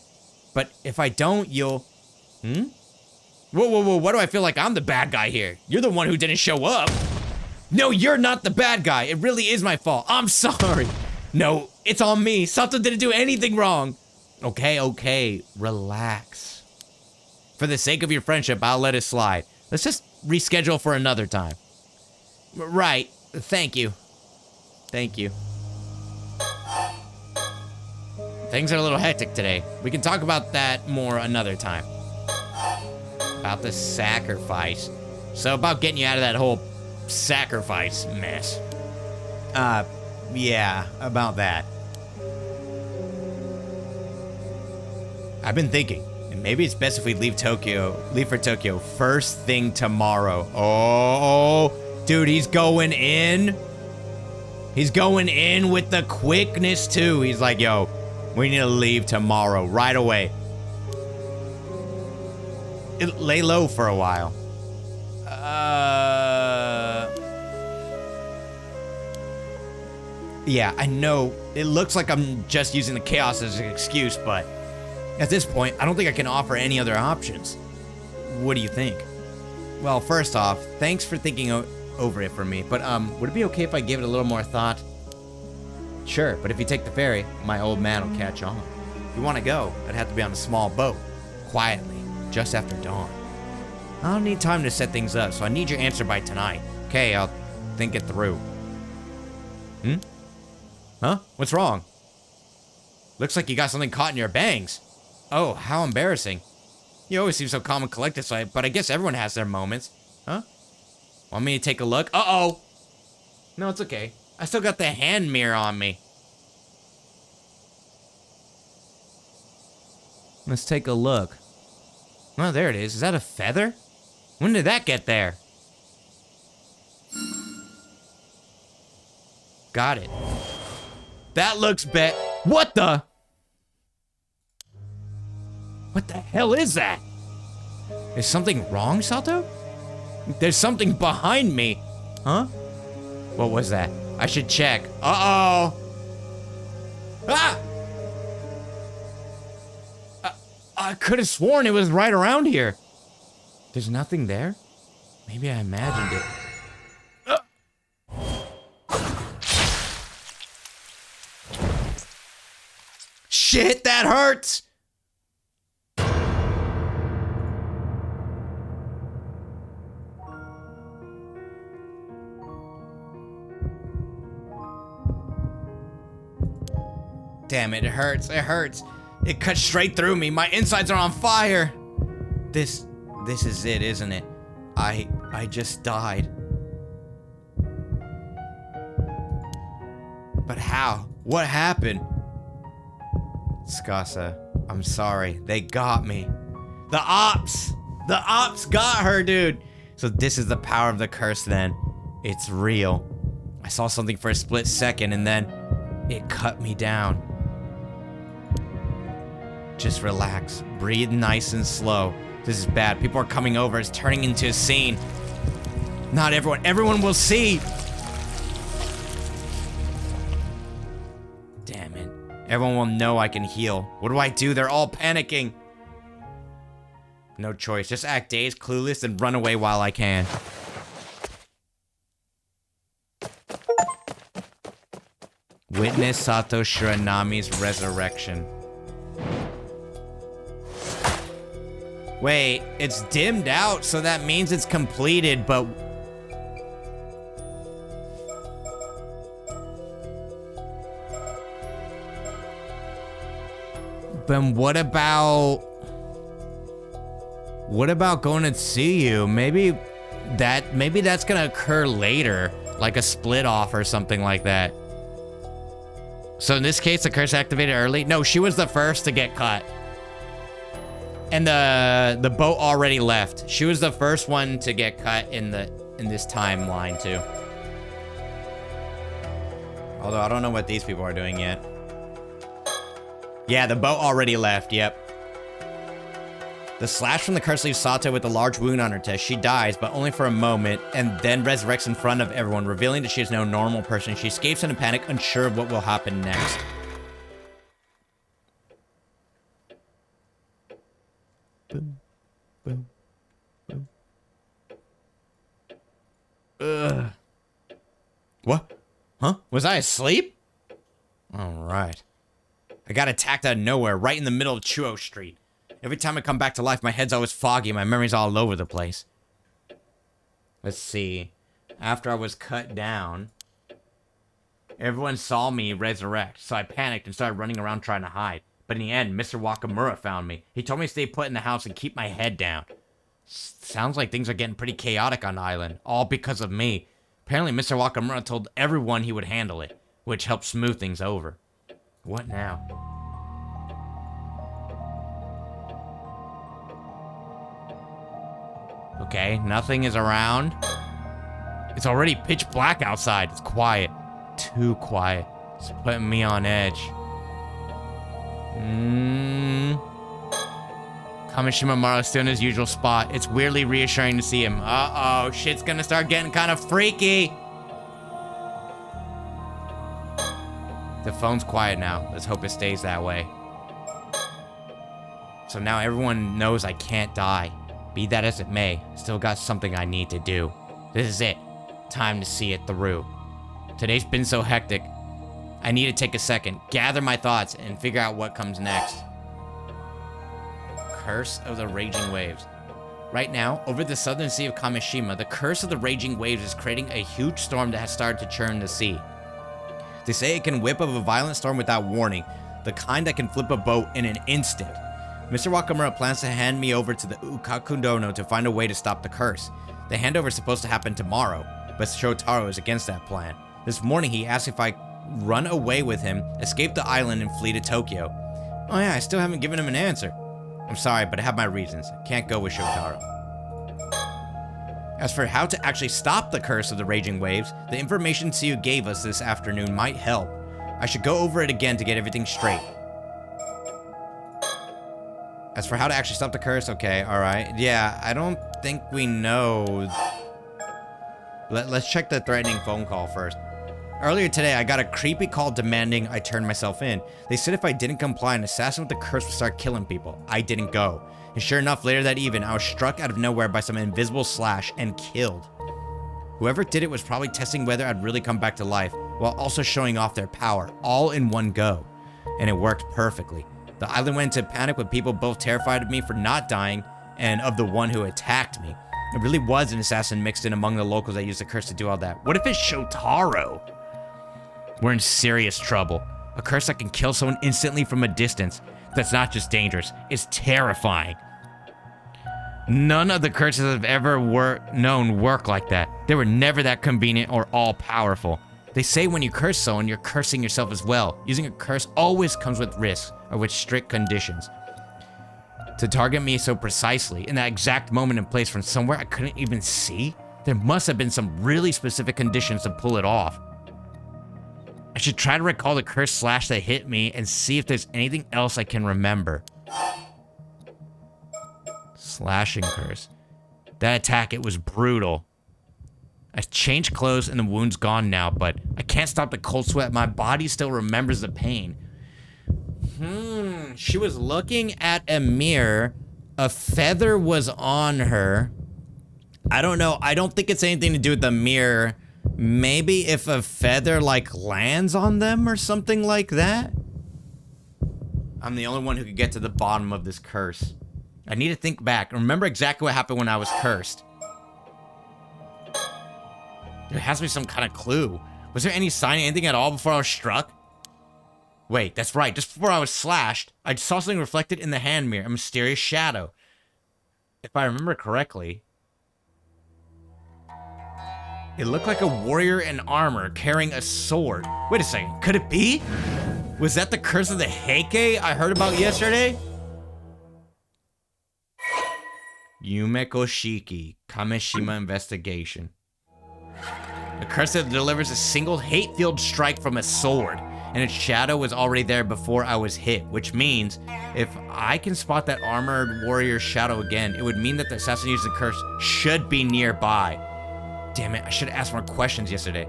But if I don't, you'll... Whoa, why do I feel like I'm the bad guy here? You're the one who didn't show up. No, you're not the bad guy. It really is my fault. I'm sorry. No, it's on me. Sato didn't do anything wrong. Okay, relax. For the sake of your friendship, I'll let it slide. Let's just reschedule for another time. Right, thank you. Thank you. Things are a little hectic today. We can talk about that more another time. About the sacrifice. So about getting you out of that whole sacrifice mess. Yeah, about that. I've been thinking, and maybe it's best if we leave for Tokyo first thing tomorrow. Oh, dude, he's going in. He's going in with the quickness too. He's like, yo, we need to leave tomorrow, right away. Lay low for a while. Yeah, I know. It looks like I'm just using the chaos as an excuse, but at this point, I don't think I can offer any other options. What do you think? Well, first off, thanks for thinking over it for me, but would it be okay if I gave it a little more thought? Sure, but if you take the ferry, my old man will catch on. If you want to go, I'd have to be on a small boat, quietly, just after dawn. I'll need time to set things up, so I need your answer by tonight. Okay, I'll think it through. Huh? What's wrong? Looks like you got something caught in your bangs. Oh, how embarrassing. You always seem so calm and collected, but I guess everyone has their moments. Huh? Want me to take a look? Uh-oh! No, it's okay. I still got the hand mirror on me. Let's take a look. Oh, there it is. Is that a feather? When did that get there? Got it. That looks What the? What the hell is that? Is something wrong, Sato? There's something behind me. Huh? What was that? I should check. Uh-oh. Ah! I could have sworn it was right around here. There's nothing there? Maybe I imagined it. Shit, that hurts! Damn it, it hurts, it hurts. It cut straight through me, my insides are on fire. This is it, isn't it? I just died. But how? What happened? Skasa, I'm sorry. They got me. The ops! The ops got her, dude! So this is the power of the curse then. It's real. I saw something for a split second and then it cut me down. Just relax. Breathe nice and slow. This is bad. People are coming over. It's turning into a scene. Not everyone. Everyone will see. Damn it. Everyone will know I can heal. What do I do? They're all panicking. No choice. Just act dazed, clueless, and run away while I can. Witness Sato Shiranami's resurrection. Wait, it's dimmed out, so that means it's completed, but... Then what about going to see you? Maybe that's gonna occur later, like a split off or something like that. So in this case, the curse activated early? No, she was the first to get cut. And the boat already left. She was the first one to get cut in this timeline too. Although I don't know what these people are doing yet. Yeah, the boat already left, yep. The slash from the curse leaves Sato with a large wound on her chest. She dies, but only for a moment, and then resurrects in front of everyone, revealing that she is no normal person. She escapes in a panic, unsure of what will happen next. Boom, boom, boom. Ugh. What? Huh? Was I asleep? All right. I got attacked out of nowhere, right in the middle of Chuo Street. Every time I come back to life, my head's always foggy and my memory's all over the place. Let's see. After I was cut down, everyone saw me resurrect, so I panicked and started running around trying to hide. But in the end, Mr. Wakamura found me. He told me to stay put in the house and keep my head down. Sounds like things are getting pretty chaotic on the island, all because of me. Apparently, Mr. Wakamura told everyone he would handle it, which helped smooth things over. What now? Okay, nothing is around. It's already pitch black outside. It's quiet. Too quiet. It's putting me on edge. Kamishima Maru's still in his usual spot. It's weirdly reassuring to see him. Uh-oh, shit's gonna start getting kind of freaky. The phone's quiet now. Let's hope it stays that way. So now everyone knows I can't die. Be that as it may, still got something I need to do. This is it. Time to see it through. Today's been so hectic. I need to take a second, gather my thoughts, and figure out what comes next. Curse of the Raging Waves. Right now, over the southern sea of Kamishima, the Curse of the Raging Waves is creating a huge storm that has started to churn the sea. They say it can whip up a violent storm without warning, the kind that can flip a boat in an instant. Mr. Wakamura plans to hand me over to the Ukakundono to find a way to stop the curse. The handover is supposed to happen tomorrow, but Shotaro is against that plan. This morning he asked if I run away with him, escape the island, and flee to Tokyo. Oh yeah, I still haven't given him an answer. I'm sorry, but I have my reasons. I can't go with Shotaro. As for how to actually stop the curse of the Raging Waves, the information Tsuyu gave us this afternoon might help. I should go over it again to get everything straight. As for how to actually stop the curse, okay, alright. Yeah, I don't think we know. Let's check the threatening phone call first. Earlier today, I got a creepy call demanding I turn myself in. They said if I didn't comply, an assassin with the curse would start killing people. I didn't go. And sure enough, later that evening, I was struck out of nowhere by some invisible slash and killed. Whoever did it was probably testing whether I'd really come back to life, while also showing off their power, all in one go. And it worked perfectly. The island went into panic with people both terrified of me for not dying and of the one who attacked me. It really was an assassin mixed in among the locals that used the curse to do all that. What if it's Shotaro? We're in serious trouble. A curse that can kill someone instantly from a distance. That's not just dangerous, it's terrifying. None of the curses I've ever known work like that. They were never that convenient or all-powerful. They say when you curse someone, you're cursing yourself as well. Using a curse always comes with risks. or with strict conditions. To target me so precisely, in that exact moment and place from somewhere I couldn't even see, there must have been some really specific conditions to pull it off. I should try to recall the cursed slash that hit me and see if there's anything else I can remember. Slashing curse. That attack, it was brutal. I changed clothes and the wound's gone now, but I can't stop the cold sweat. My body still remembers the pain. She was looking at a mirror. A feather was on her. I don't know. I don't think it's anything to do with the mirror. Maybe if a feather, like, lands on them or something like that? I'm the only one who could get to the bottom of this curse. I need to think back. Remember exactly what happened when I was cursed. There has to be some kind of clue. Was there any sign, anything at all before I was struck? Wait, that's right. Just before I was slashed, I saw something reflected in the hand mirror, a mysterious shadow. If I remember correctly, it looked like a warrior in armor carrying a sword. Wait a second, could it be? Was that the curse of the Heike I heard about yesterday? Yume Koshiki, Kameshima investigation. A curse that delivers a single hate-filled strike from a sword, and its shadow was already there before I was hit, which means if I can spot that armored warrior's shadow again, it would mean that the assassin using the curse should be nearby. Damn it, I should have asked more questions yesterday.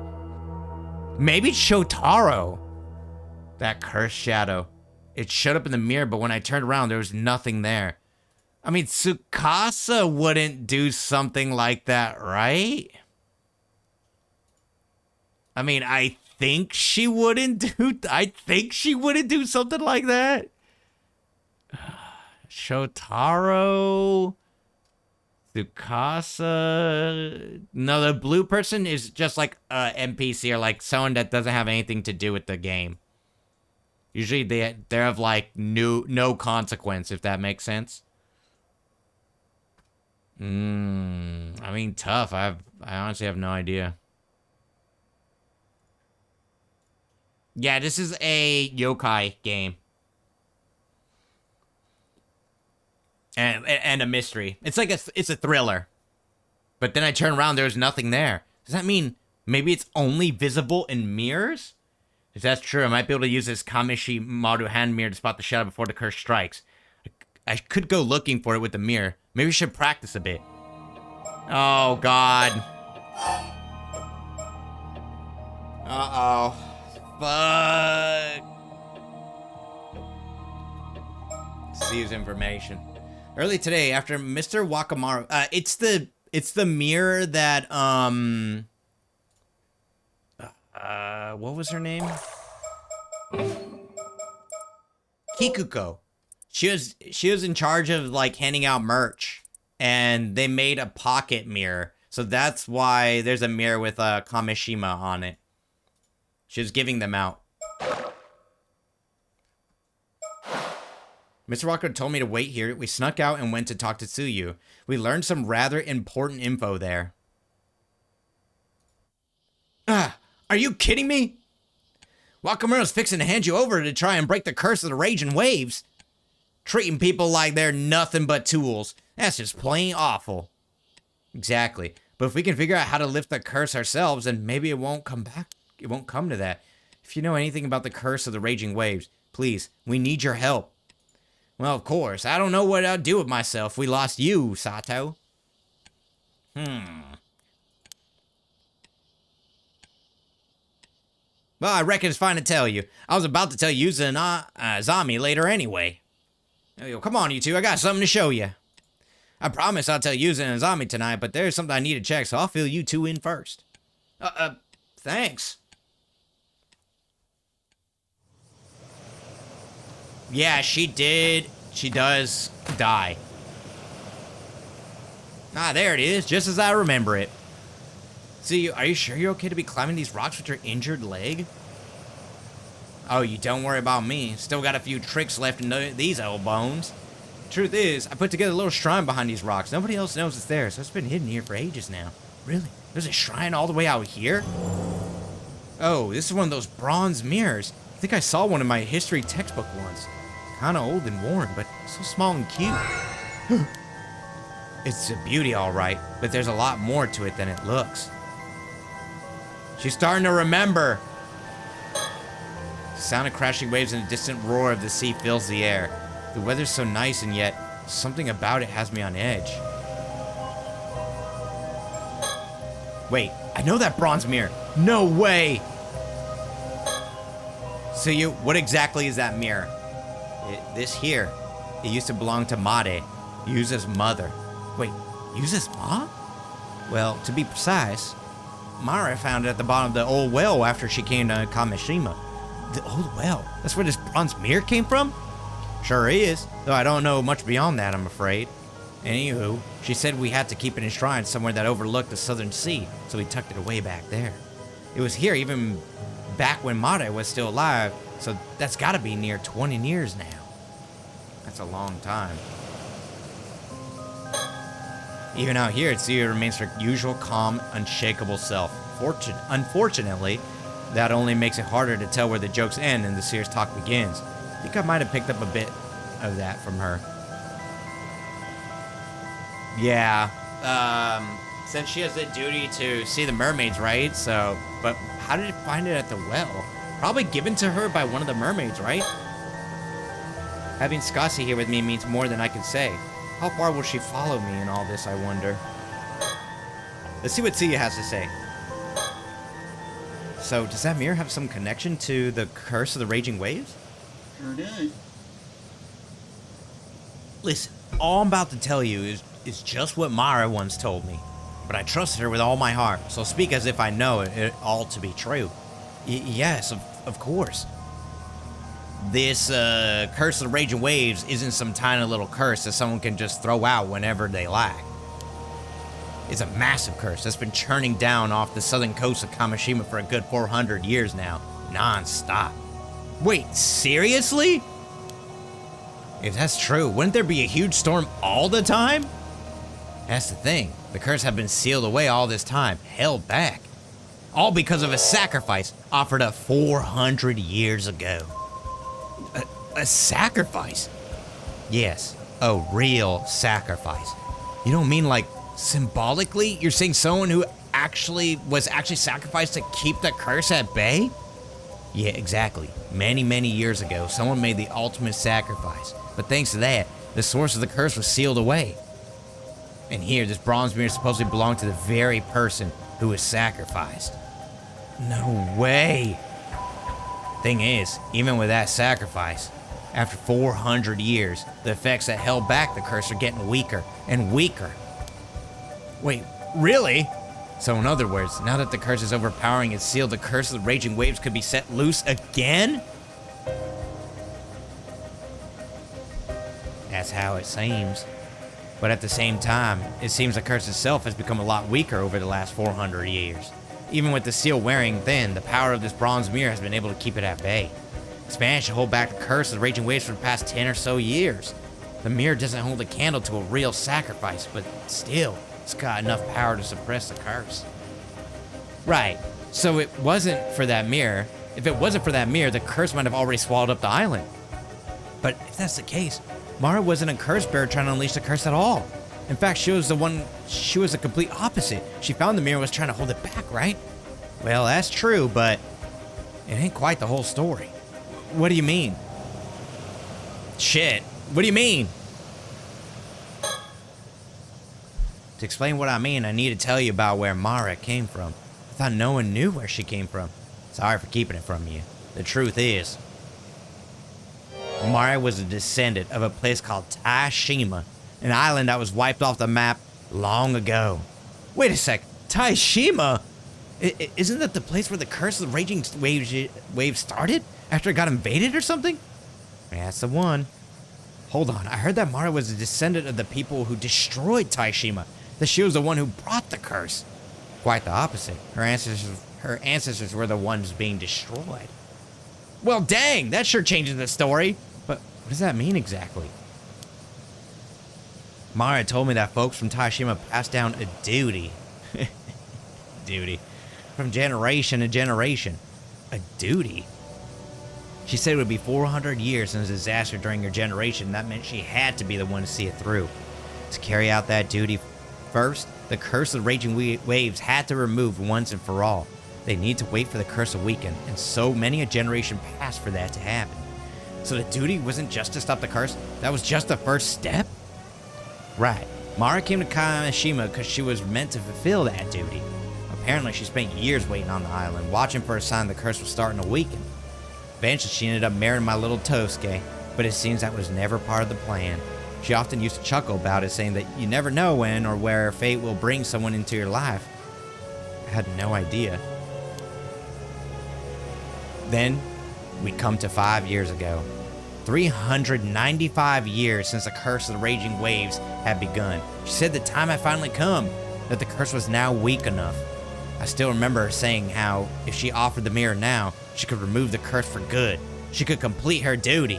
Maybe it's Shotaro. That cursed shadow. It showed up in the mirror, but when I turned around, there was nothing there. I mean, Tsukasa wouldn't do something like that, right? I mean, I think she wouldn't do something like that. Shotaro, Tsukasa. No, the blue person is just like a NPC or like someone that doesn't have anything to do with the game. Usually they have like no consequence, if that makes sense. I mean, tough. I honestly have no idea. Yeah, this is a yokai game. And a mystery. It's like it's a thriller. But then I turn around, there's nothing there. Does that mean maybe it's only visible in mirrors? If that's true, I might be able to use this Kameshi Maru hand mirror to spot the shadow before the curse strikes. I could go looking for it with the mirror. Maybe we should practice a bit. Oh, God. Uh-oh. Fuck. Receives information. Early today, after Mr. Wakamaru, it's the mirror that what was her name? Kikuko. She was in charge of like handing out merch, and they made a pocket mirror, so that's why there's a mirror with a Kameshima on it. She was giving them out. Mr. Walker told me to wait here. We snuck out and went to talk to Tsuyu. We learned some rather important info there. Are you kidding me? Wakamaru's fixing to hand you over to try and break the curse of the raging waves. Treating people like they're nothing but tools. That's just plain awful. Exactly. But if we can figure out how to lift the curse ourselves, then maybe it won't come back. It won't come to that. If you know anything about the curse of the raging waves, please, we need your help. Well, of course. I don't know what I'd do with myself if we lost you, Sato. Well, I reckon it's fine to tell you. I was about to tell Yuza and Zami later anyway. Come on, you two. I got something to show you. I promise I'll tell Yuza and Zami tonight, but there's something I need to check, so I'll fill you two in first. Thanks. Yeah, she did. She does die. There it is, just as I remember it. See, are you sure you're okay to be climbing these rocks with your injured leg? Oh, you don't worry about me. Still got a few tricks left in these old bones. Truth is, I put together a little shrine behind these rocks. Nobody else knows it's there, so it's been hidden here for ages now. Really? There's a shrine all the way out here? Oh, this is one of those bronze mirrors. I think I saw one in my history textbook once. Kinda old and worn, but so small and cute. It's a beauty, all right, but there's a lot more to it than it looks. She's starting to remember. The sound of crashing waves and a distant roar of the sea fills the air. The weather's so nice, and yet something about it has me on edge. Wait, I know that bronze mirror. No way! So what exactly is that mirror? This here, it used to belong to Mare, Yuza's mother. Wait, Yuza's mom? Well, to be precise, Mara found it at the bottom of the old well after she came to Kamishima. The old well? That's where this bronze mirror came from? Sure is, though I don't know much beyond that, I'm afraid. Anywho, she said we had to keep it enshrined somewhere that overlooked the southern sea, so we tucked it away back there. It was here even back when Mare was still alive, so that's gotta be near 20 years now. That's a long time. Even out here, Tsuyu remains her usual calm, unshakable self. Unfortunately, that only makes it harder to tell where the jokes end and the serious talk begins. I think I might have picked up a bit of that from her. Yeah, since she has the duty to see the mermaids, right? So, but how did it find it at the well? Probably given to her by one of the mermaids, right? Having Scassi here with me means more than I can say. How far will she follow me in all this, I wonder? Let's see what Tsuyu has to say. So, does that mirror have some connection to the curse of the raging waves?
Sure does.
Listen, all I'm about to tell you is just what Mara once told me. But I trusted her with all my heart, so speak as if I know it all to be true. Yes, of course. This curse of the raging waves isn't some tiny little curse that someone can just throw out whenever they like. It's a massive curse that's been churning down off the southern coast of Kamishima for a good 400 years now, non-stop. Wait, seriously? If that's true, wouldn't there be a huge storm all the time? That's the thing. The curse had been sealed away all this time, held back. All because of a sacrifice offered up 400 years ago. A sacrifice? Yes, a real sacrifice. You don't mean like symbolically? You're saying someone who was actually sacrificed to keep the curse at bay? Yeah, exactly. Many, many years ago, someone made the ultimate sacrifice. But thanks to that, the source of the curse was sealed away. And here, this bronze mirror supposedly belonged to the very person who was sacrificed. No way. Thing is, even with that sacrifice, after 400 years, the effects that held back the curse are getting weaker and weaker. Wait, really? So in other words, now that the curse is overpowering and sealed, the curse of the raging waves could be set loose again? That's how it seems. But at the same time, it seems the curse itself has become a lot weaker over the last 400 years. Even with the seal wearing thin, the power of this bronze mirror has been able to keep it at bay. It's managed to hold back the curse of the raging waves for the past 10 or so years. The mirror doesn't hold a candle to a real sacrifice, but still, it's got enough power to suppress the curse. Right, so it wasn't for that mirror. If it wasn't for that mirror, the curse might have already swallowed up the island. But if that's the case, Mara wasn't a curse bearer trying to unleash the curse at all. In fact, she was the complete opposite. She found the mirror and was trying to hold it back, right? Well, that's true, but it ain't quite the whole story. What do you mean? Shit, what do you mean? To explain what I mean, I need to tell you about where Mara came from. I thought no one knew where she came from. Sorry for keeping it from you. The truth is, Mara was a descendant of a place called Taishima, an island that was wiped off the map long ago. Wait a sec, Taishima? Isn't that the place where the curse of the raging waves started? After it got invaded or something? Yeah, that's the one. Hold on, I heard that Mara was a descendant of the people who destroyed Taishima. That she was the one who brought the curse. Quite the opposite. Her ancestors were the ones being destroyed. Well, dang, that sure changes the story. But what does that mean exactly? Mara told me that folks from Taishima passed down a duty. Duty. From generation to generation. A duty? She said it would be 400 years since a disaster during her generation. That meant she had to be the one to see it through. To carry out that duty first, the curse of the raging waves had to be removed once and for all. They need to wait for the curse to weaken, and so many a generation passed for that to happen. So the duty wasn't just to stop the curse, that was just the first step? Right. Mara came to Kamishima because she was meant to fulfill that duty. Apparently she spent years waiting on the island, watching for a sign the curse was starting to weaken. Eventually she ended up marrying my little Tosuke, but it seems that was never part of the plan. She often used to chuckle about it, saying that you never know when or where fate will bring someone into your life. I had no idea. Then, we come to 5 years ago. 395 years since the curse of the raging waves had begun. She said the time had finally come, that the curse was now weak enough. I still remember her saying how, if she offered the mirror now, she could remove the curse for good. She could complete her duty.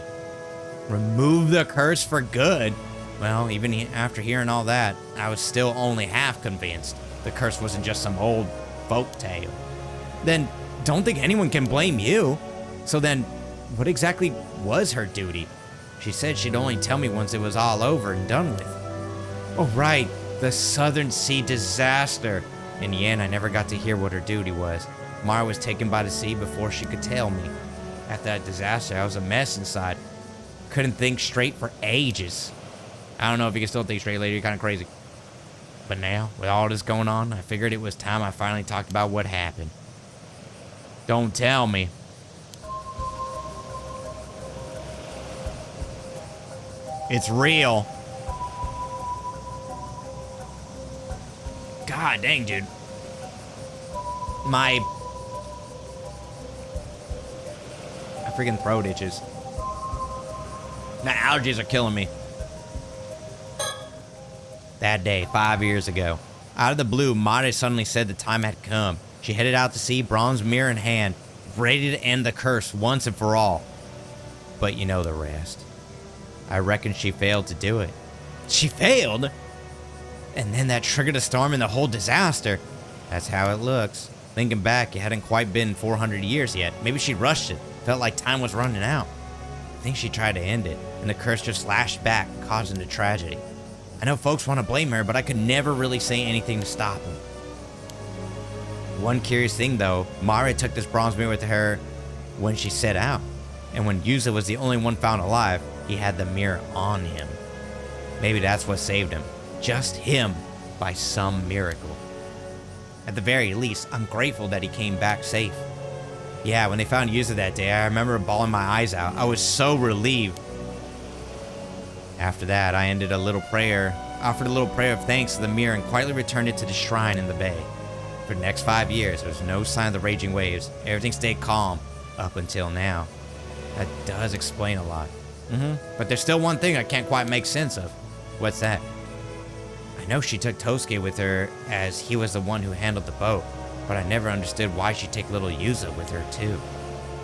Remove the curse for good? Well, even after hearing all that, I was still only half convinced the curse wasn't just some old folk tale. Then, don't think anyone can blame you. So then, what exactly was her duty? She said she'd only tell me once it was all over and done with. Oh right, the Southern Sea disaster. In the end, I never got to hear what her duty was. Mara was taken by the sea before she could tell me. After that disaster, I was a mess inside. Couldn't think straight for ages. I don't know if you can still think straight later, you're kind of crazy. But now, with all this going on, I figured it was time I finally talked about what happened. Don't tell me. It's real. God dang, dude. My freaking throat itches. The allergies are killing me. That day, 5 years ago, out of the blue, Mare suddenly said the time had come. She headed out to sea, bronze mirror in hand, ready to end the curse once and for all. But you know the rest. I reckon she failed to do it. She failed? And then that triggered a storm and the whole disaster. That's how it looks. Thinking back, it hadn't quite been 400 years yet. Maybe she rushed it. Felt like time was running out. I think she tried to end it, and the curse just lashed back, causing the tragedy. I know folks want to blame her, but I could never really say anything to stop him. One curious thing though, Mara took this bronze mirror with her when she set out. And when Yuza was the only one found alive, he had the mirror on him. Maybe that's what saved him. Just him, by some miracle. At the very least, I'm grateful that he came back safe. Yeah, when they found Yuza that day, I remember bawling my eyes out. I was so relieved. After that, I offered a little prayer of thanks to the mirror and quietly returned it to the shrine in the bay. For the next 5 years, there was no sign of the raging waves. Everything stayed calm, up until now. That does explain a lot. But there's still one thing I can't quite make sense of. What's that? I know she took Tosuke with her as he was the one who handled the boat, but I never understood why she'd take little Yuza with her too.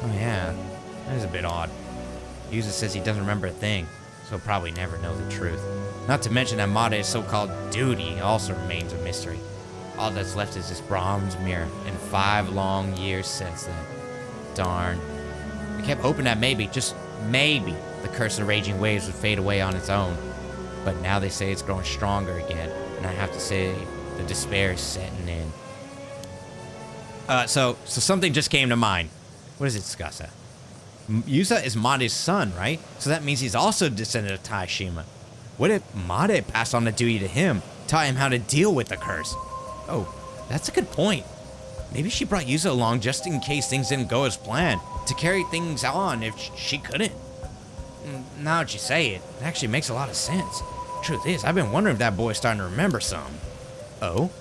Oh yeah, that is a bit odd. Yuza says he doesn't remember a thing, so he'll probably never know the truth. Not to mention that Made's so-called duty also remains a mystery. All that's left is this bronze mirror, and 5 long years since then. Darn. I kept hoping that maybe, just maybe, the curse of raging waves would fade away on its own. But now they say it's growing stronger again, and I have to say, the despair is setting in. So something just came to mind. What is it, Tsukasa? Yuza is Made's son, right? So that means he's also a descendant of Taishima. What if Made passed on the duty to him, taught him how to deal with the curse? Oh, that's a good point. Maybe she brought Yuza along just in case things didn't go as planned, to carry things on if she couldn't. Now that you say it, it actually makes a lot of sense. Truth is, I've been wondering if that boy's starting to remember some. Oh?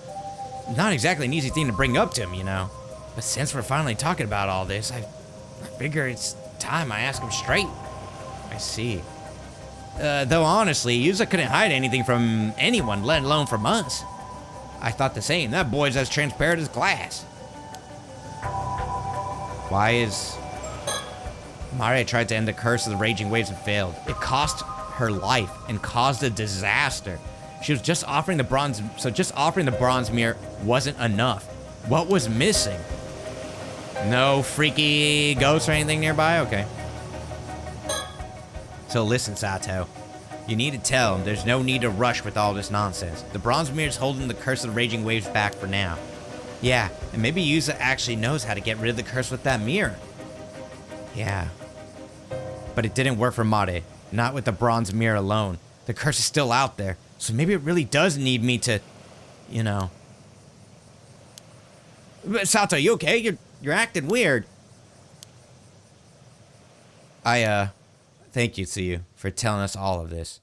Not exactly an easy thing to bring up to him, you know. But since we're finally talking about all this, I figure it's time I ask him straight. I see. Though honestly, Yuza couldn't hide anything from anyone, let alone from us. I thought the same. That boy's as transparent as glass. Why is... Mare tried to end the curse of the raging waves and failed. It cost her life and caused a disaster. She was just offering the bronze... So just offering the bronze mirror wasn't enough. What was missing? No freaky ghosts or anything nearby? Okay. So listen, Sato. You need to tell him there's no need to rush with all this nonsense. The bronze mirror's holding the curse of the raging waves back for now. Yeah, and maybe Yuza actually knows how to get rid of the curse with that mirror. Yeah. But it didn't work for Mare. Not with the bronze mirror alone. The curse is still out there. So maybe it really does need me to, you know. Sato, you okay? You're acting weird. Thank you, Tsuyu, for telling us all of this.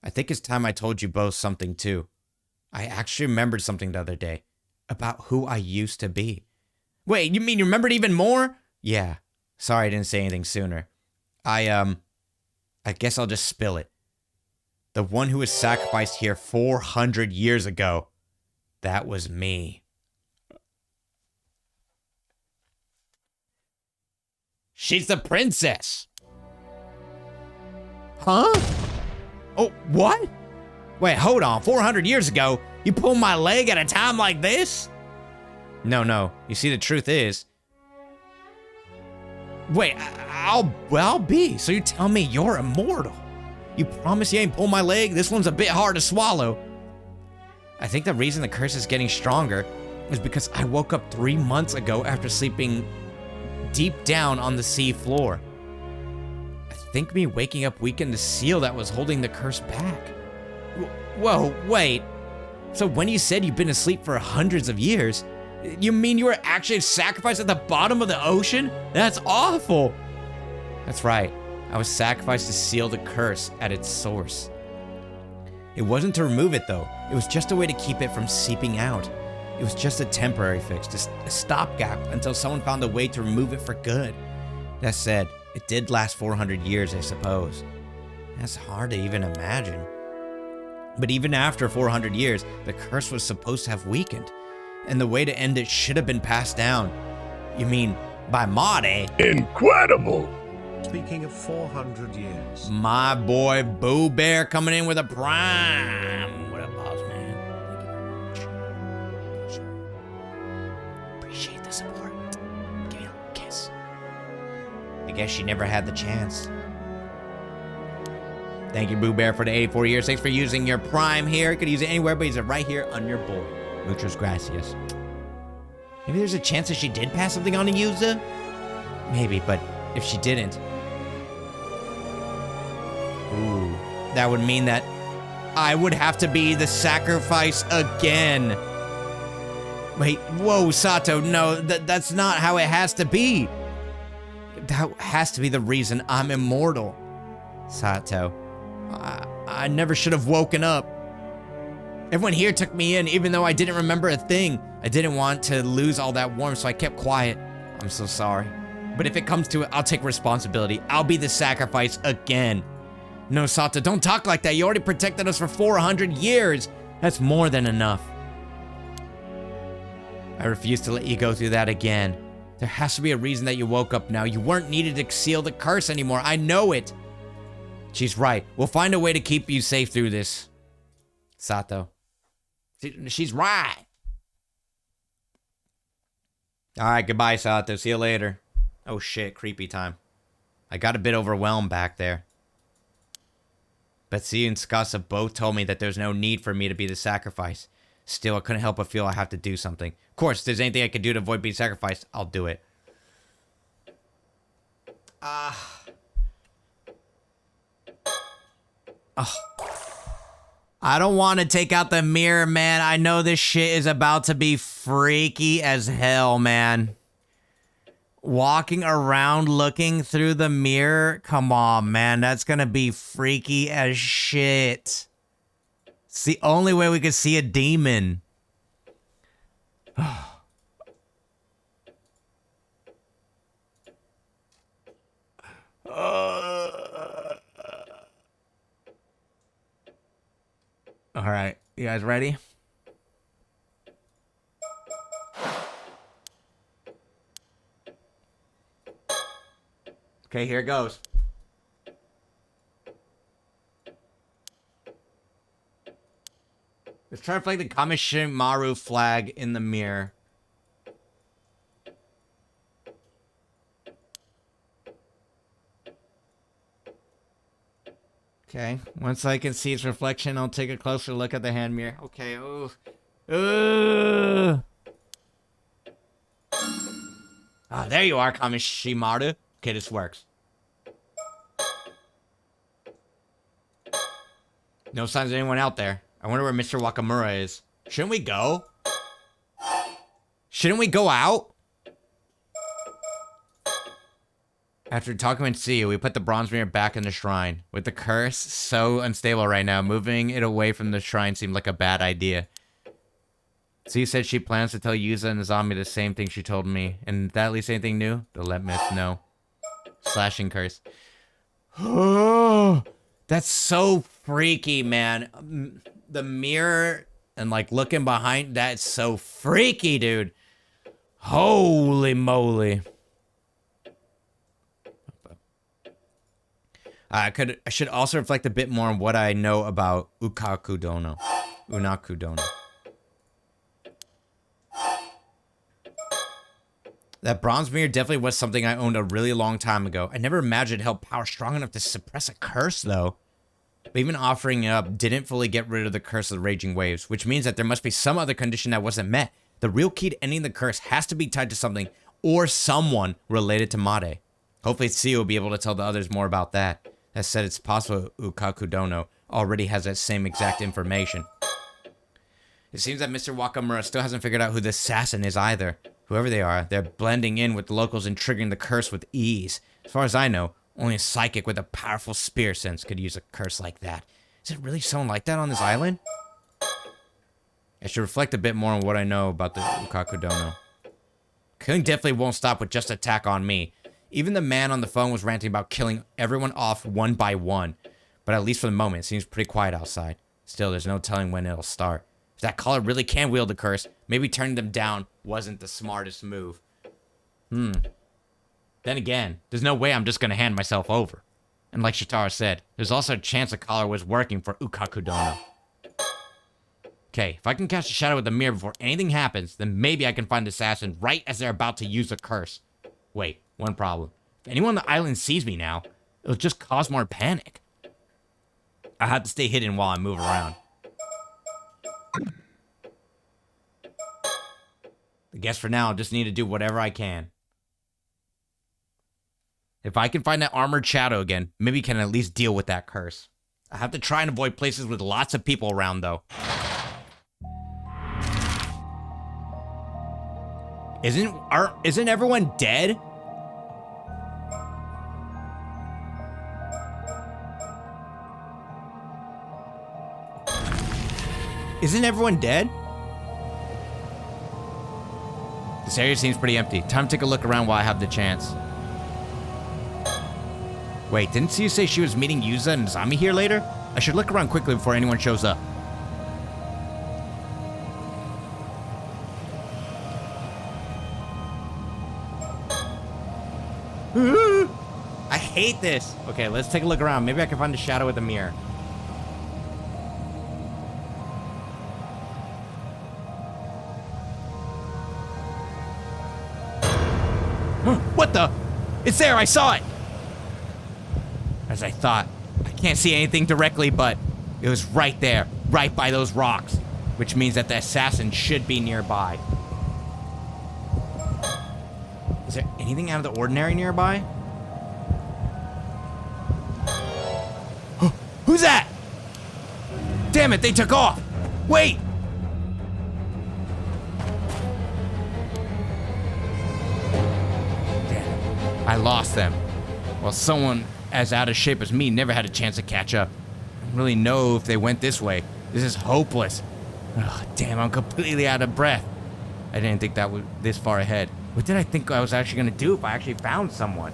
I think it's time I told you both something too. I actually remembered something the other day. About who I used to be. Wait, you mean you remembered even more? Yeah. Sorry I didn't say anything sooner. I guess I'll just spill it. The one who was sacrificed here 400 years ago. That was me. She's the princess. Huh? Oh, what? Wait, hold on. 400 years ago, you pulled my leg at a time like this? No. You see, the truth is... Wait, I'll be. So you tell me you're immortal? You promise you ain't pull my leg? This one's a bit hard to swallow. I think the reason the curse is getting stronger is because I woke up 3 months ago after sleeping deep down on the sea floor. I think me waking up weakened the seal that was holding the curse back. Whoa, wait. So when you said you've been asleep for hundreds of years, you mean you were actually sacrificed at the bottom of the ocean? That's awful. That's right. I was sacrificed to seal the curse at its source. It wasn't to remove it though. It was just a way to keep it from seeping out. It was just a temporary fix, just a stopgap until someone found a way to remove it for good. That said, it did last 400 years, I suppose. That's hard to even imagine. But even after 400 years, the curse was supposed to have weakened. And the way to end it should have been passed down. You mean, by Mare?
Incredible!
Speaking of 400 years.
My boy Boo Bear coming in with a prime. What up, boss man? Appreciate the support. Give me a little kiss. I guess she never had the chance. Thank you, Boo Bear, for the 84 years. Thanks for using your prime here. You could use it anywhere, but use it right here on your boy. Muchas gracias. Maybe there's a chance that she did pass something on to Yuza? Maybe, but if she didn't... Ooh, that would mean that I would have to be the sacrifice again. Wait, whoa, Sato, no, that's not how it has to be. That has to be the reason I'm immortal. Sato, I never should have woken up. Everyone here took me in, even though I didn't remember a thing. I didn't want to lose all that warmth, so I kept quiet. I'm so sorry. But if it comes to it, I'll take responsibility. I'll be the sacrifice again. No, Sato, don't talk like that. You already protected us for 400 years. That's more than enough. I refuse to let you go through that again. There has to be a reason that you woke up now. You weren't needed to seal the curse anymore. I know it. She's right. We'll find a way to keep you safe through this. Sato. She's right. All right, goodbye, Sato. See you later. Oh shit, creepy time. I got a bit overwhelmed back there. But Tsuyu and Tsukasa both told me that there's no need for me to be the sacrifice. Still, I couldn't help but feel I have to do something. Of course, if there's anything I can do to avoid being sacrificed, I'll do it. I don't want to take out the mirror, man. I know this shit is about to be freaky as hell, man. Walking around looking through the mirror? Come on, man. That's gonna be freaky as shit. It's the only way we could see a demon. All right, you guys ready? Okay, here it goes. Let's try to flag the Kamishimaru flag in the mirror. Okay, once I can see its reflection, I'll take a closer look at the hand mirror. Okay, oh. Ah, there you are, Kamishimaru. Okay, this works. No signs of anyone out there. I wonder where Mr. Wakamura is. Shouldn't we go? Shouldn't we go out? After talking with Tsuyu, we put the bronze mirror back in the shrine. With the curse so unstable right now, moving it away from the shrine seemed like a bad idea. Tsuyu said she plans to tell Yuza and Azami the same thing she told me. And that at least anything new? They'll let Myth know. Slashing curse. That's so freaky, man. The mirror and like looking behind, that's so freaky, dude. Holy moly. I should also reflect a bit more on what I know about Unaku Dono. That bronze mirror definitely was something I owned a really long time ago. I never imagined it held power strong enough to suppress a curse, though. But even offering it up didn't fully get rid of the curse of the raging waves, which means that there must be some other condition that wasn't met. The real key to ending the curse has to be tied to something or someone related to Made. Hopefully Tsuyu will be able to tell the others more about that. That said, it's possible Unaku Dono already has that same exact information. It seems that Mr. Wakamura still hasn't figured out who the assassin is either. Whoever they are, they're blending in with the locals and triggering the curse with ease. As far as I know, only a psychic with a powerful spear sense could use a curse like that. Is it really someone like that on this island? I should reflect a bit more on what I know about the Unaku Dono. Killing definitely won't stop with just attack on me. Even the man on the phone was ranting about killing everyone off one by one. But at least for the moment, it seems pretty quiet outside. Still, there's no telling when it'll start. If that caller really can wield the curse, maybe turning them down wasn't the smartest move. Then again, there's no way I'm just gonna hand myself over. And like Shitara said, there's also a chance the caller was working for Unaku Dono. Okay, if I can cast a shadow with the mirror before anything happens, then maybe I can find the assassin right as they're about to use the curse. Wait, one problem. If anyone on the island sees me now, it'll just cause more panic. I have to stay hidden while I move around. I guess for now, I'll just need to do whatever I can. If I can find that armored shadow again, maybe I can at least deal with that curse. I have to try and avoid places with lots of people around, though. Isn't everyone dead? Isn't everyone dead? This area seems pretty empty. Time to take a look around while I have the chance. Wait, didn't you say she was meeting Yuza and Zami here later? I should look around quickly before anyone shows up. I hate this. Okay, let's take a look around. Maybe I can find a shadow with a mirror. What the? It's there, I saw it! As I thought. I can't see anything directly, but it was right there, right by those rocks, which means that the assassin should be nearby. Is there anything out of the ordinary nearby? Who's that? Damn it, they took off! Wait! I lost them. Well, someone as out of shape as me never had a chance to catch up. I don't really know if they went this way. This is hopeless. Ugh, damn, I'm completely out of breath. I didn't think that was this far ahead. What did I think I was actually going to do if I actually found someone?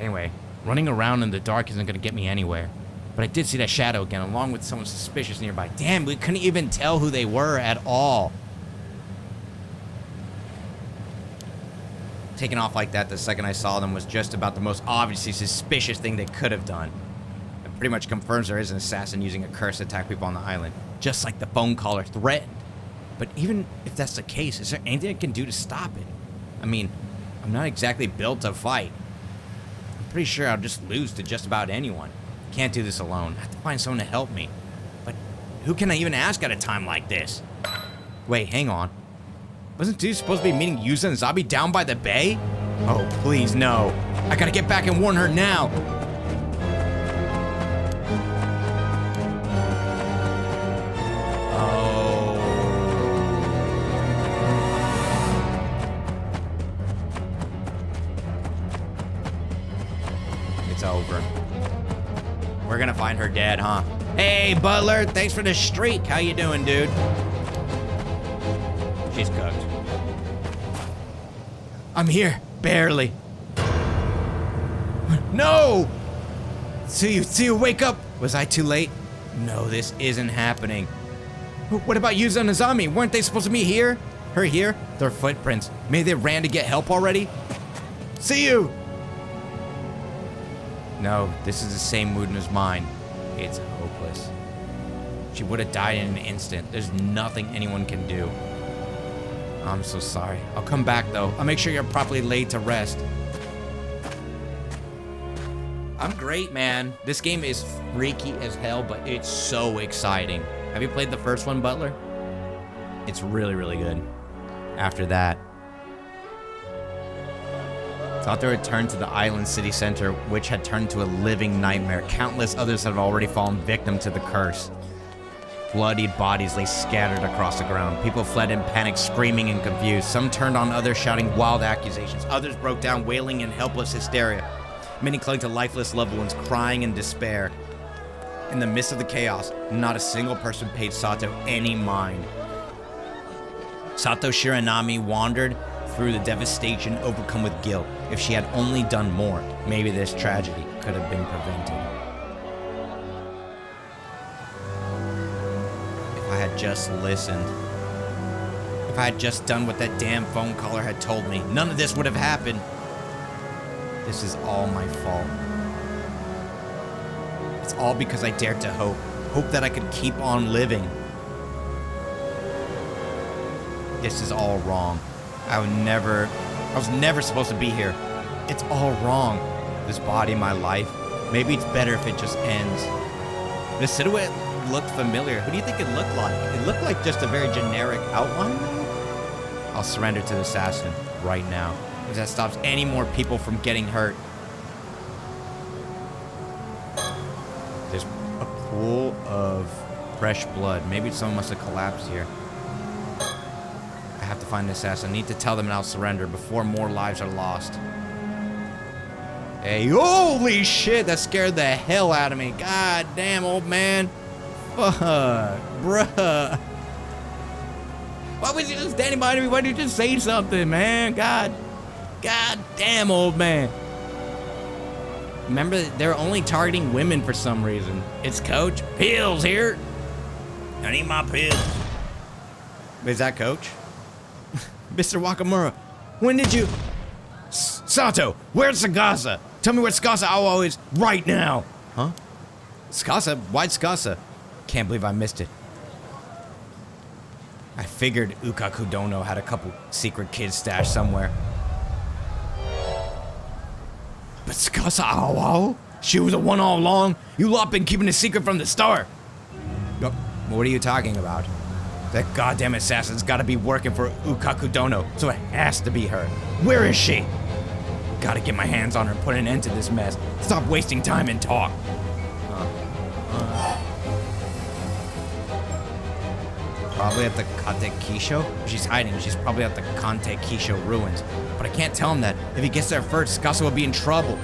Anyway, running around in the dark isn't going to get me anywhere. But I did see that shadow again, along with someone suspicious nearby. Damn, we couldn't even tell who they were at all. Taking off like that the second I saw them was just about the most obviously suspicious thing they could have done. It pretty much confirms there is an assassin using a curse to attack people on the island, just like the phone caller threatened. But even if that's the case, is there anything I can do to stop it? I mean, I'm not exactly built to fight. I'm pretty sure I'll just lose to just about anyone. Can't do this alone. I have to find someone to help me. But who can I even ask at a time like this? Wait, hang on. Wasn't dude supposed to be meeting Yuza and Zabi down by the bay? Oh, please, no. I gotta get back and warn her now. It's over. We're gonna find her dead, huh? Hey, Butler, thanks for the streak. How you doing, dude? She's cooked. I'm here, barely. No! See you, wake up! Was I too late? No, this isn't happening. What about Yuza and Azami? Weren't they supposed to meet here? Her here? Their footprints. Maybe they ran to get help already? See you! No, this is the same mood as mine. It's hopeless. She would have died in an instant. There's nothing anyone can do. I'm so sorry. I'll come back though. I'll make sure you're properly laid to rest. I'm great, man. This game is freaky as hell, but it's so exciting. Have you played the first one, Butler? It's really, really good. After that, thought they returned to the island city center, which had turned into a living nightmare. Countless others had already fallen victim to the curse. Bloodied bodies lay scattered across the ground. People fled in panic, screaming and confused. Some turned on others, shouting wild accusations. Others broke down, wailing in helpless hysteria. Many clung to lifeless loved ones, crying in despair. In the midst of the chaos, not a single person paid Sato any mind. Sato Shiranami wandered through the devastation, overcome with guilt. If she had only done more, maybe this tragedy could have been prevented. If I had just listened. If I had just done what that damn phone caller had told me, none of this would have happened. This is all my fault. It's all because I dared to hope. Hope that I could keep on living. This is all wrong. I was never supposed to be here. It's all wrong. This body, my life. Maybe it's better if it just ends. The silhouette looked familiar. Who do you think it looked like? It looked like just a very generic outline. I'll surrender to the assassin right now. If that stops any more people from getting hurt. There's a pool of fresh blood. Maybe someone must have collapsed here. I have to find the assassin. I need to tell them and I'll surrender before more lives are lost. Hey, holy shit, that scared the hell out of me. God damn, old man. Fuck, bruh. Why was you just standing by me? Why didn't you just say something, man? God damn, old man. Remember, they're only targeting women for some reason. It's Coach. Pills here. I need my pills. Is that Coach? Mr. Wakamura, when did you... Sato, where's Sagasa? Tell me where Sagasa Awa is right now. Huh? Sagasa? Why Sagasa? Can't believe I missed it. I figured Ukakudono had a couple secret kids stashed somewhere. But Sagasa Awa? She was the one all along? You lot been keeping a secret from the start. What are you talking about? That goddamn assassin's gotta be working for Ukakudono, so it has to be her. Where is she? Gotta get my hands on her and put an end to this mess. Stop wasting time and talk. Probably at the Kante Kisho? She's hiding. She's probably at the Kante Kisho ruins. But I can't tell him that. If he gets there first, Skasa will be in trouble.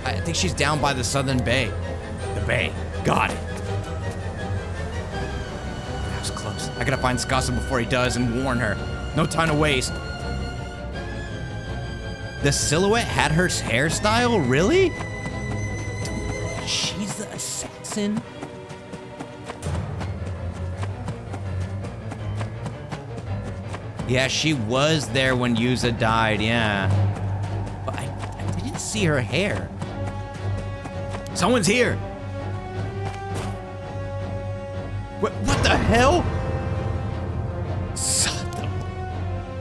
I think she's down by the southern bay. The bay. Got it. That was close. I gotta find Skasa before he does and warn her. No time to waste. The silhouette had her hairstyle? Really? She's the assassin? Yeah, she was there when Yuza died, yeah. But I didn't see her hair. Someone's here. What the hell?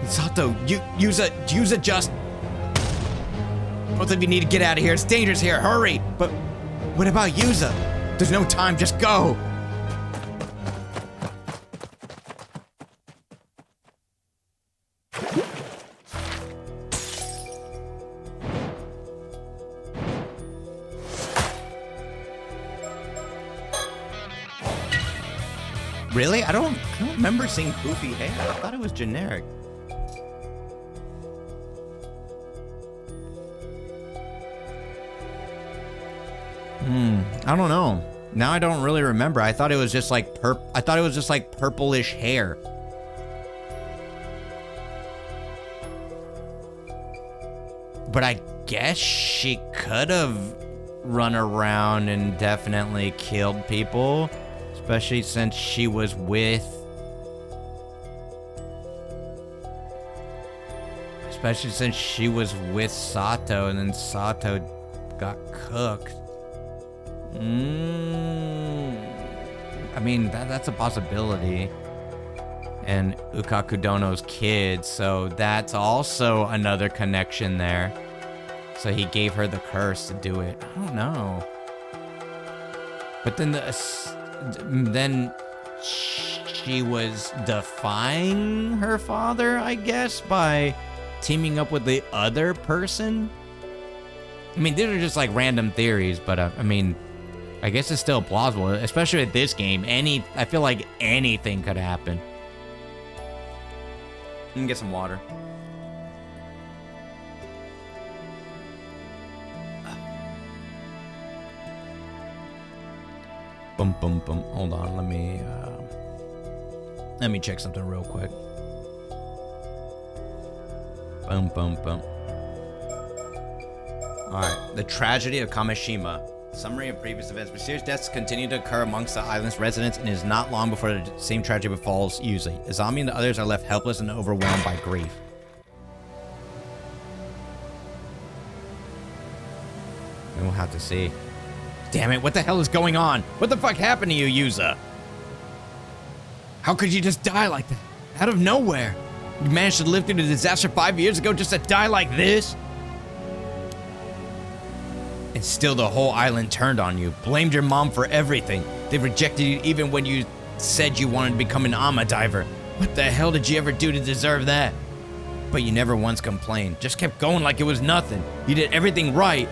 Sato, Yuza just... Both of you need to get out of here. It's dangerous here. Hurry. But What about Yuza? There's no time, just go! Really? I don't remember seeing poofy hair. I thought it was generic. I don't know. Now I don't really remember. I thought it was just like purplish hair. But I guess she could have run around and definitely killed people, especially since she was with Sato, and then Sato got cooked. I mean, that's a possibility. And Ukakudono's kid, so that's also another connection there. So he gave her the curse to do it. I don't know. But then she was defying her father, I guess, by teaming up with the other person. I mean, these are just like random theories, but I mean, I guess it's still plausible, especially with this game. I feel like anything could happen. Let me get some water. Boom, boom, boom. Hold on, let me check something real quick. Boom, boom, boom. All right, the tragedy of Kamishima. Summary of previous events. Mysterious deaths continue to occur amongst the island's residents, and it is not long before the same tragedy befalls Yuzi. Izami and the others are left helpless and overwhelmed by grief. We'll have to see. Damn it, what the hell is going on? What the fuck happened to you, Yuza? How could you just die like that? Out of nowhere? You managed to live through the disaster 5 years ago just to die like this? And still the whole island turned on you, blamed your mom for everything. They rejected you even when you said you wanted to become an Ama diver. What the hell did you ever do to deserve that? But you never once complained, just kept going like it was nothing. You did everything right.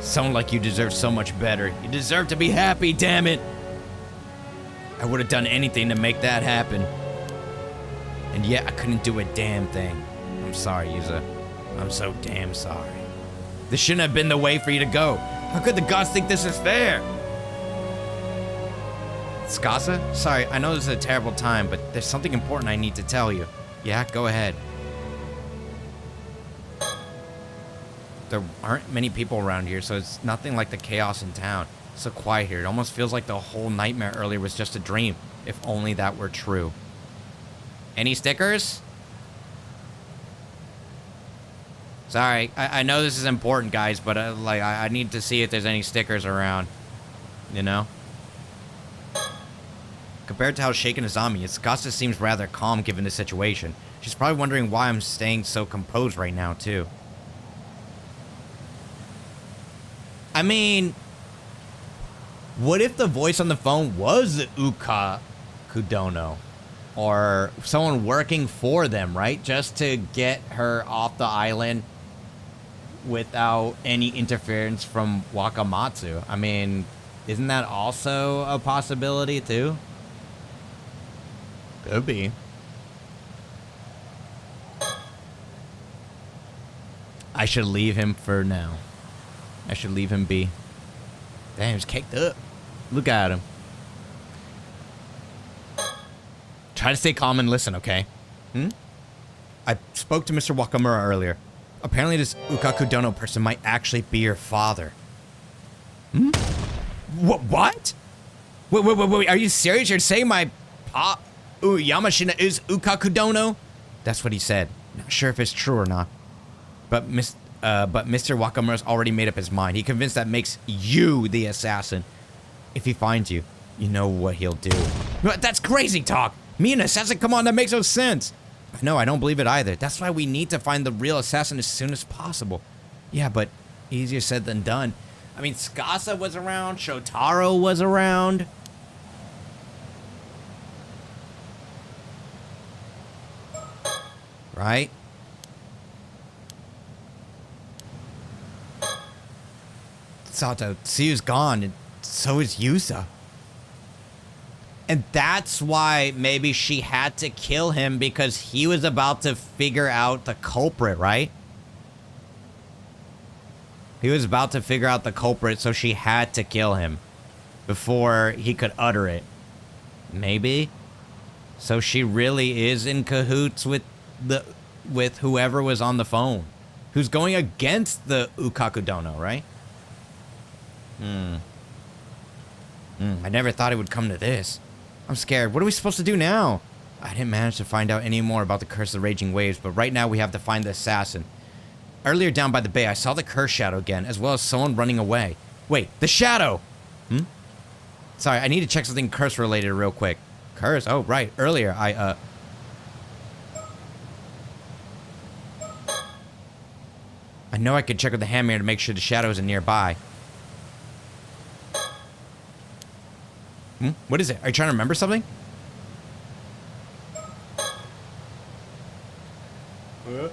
Sound like you deserve so much better. You deserve to be happy, damn it. I would have done anything to make that happen. And yet I couldn't do a damn thing. I'm sorry, Yuza. I'm so damn sorry. This shouldn't have been the way for you to go. How could the gods think this is fair? Skasa? Sorry, I know this is a terrible time, but there's something important I need to tell you. Yeah, go ahead. There aren't many people around here, so it's nothing like the chaos in town. It's so quiet here. It almost feels like the whole nightmare earlier was just a dream. If only that were true. Any stickers? Sorry, I know this is important, guys, but I need to see if there's any stickers around. You know? Compared to how shaken Izami is, Skasa seems rather calm given the situation. She's probably wondering why I'm staying so composed right now, too. I mean, what if the voice on the phone was Uka Kudono? Or someone working for them, right? Just to get her off the island without any interference from Wakamatsu. I mean, isn't that also a possibility too? Could be. I should leave him for now. I should leave him be. Damn, he's caked up. Look at him. Try to stay calm and listen, okay? I spoke to Mr. Wakamura earlier. Apparently this Ukakudono person might actually be your father. What? Wait, are you serious? You're saying my Yamashina is Ukakudono? That's what he said. Not sure if it's true or not. But Mr. Wakamura's already made up his mind. He convinced that makes you the assassin. If he finds you, you know what he'll do. But that's crazy talk. Me an assassin? Come on, that makes no sense. No, I don't believe it either. That's why we need to find the real assassin as soon as possible. Yeah, but easier said than done. I mean, Skasa was around. Shotaro was around. Right? Sato, Tsuyu's gone, and so is Yusa. And that's why maybe she had to kill him, because he was about to figure out the culprit, right? He was about to figure out the culprit, so she had to kill him before he could utter it. Maybe? So she really is in cahoots with whoever was on the phone, who's going against the Ukakudono, right? I never thought it would come to this. I'm scared. What are we supposed to do now? I didn't manage to find out any more about the Curse of the Raging Waves, but right now we have to find the assassin. Earlier down by the bay, I saw the curse shadow again, as well as someone running away. Wait, the shadow! Sorry, I need to check something curse related real quick. Curse? Oh, right. Earlier, I know I could check with the hand mirror to make sure the shadow isn't nearby. What is it? Are you trying to remember something? Oh.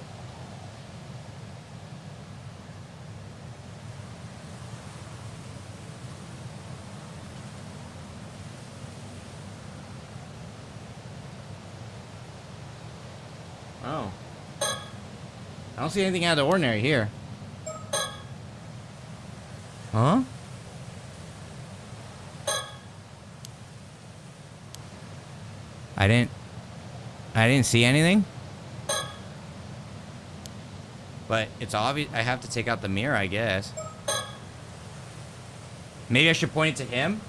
I don't see anything out of the ordinary here. Huh? I didn't see anything. But it's obvious I have to take out the mirror, I guess. Maybe I should point it to him?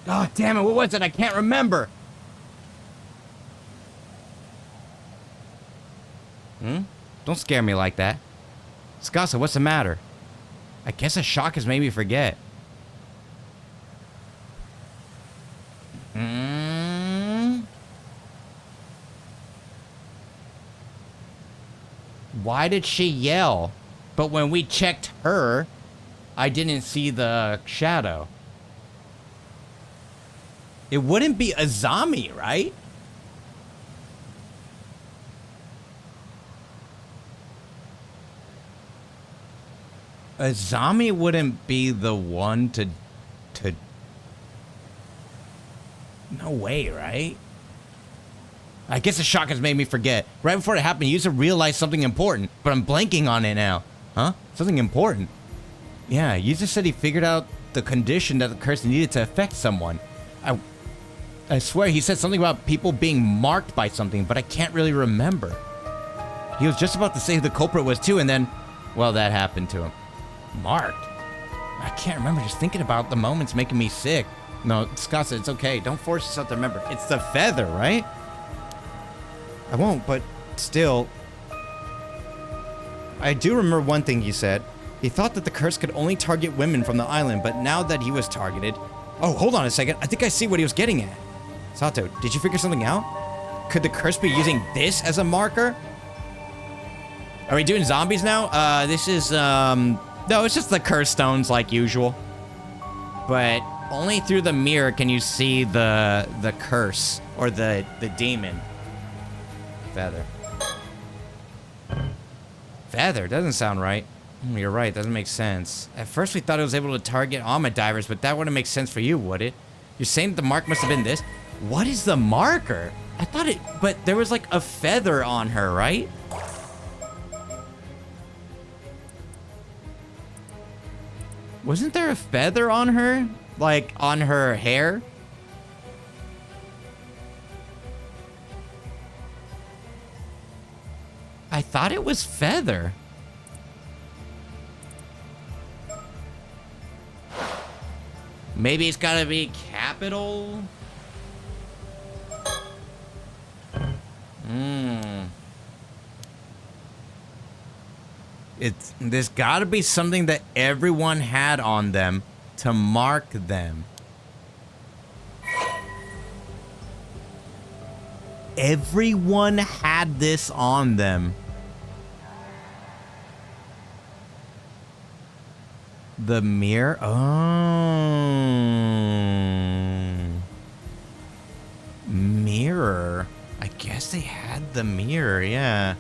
Oh, damn it, what was it? I can't remember. Don't scare me like that. Skasa, what's the matter? I guess a shock has made me forget. Why did she yell? But when we checked her, I didn't see the shadow. It wouldn't be Azami, right? Azami wouldn't be the one to... No way, right? I guess the shock has made me forget. Right before it happened, you used to realize something important, but I'm blanking on it now. Huh? Something important? Yeah, you just said he figured out the condition that the curse needed to affect someone. I swear he said something about people being marked by something, but I can't really remember. He was just about to say who the culprit was too, and then, well, that happened to him. Marked? I can't remember. Just thinking about the moment's making me sick. No, Skasa, it's okay. Don't force yourself to remember. It's the feather, right? I won't, but still. I do remember one thing you said. He thought that the curse could only target women from the island, but now that he was targeted... Oh, hold on a second. I think I see what he was getting at. Sato, did you figure something out? Could the curse be using this as a marker? Are we doing zombies now? This is, No, it's just the curse stones like usual. But only through the mirror can you see the curse or the demon. Feather. Feather doesn't sound right. You're right, doesn't make sense. At first we thought it was able to target Alma divers, but that wouldn't make sense for you, would it? You're saying that the mark must have been this? What is the marker? I thought it, but there was like a feather on her, right? Wasn't there a feather on her? Like, on her hair? I thought it was feather. Maybe it's gotta be capital? There's gotta be something that everyone had on them to mark them. everyone had this on them. The mirror? Oh. Mirror. I guess they had the mirror, yeah.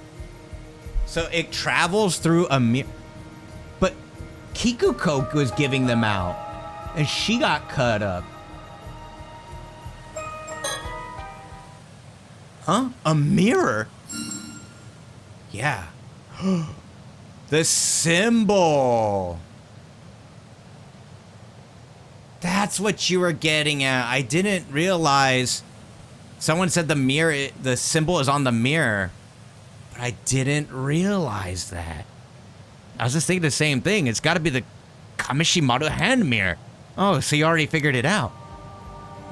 So it travels through a mirror. But Kikuko was giving them out. And she got cut up. Huh? A mirror? Yeah. The symbol. That's what you were getting at. I didn't realize. Someone said the mirror, the symbol is on the mirror. But I didn't realize that. I was just thinking the same thing. It's got to be the Kamishimaru hand mirror. Oh, so you already figured it out.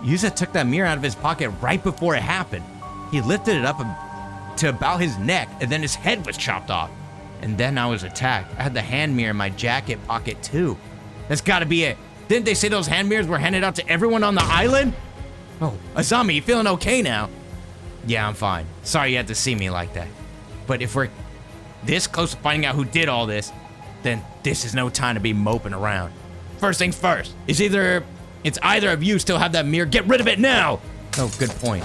Yuza took that mirror out of his pocket right before it happened. He lifted it up to about his neck, and then his head was chopped off. And then I was attacked. I had the hand mirror in my jacket pocket too. That's gotta be it. Didn't they say those hand mirrors were handed out to everyone on the island? Oh, Azami, you feeling okay now? Yeah, I'm fine. Sorry you had to see me like that. But if we're this close to finding out who did all this, then this is no time to be moping around. First things first, it's either of you still have that mirror. Get rid of it now! Oh, good point.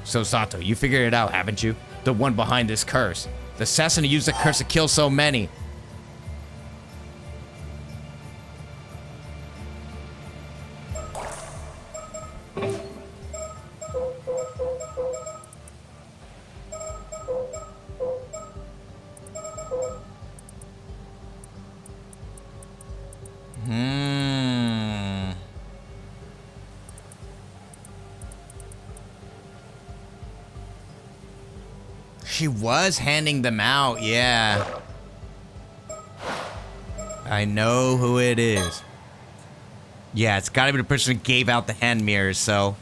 So Sato, you figured it out, haven't you? The one behind this curse. The assassin who used the curse to kill so many. She was handing them out, yeah. I know who it is. Yeah, it's gotta be the person who gave out the hand mirrors, so.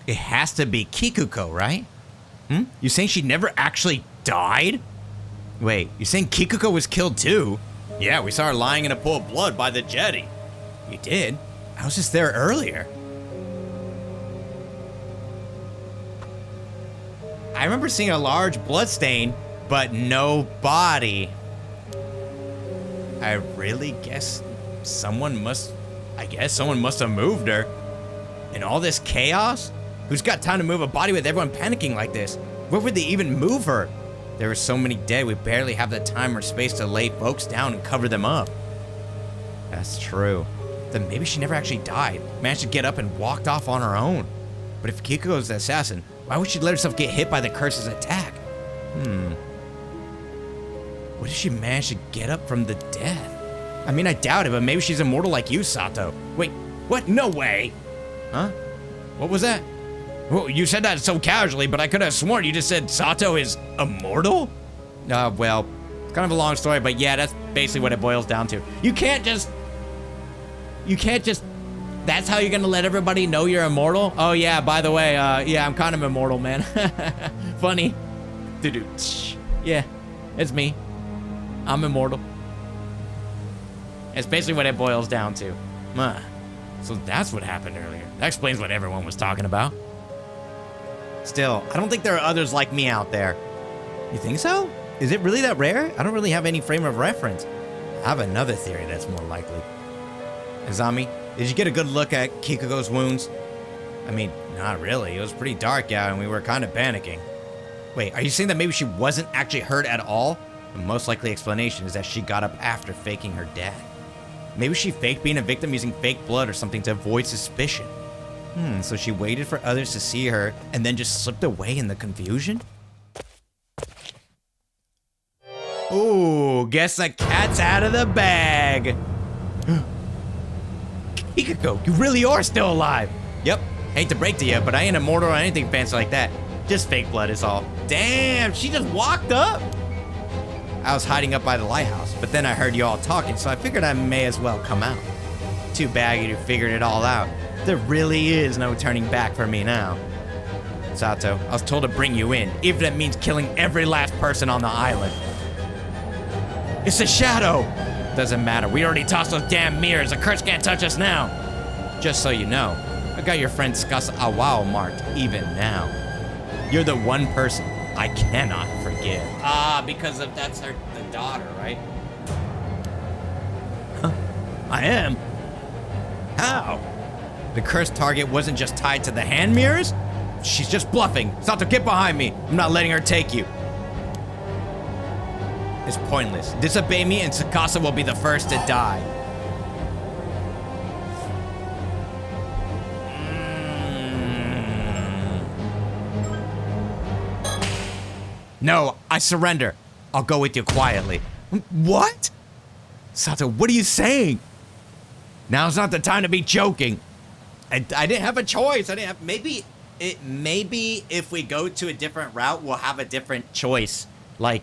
It has to be Kikuko, right? You saying she never actually died? Wait, you saying Kikuko was killed too? Yeah, we saw her lying in a pool of blood by the jetty. You did? I was just there earlier. I remember seeing a large blood stain, but no body. I really guess someone must have moved her. In all this chaos? Who's got time to move a body with everyone panicking like this? Where would they even move her? There were so many dead, we barely have the time or space to lay folks down and cover them up. That's true. Then maybe she never actually died, managed to get up and walked off on her own. But if Kikuko's the assassin, why would she let herself get hit by the curse's attack? What if she managed to get up from the death? I mean, I doubt it, but maybe she's immortal like you, Sato. Wait, what? No way. Huh? What was that? Well, you said that so casually, but I could have sworn you just said Sato is immortal? Well, it's kind of a long story, but yeah, that's basically what it boils down to. You can't just, that's how you're gonna let everybody know you're immortal? Oh yeah, by the way, yeah, I'm kind of immortal, man. Funny. Yeah, it's me. I'm immortal. It's basically what it boils down to. So that's what happened earlier. That explains what everyone was talking about. Still, I don't think there are others like me out there. You think so? Is it really that rare? I don't really have any frame of reference. I have another theory that's more likely. Azami, did you get a good look at Kikuko's wounds? I mean, not really. It was pretty dark out and we were kind of panicking. Wait, are you saying that maybe she wasn't actually hurt at all? The most likely explanation is that she got up after faking her death. Maybe she faked being a victim using fake blood or something to avoid suspicion. So she waited for others to see her and then just slipped away in the confusion? Ooh, guess the cat's out of the bag. Kikuko, you really are still alive. Yep, hate to break to you, but I ain't immortal or anything fancy like that. Just fake blood is all. Damn, she just walked up. I was hiding up by the lighthouse, but then I heard you all talking, so I figured I may as well come out. Too bad you figured it all out. There really is no turning back for me now. Sato, I was told to bring you in, even if it means killing every last person on the island. It's a shadow! Doesn't matter. We already tossed those damn mirrors. The curse can't touch us now. Just so you know, I got your friend Skasa Awao marked even now. You're the one person I cannot forgive. Ah, because of that's the daughter, right? Huh. I am. How? The cursed target wasn't just tied to the hand mirrors? She's just bluffing. Sato, get behind me. I'm not letting her take you. It's pointless. Disobey me and Tsukasa will be the first to die. No, I surrender. I'll go with you quietly. What? Sato, what are you saying? Now's not the time to be joking. I didn't have a choice. Maybe if we go to a different route, we'll have a different choice. Like,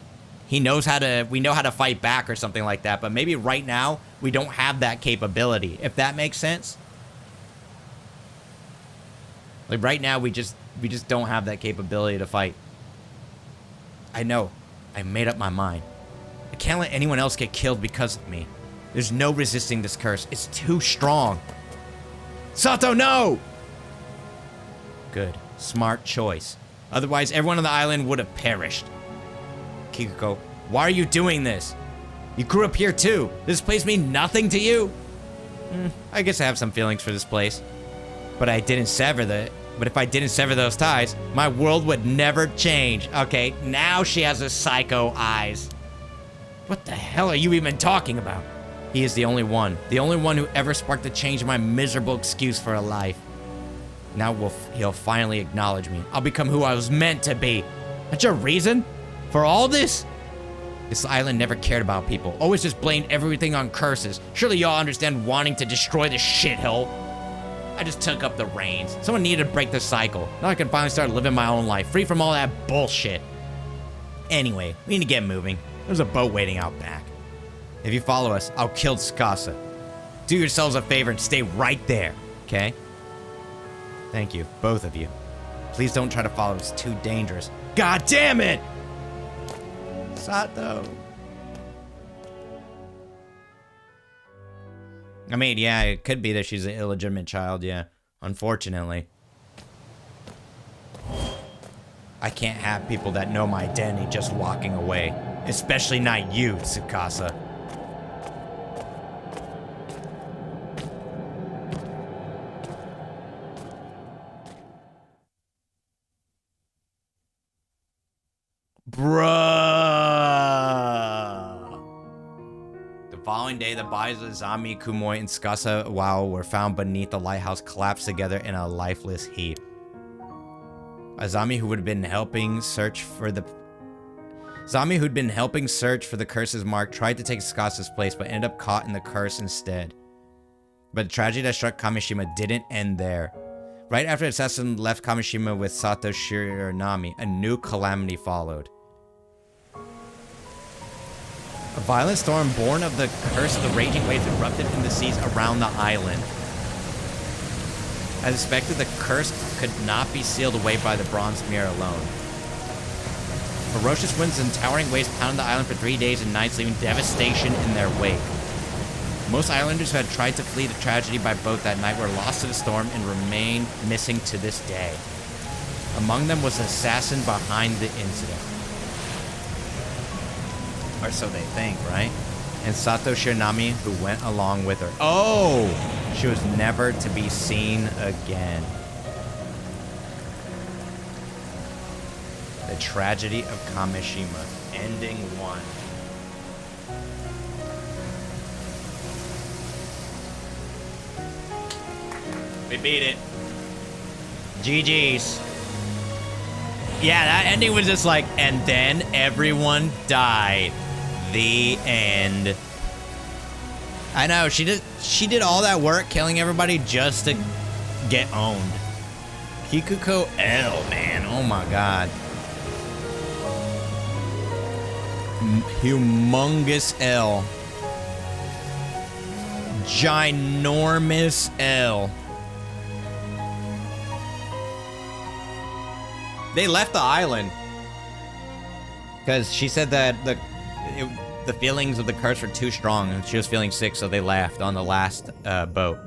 we know how to fight back or something like that. But maybe right now, we don't have that capability, if that makes sense. Like right now, we just don't have that capability to fight. I know. I made up my mind. I can't let anyone else get killed because of me. There's no resisting this curse. It's too strong. Sato, no! Good. Smart choice. Otherwise, everyone on the island would have perished. Kikuko, why are you doing this? You grew up here too. This place mean nothing to you? I guess I have some feelings for this place. But if I didn't sever those ties, my world would never change. Okay, now she has a psycho eyes. What the hell are you even talking about? He is the only one who ever sparked a change in my miserable excuse for a life. Now he'll finally acknowledge me. I'll become who I was meant to be. That's your reason for all this? This island never cared about people. Always just blamed everything on curses. Surely y'all understand wanting to destroy this shithole. I just took up the reins. Someone needed to break the cycle. Now I can finally start living my own life, free from all that bullshit. Anyway, we need to get moving. There's a boat waiting out back. If you follow us, I'll kill Tsukasa. Do yourselves a favor and stay right there, okay? Thank you, both of you. Please don't try to follow us. It's too dangerous. God damn it! Sato. I mean, yeah, it could be that she's an illegitimate child, yeah. Unfortunately. I can't have people that know my identity just walking away. Especially not you, Tsukasa. Bruh. The following day, the bodies of Azami, Kumoi, and Tsukasa Wao were found beneath the lighthouse, collapsed together in a lifeless heap. Azami, who'd been helping search for the curse's mark, tried to take Tsukasa's place, but ended up caught in the curse instead. But the tragedy that struck Kamishima didn't end there. Right after the assassin left Kamishima with Sato Shiranami, a new calamity followed. A violent storm born of the curse of the raging waves erupted in the seas around the island. As expected, the curse could not be sealed away by the bronze mirror alone. Ferocious winds and towering waves pounded the island for 3 days and nights, leaving devastation in their wake. Most islanders who had tried to flee the tragedy by boat that night were lost to the storm and remain missing to this day. Among them was the assassin behind the incident. Or so they think, right? And Sato Shiranami, who went along with her. Oh! She was never to be seen again. The tragedy of Kamishima, ending 1. We beat it. GG's. Yeah, that ending was just like, and then everyone died. The end. I know, she did all that work killing everybody just to get owned. Kikuko L, man. Oh my god. Humongous L. Ginormous L. They left the island because she said that the feelings of the curse were too strong, and she was feeling sick, so they left on the last boat.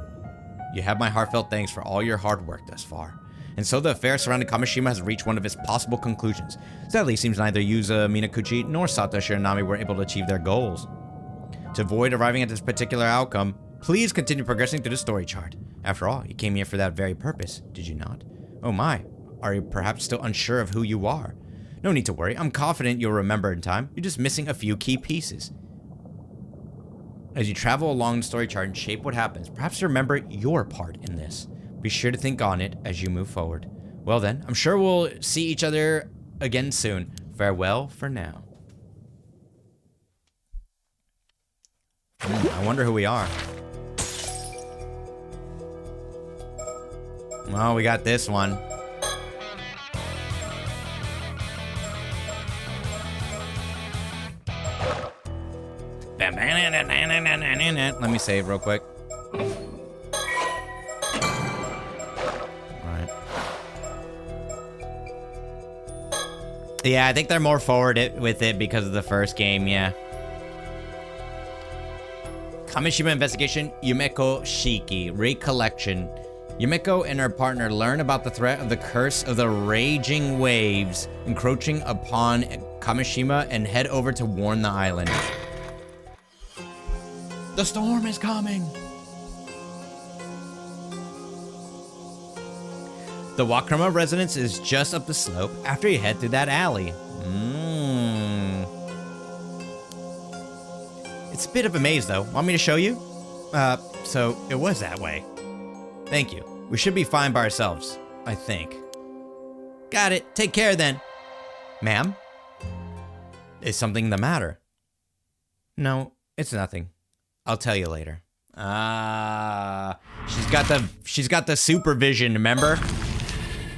You have my heartfelt thanks for all your hard work thus far. And so the affair surrounding Kamishima has reached one of its possible conclusions. Sadly, it seems neither Yuza Minakuchi nor Sato Shiranami were able to achieve their goals. To avoid arriving at this particular outcome, please continue progressing through the story chart. After all, you came here for that very purpose, did you not? Oh my, are you perhaps still unsure of who you are? No need to worry, I'm confident you'll remember in time. You're just missing a few key pieces. As you travel along the story chart and shape what happens, perhaps you remember your part in this. Be sure to think on it as you move forward. Well then, I'm sure we'll see each other again soon. Farewell for now. I wonder who we are. Well, we got this one. Let me save real quick. Alright. Yeah, I think they're more forward with it because of the first game, yeah. Kamishima investigation, Yumeko Shiki, recollection. Yumeko and her partner learn about the threat of the curse of the raging waves encroaching upon Kamishima and head over to warn the island. The storm is coming. The Wakrama residence is just up the slope after you head through that alley. It's a bit of a maze though. Want me to show you? So it was that way. Thank you. We should be fine by ourselves, I think. Got it. Take care then. Ma'am? Is something the matter? No, it's nothing. I'll tell you later. She's got the supervision, remember?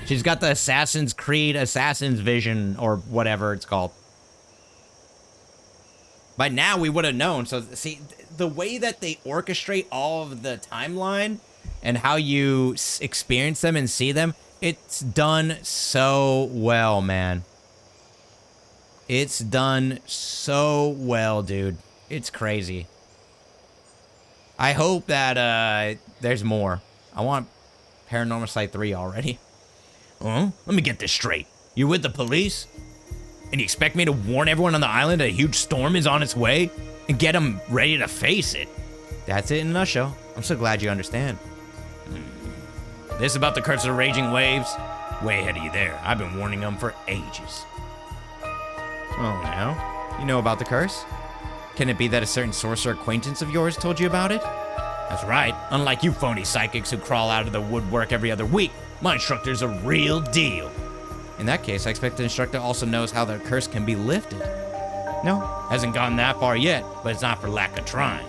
She's got the Assassin's Creed Assassin's Vision or whatever it's called. By now we would have known. So see, the way that they orchestrate all of the timeline and how you experience them and see them, it's done so well, man. It's done so well, dude. It's crazy. I hope that there's more. I want Paranormasight 3 already. Let me get this straight. You're with the police? And you expect me to warn everyone on the island that a huge storm is on its way? And get them ready to face it? That's it in a nutshell. I'm so glad you understand. This about the curse of the raging waves? Way ahead of you there. I've been warning them for ages. Well now, you know about the curse? Can it be that a certain sorcerer acquaintance of yours told you about it? That's right. Unlike you phony psychics who crawl out of the woodwork every other week, my instructor's a real deal. In that case, I expect the instructor also knows how the curse can be lifted. No, hasn't gone that far yet, but it's not for lack of trying.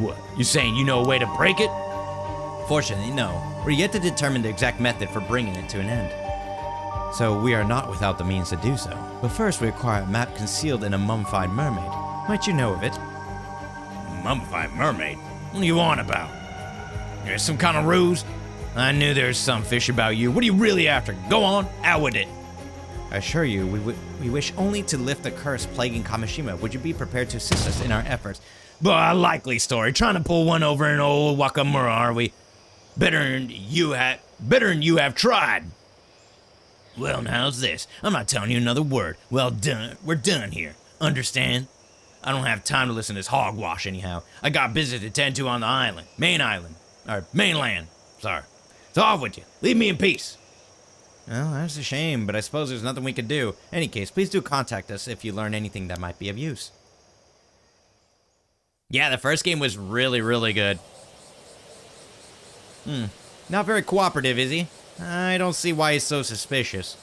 What, you saying you know a way to break it? Fortunately, no. We're yet to determine the exact method for bringing it to an end. So we are not without the means to do so. But first we acquire a map concealed in a mummified mermaid. Might you know of it? Mummified mermaid? What are you on about? There's some kind of ruse? I knew there was some fish about you. What are you really after? Go on, out with it. I assure you, we wish only to lift the curse plaguing Kamishima. Would you be prepared to assist us in our efforts? But a likely story. Trying to pull one over an old Wakamura, are we? Better than you have tried. Well, now how's this? I'm not telling you another word. Well done. We're done here. Understand? I don't have time to listen to this hogwash anyhow. I got business to tend to on the island. Mainland. Sorry. So off with you. Leave me in peace. Well, that's a shame, but I suppose there's nothing we could do. In any case, please do contact us if you learn anything that might be of use. Yeah, the first game was really, really good. Not very cooperative, is he? I don't see why he's so suspicious.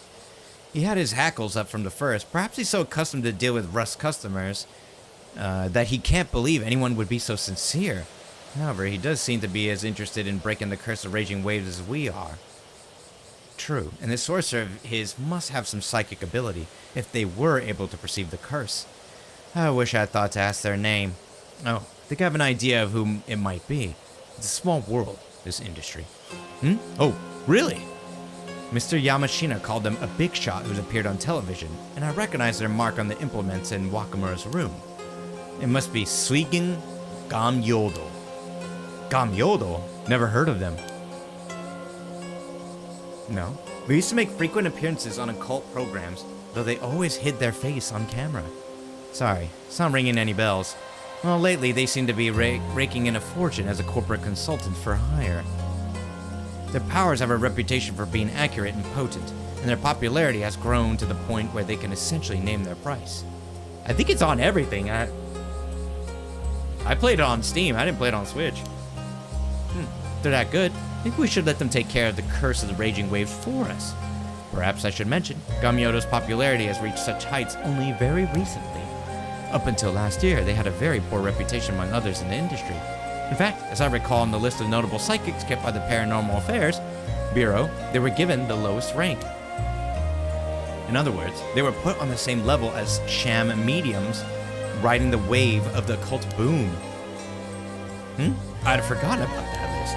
He had his hackles up from the first. Perhaps he's so accustomed to deal with Rust customers that he can't believe anyone would be so sincere. However, he does seem to be as interested in breaking the curse of raging waves as we are. True, and this sorcerer of his must have some psychic ability, if they were able to perceive the curse. I wish I had thought to ask their name. Oh, I think I have an idea of whom it might be. It's a small world, this industry. Oh, really? Mr. Yamashina called them a big shot who's appeared on television, and I recognize their mark on the implements in Wakamura's room. It must be Suigen Gamyodo. Gamyodo? Never heard of them. No. We used to make frequent appearances on occult programs, though they always hid their face on camera. Sorry, it's not ringing any bells. Well, lately they seem to be raking in a fortune as a corporate consultant for hire. Their powers have a reputation for being accurate and potent, and their popularity has grown to the point where they can essentially name their price. I think it's on everything. I played it on Steam. I didn't play it on Switch. They're that good. Maybe we should let them take care of the curse of the raging waves for us. Perhaps I should mention, Gamyodo's popularity has reached such heights only very recently. Up until last year, they had a very poor reputation among others in the industry. In fact, as I recall in the list of notable psychics kept by the Paranormal Affairs Bureau, they were given the lowest rank. In other words, they were put on the same level as sham mediums riding the wave of the occult boom. I'd forgotten about that list.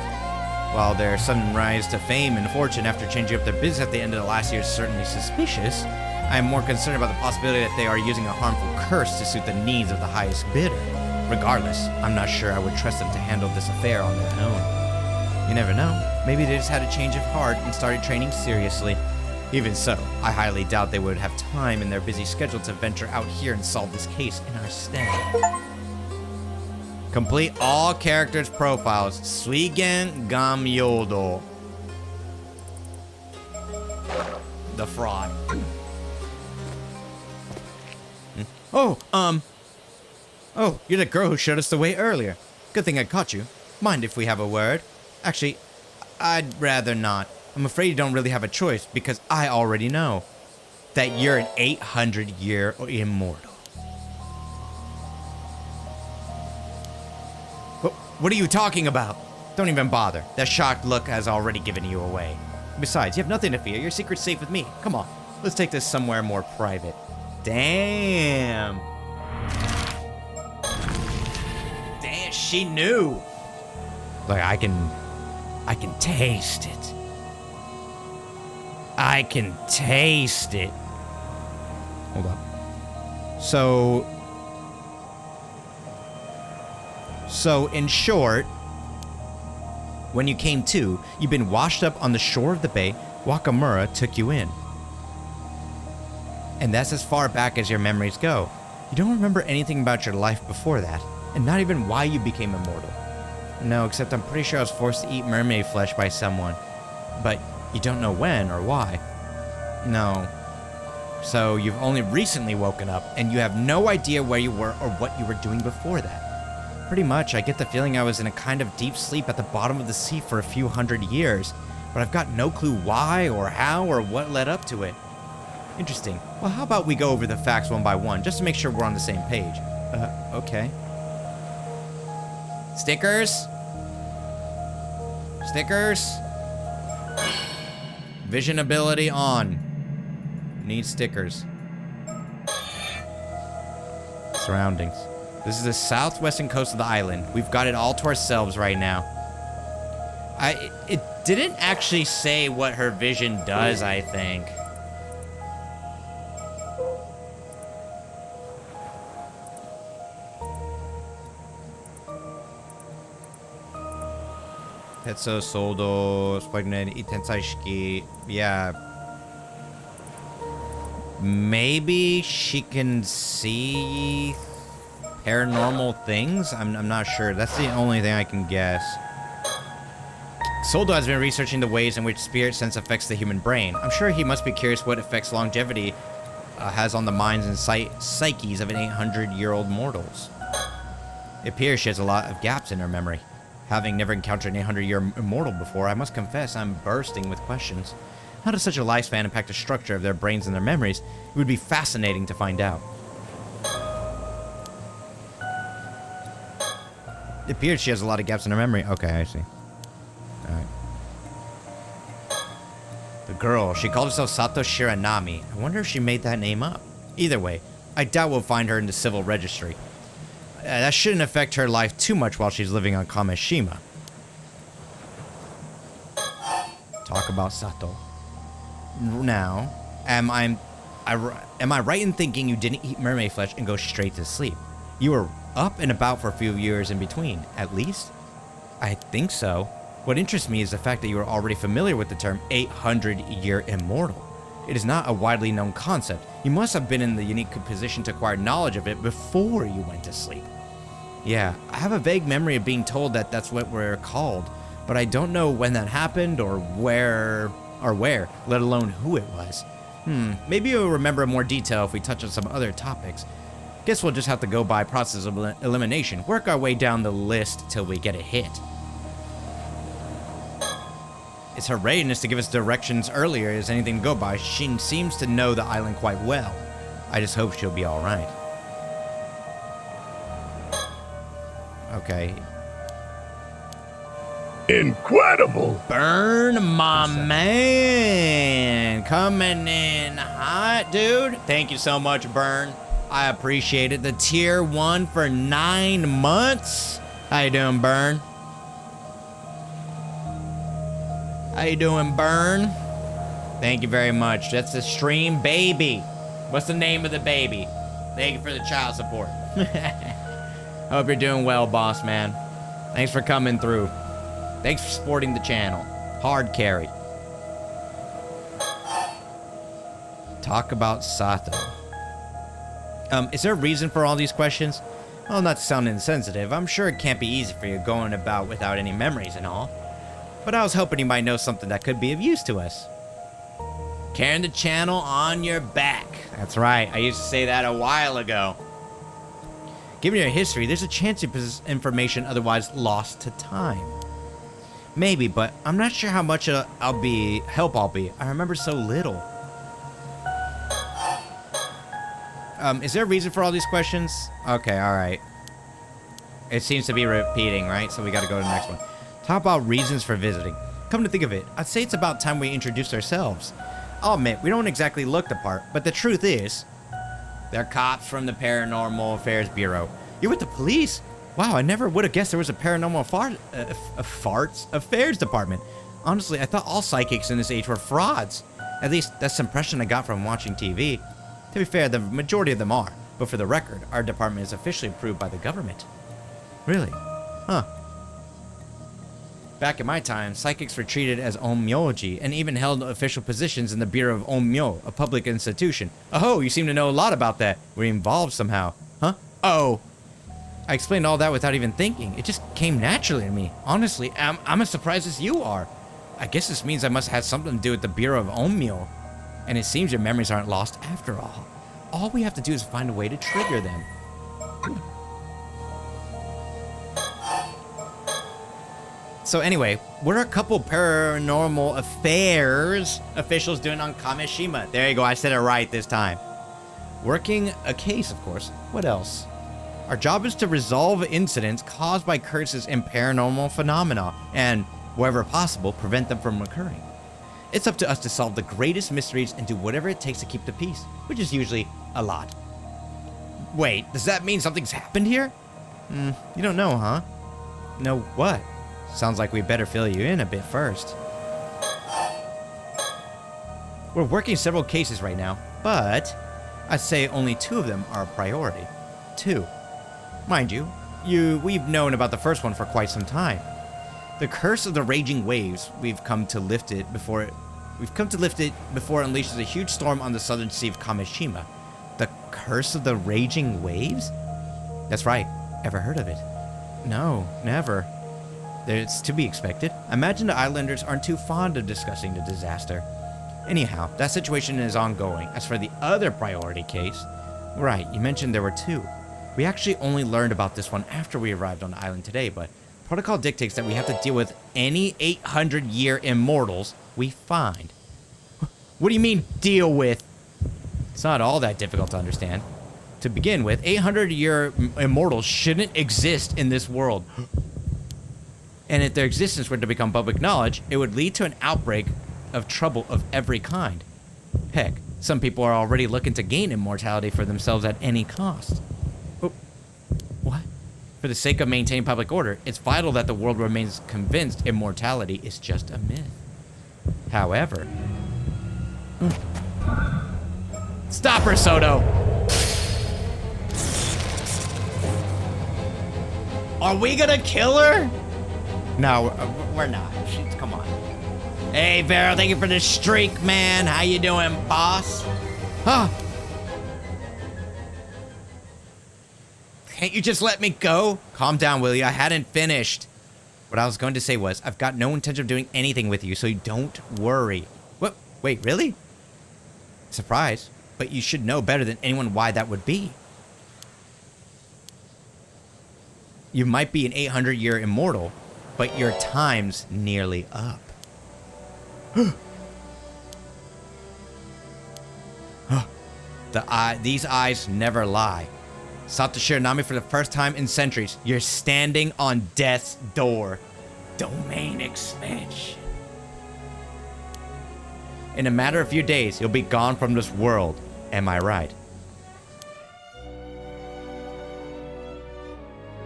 While their sudden rise to fame and fortune after changing up their business at the end of the last year is certainly suspicious, I am more concerned about the possibility that they are using a harmful curse to suit the needs of the highest bidder. Regardless, I'm not sure I would trust them to handle this affair on their own. You never know. Maybe they just had a change of heart and started training seriously. Even so, I highly doubt they would have time in their busy schedule to venture out here and solve this case in our stead. Complete all characters' profiles. Suigen Gamyodo. The fraud. Oh, you're the girl who showed us the way earlier. Good thing I caught you. Mind if we have a word? Actually, I'd rather not. I'm afraid you don't really have a choice because I already know that you're an 800-year immortal. What are you talking about? Don't even bother. That shocked look has already given you away. Besides, you have nothing to fear. Your secret's safe with me. Come on, let's take this somewhere more private. Damn. Damn, she knew. Like, I can taste it. I can taste it. Hold up. So in short, when you came to, you've been washed up on the shore of the bay. Wakamura took you in. And that's as far back as your memories go. You don't remember anything about your life before that, and not even why you became immortal. No, except I'm pretty sure I was forced to eat mermaid flesh by someone. But you don't know when or why. No. So you've only recently woken up, and you have no idea where you were or what you were doing before that. Pretty much, I get the feeling I was in a kind of deep sleep at the bottom of the sea for a few hundred years, but I've got no clue why or how or what led up to it. Interesting. Well, how about we go over the facts one by one, just to make sure we're on the same page? Okay. Stickers? Stickers? Vision ability on. Need stickers. Surroundings. This is the southwestern coast of the island. We've got it all to ourselves right now. It didn't actually say what her vision does, I think. Tetsu Soldo, Spagnet, Itensaishiki. Yeah. Maybe she can see paranormal things? I'm not sure. That's the only thing I can guess. Soldo has been researching the ways in which spirit sense affects the human brain. I'm sure he must be curious what effects longevity has on the minds and psyches of an 800-year-old mortals. It appears she has a lot of gaps in her memory. Having never encountered an 800-year immortal before, I must confess I'm bursting with questions. How does such a lifespan impact the structure of their brains and their memories? It would be fascinating to find out. It appears she has a lot of gaps in her memory. Okay, I see. Alright. The girl, she called herself Sato Shiranami. I wonder if she made that name up. Either way, I doubt we'll find her in the civil registry. That shouldn't affect her life too much while she's living on Kameshima. Talk about Sato. Now, am I right in thinking you didn't eat mermaid flesh and go straight to sleep? You were up and about for a few years in between, at least? I think so. What interests me is the fact that you are already familiar with the term 800-year immortal. It is not a widely known concept. You must have been in the unique position to acquire knowledge of it before you went to sleep. Yeah, I have a vague memory of being told that that's what we're called, but I don't know when that happened or where, let alone who it was. Maybe you'll remember more detail if we touch on some other topics. Guess we'll just have to go by process of elimination, work our way down the list till we get a hit. It's her readiness to give us directions earlier as anything to go by. She seems to know the island quite well. I just hope she'll be alright. Okay.
Incredible!
Burn, my man! Coming in hot, dude. Thank you so much, Burn. I appreciate it. The tier 1 for 9 months. How you doing, Burn? How you doing, Burn? Thank you very much. That's the stream baby. What's the name of the baby? Thank you for the child support. Hope you're doing well, boss man. Thanks for coming through. Thanks for supporting the channel. Hard carry. Talk about Sato. Is there a reason for all these questions? Well, not to sound insensitive, I'm sure it can't be easy for you going about without any memories and all. But I was hoping you might know something that could be of use to us. Carrying the channel on your back. That's right, I used to say that a while ago. Given your history, there's a chance you possess information otherwise lost to time. Maybe, but I'm not sure how much help I'll be. I remember so little. Is there a reason for all these questions? Okay, alright. It seems to be repeating, right? So we gotta go to the next one. Talk about reasons for visiting. Come to think of it, I'd say it's about time we introduced ourselves. I'll admit, we don't exactly look the part, but the truth is, they're cops from the Paranormal Affairs Bureau. You're with the police? Wow, I never would have guessed there was a Paranormal Affairs Department. Honestly, I thought all psychics in this age were frauds. At least, that's the impression I got from watching TV. To be fair, the majority of them are, but for the record, our department is officially approved by the government. Really? Huh. Back in my time, psychics were treated as onmyoji and even held official positions in the Bureau of Onmyo, a public institution. Oh, you seem to know a lot about that. We're involved somehow. Huh? Oh. I explained all that without even thinking. It just came naturally to me. Honestly, I'm as surprised as you are. I guess this means I must have had something to do with the Bureau of Onmyo. And it seems your memories aren't lost after all. All we have to do is find a way to trigger them. So anyway, what are a couple Paranormal Affairs officials doing on Kamishima? There you go, I said it right this time. Working a case, of course. What else? Our job is to resolve incidents caused by curses and paranormal phenomena, and, wherever possible, prevent them from occurring. It's up to us to solve the greatest mysteries and do whatever it takes to keep the peace, which is usually a lot. Wait, does that mean something's happened here? You don't know, huh? Know what? Sounds like we better fill you in a bit first. We're working several cases right now, but I'd say only 2 of them are a priority. 2. Mind you, we've known about the first one for quite some time. The curse of the raging waves, we've come to lift it before it unleashes a huge storm on the southern sea of Kamishima. The curse of the raging waves? That's right. Ever heard of it? No, never. It's to be expected. I imagine the islanders aren't too fond of discussing the disaster. Anyhow, that situation is ongoing. As for the other priority case, right, you mentioned there were 2. We actually only learned about this one after we arrived on the island today, but protocol dictates that we have to deal with any 800-year immortals we find. What do you mean, deal with? It's not all that difficult to understand. To begin with, 800-year immortals shouldn't exist in this world. And if their existence were to become public knowledge, it would lead to an outbreak of trouble of every kind. Heck, some people are already looking to gain immortality for themselves at any cost. Oh, what? For the sake of maintaining public order, it's vital that the world remains convinced immortality is just a myth. However... Stop her, Soto! Are we gonna kill her? No, we're not. Come on. Hey, Vero, thank you for the streak, man. How you doing, boss? Huh? Can't you just let me go? Calm down, will you? I hadn't finished. What I was going to say was, I've got no intention of doing anything with you, so you don't worry. What? Wait, really? Surprise. But you should know better than anyone why that would be. You might be an 800-year immortal, but your time's nearly up. These eyes never lie. Sought to Shiranami for the first time in centuries. You're standing on death's door. Domain expansion. In a matter of few days, you'll be gone from this world. Am I right?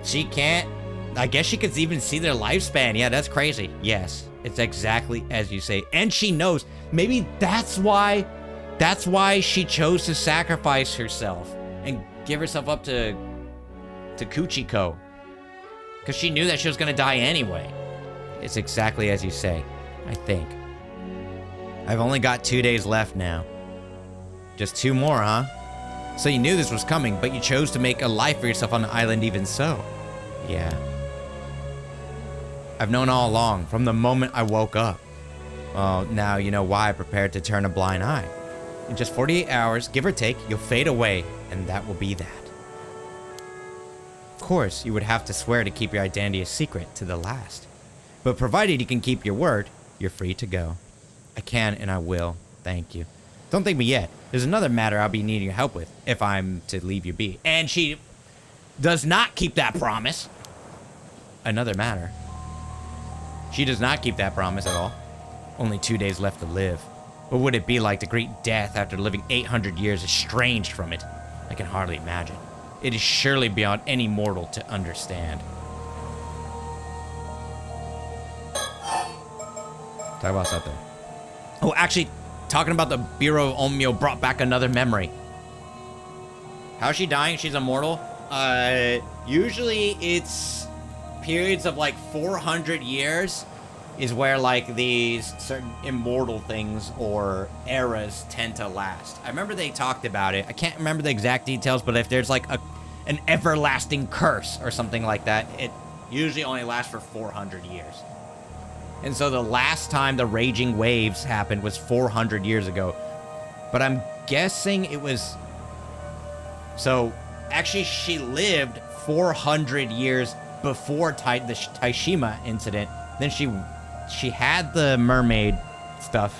She can't. I guess she could even see their lifespan. Yeah, that's crazy. Yes, it's exactly as you say. And she knows. Maybe that's why she chose to sacrifice herself and give herself up to Kuchiko. Because she knew that she was going to die anyway. It's exactly as you say, I think. I've only got 2 days left now. Just 2 more, huh? So you knew this was coming, but you chose to make a life for yourself on the island even so. Yeah. I've known all along, from the moment I woke up. Well, now you know why I prepared to turn a blind eye. In just 48 hours, give or take, you'll fade away, and that will be that. Of course, you would have to swear to keep your identity a secret to the last. But provided you can keep your word, you're free to go. I can and I will. Thank you. Don't thank me yet. There's another matter I'll be needing your help with if I'm to leave you be. And she does not keep that promise. Another matter. She does not keep that promise at all. Only 2 days left to live. What would it be like to greet death after living 800 years estranged from it? I can hardly imagine. It is surely beyond any mortal to understand. Talk about something. Oh, actually, talking about the Bureau of Omyo brought back another memory. How's she dying? She's immortal? Usually it's periods of like 400 years is where like these certain immortal things or eras tend to last. I remember they talked about it. I can't remember the exact details, but if there's like an everlasting curse or something like that, it usually only lasts for 400 years. And so the last time the raging waves happened was 400 years ago. But I'm guessing it was... So, actually, she lived 400 years before the Taishima incident. Then she had the mermaid stuff,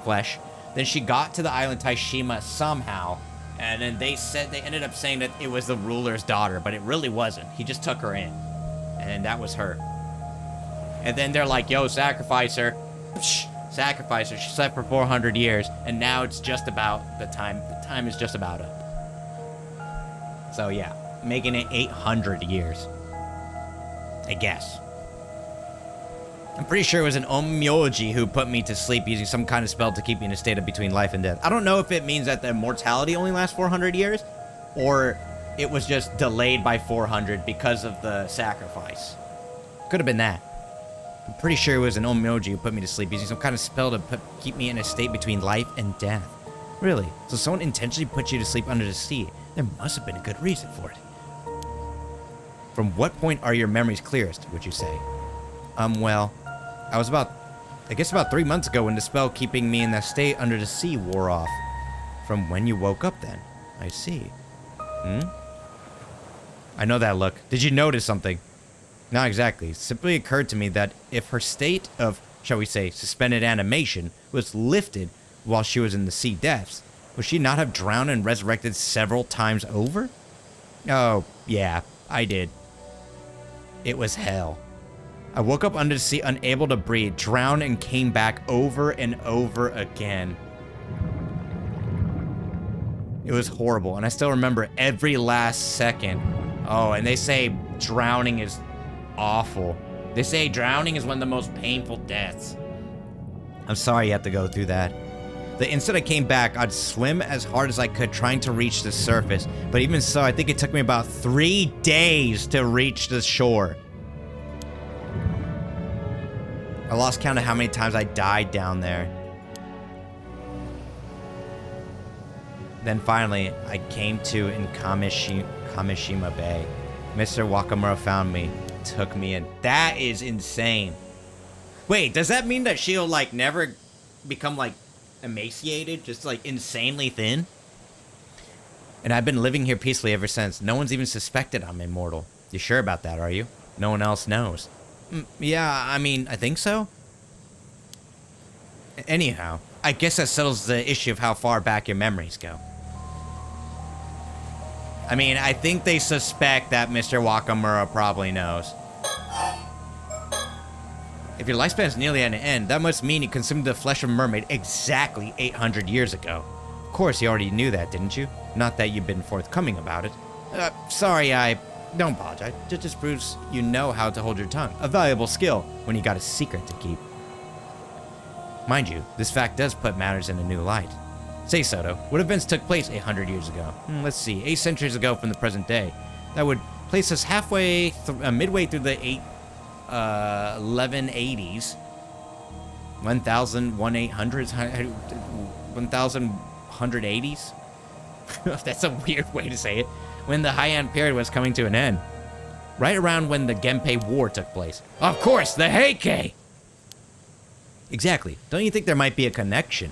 flesh. Then she got to the island Taishima somehow. And then they ended up saying that it was the ruler's daughter, but it really wasn't. He just took her in. And that was her. And then they're like, yo, sacrifice her. Psh, sacrifice her. She slept for 400 years. And now it's just about the time. The time is just about up. So yeah, making it 800 years. I guess. I'm pretty sure it was an Onmyoji who put me to sleep using some kind of spell to keep me in a state of between life and death. I don't know if it means that the immortality only lasts 400 years. Or it was just delayed by 400 because of the sacrifice. Could have been that. I'm pretty sure it was an Onmyoji who put me to sleep using some kind of spell to keep me in a state between life and death. Really? So someone intentionally put you to sleep under the sea. There must have been a good reason for it. From what point are your memories clearest, would you say? Well, I guess about 3 months ago when the spell keeping me in that state under the sea wore off. From when you woke up then. I see. I know that look. Did you notice something? Not exactly. It simply occurred to me that if her state of, shall we say, suspended animation was lifted while she was in the sea depths, would she not have drowned and resurrected several times over? Oh, yeah, I did. It was hell. I woke up under the sea unable to breathe, drowned and came back over and over again. It was horrible, and I still remember every last second. Oh, and they say drowning is awful. They say drowning is one of the most painful deaths. I'm sorry you have to go through that. The instant I came back, I'd swim as hard as I could trying to reach the surface. But even so, I think it took me about 3 days to reach the shore. I lost count of how many times I died down there. Then finally, I came to in Kamishima Bay. Mr. Wakamura found me, took me in. That is insane. Wait, does that mean that she'll, like, never become, like, emaciated? Just, like, insanely thin? And I've been living here peacefully ever since. No one's even suspected I'm immortal. You sure about that, are you? No one else knows. Yeah, I mean, I think so. Anyhow, I guess that settles the issue of how far back your memories go. I mean, I think they suspect that Mr. Wakamura probably knows. If your lifespan is nearly at an end, that must mean you consumed the flesh of a mermaid exactly 800 years ago. Of course, you already knew that, didn't you? Not that you've been forthcoming about it. Sorry, don't apologize. It just proves you know how to hold your tongue. A valuable skill when you got a secret to keep. Mind you, this fact does put matters in a new light. Say, Soto, what events took place 800 years ago? Let's see, 8 centuries ago from the present day. That would place us halfway, midway through the 1180s. 1180s? That's a weird way to say it. When the Heian period was coming to an end. Right around when the Genpei War took place. Of course, the Heikei! Exactly. Don't you think there might be a connection?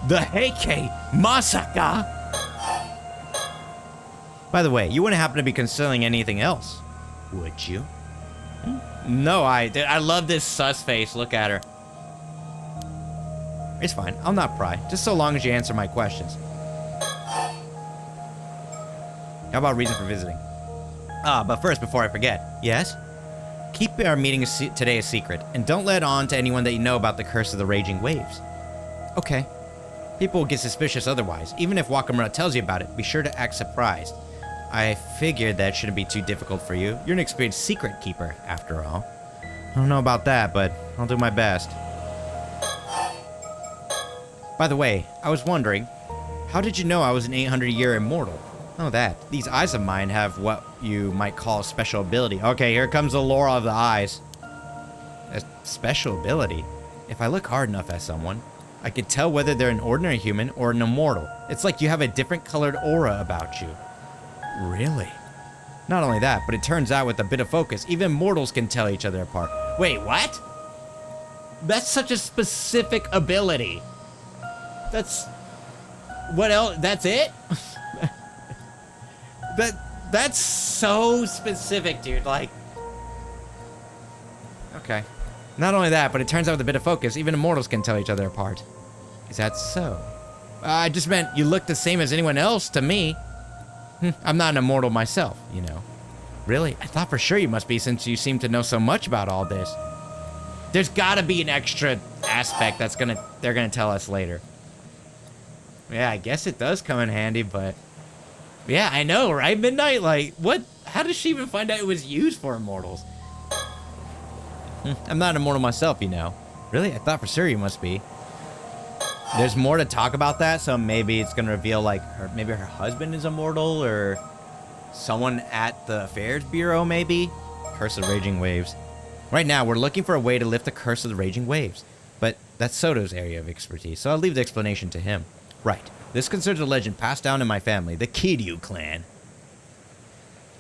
The Heikei Masaka! By the way, you wouldn't happen to be considering anything else, would you? No, I love this sus face. Look at her. It's fine. I'll not pry. Just so long as you answer my questions. How about reason for visiting? But first, before I forget. Yes? Keep our meeting today a secret, and don't let on to anyone that you know about the curse of the raging waves. Okay. People will get suspicious otherwise. Even if Wakamura tells you about it, be sure to act surprised. I figured that shouldn't be too difficult for you. You're an experienced secret keeper, after all. I don't know about that, but I'll do my best. By the way, I was wondering, how did you know I was an 800-year immortal? Oh, that. These eyes of mine have what you might call a special ability. Okay, here comes the lore of the eyes. A special ability? If I look hard enough at someone, I could tell whether they're an ordinary human or an immortal. It's like you have a different colored aura about you. Really? Not only that, but it turns out with a bit of focus, even mortals can tell each other apart. Wait, what? That's such a specific ability. What else? That's it? That's so specific, dude. Like, okay. Not only that, but it turns out with a bit of focus, even immortals can tell each other apart. Is that so? I just meant you look the same as anyone else to me. I'm not an immortal myself, you know. Really? I thought for sure you must be, since you seem to know so much about all this. There's gotta be an extra aspect they're gonna tell us later. Yeah, I guess it does come in handy, but... Yeah, I know, right? Midnight, like, what? How does she even find out it was used for immortals? I'm not an immortal myself, you know. Really? I thought for sure you must be. There's more to talk about that, so maybe it's gonna reveal, like, maybe her husband is immortal, or someone at the Affairs Bureau, maybe? Curse of the Raging Waves. Right now, we're looking for a way to lift the Curse of the Raging Waves, but that's Soto's area of expertise, so I'll leave the explanation to him. Right. This concerns a legend passed down in my family, the Kiryu clan,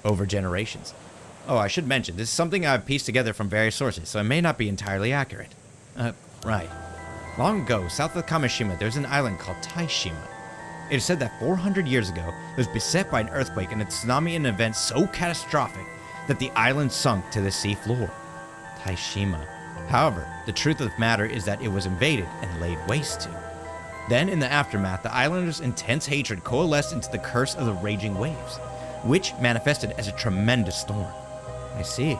over generations. Oh, I should mention, this is something I've pieced together from various sources, so it may not be entirely accurate. Right. Long ago, south of Kamishima, there's an island called Taishima. It is said that 400 years ago, it was beset by an earthquake and a tsunami, an event so catastrophic that the island sunk to the sea floor. Taishima. However, the truth of the matter is that it was invaded and laid waste to. Then, in the aftermath, the islanders' intense hatred coalesced into the Curse of the Raging Waves, which manifested as a tremendous storm. I see.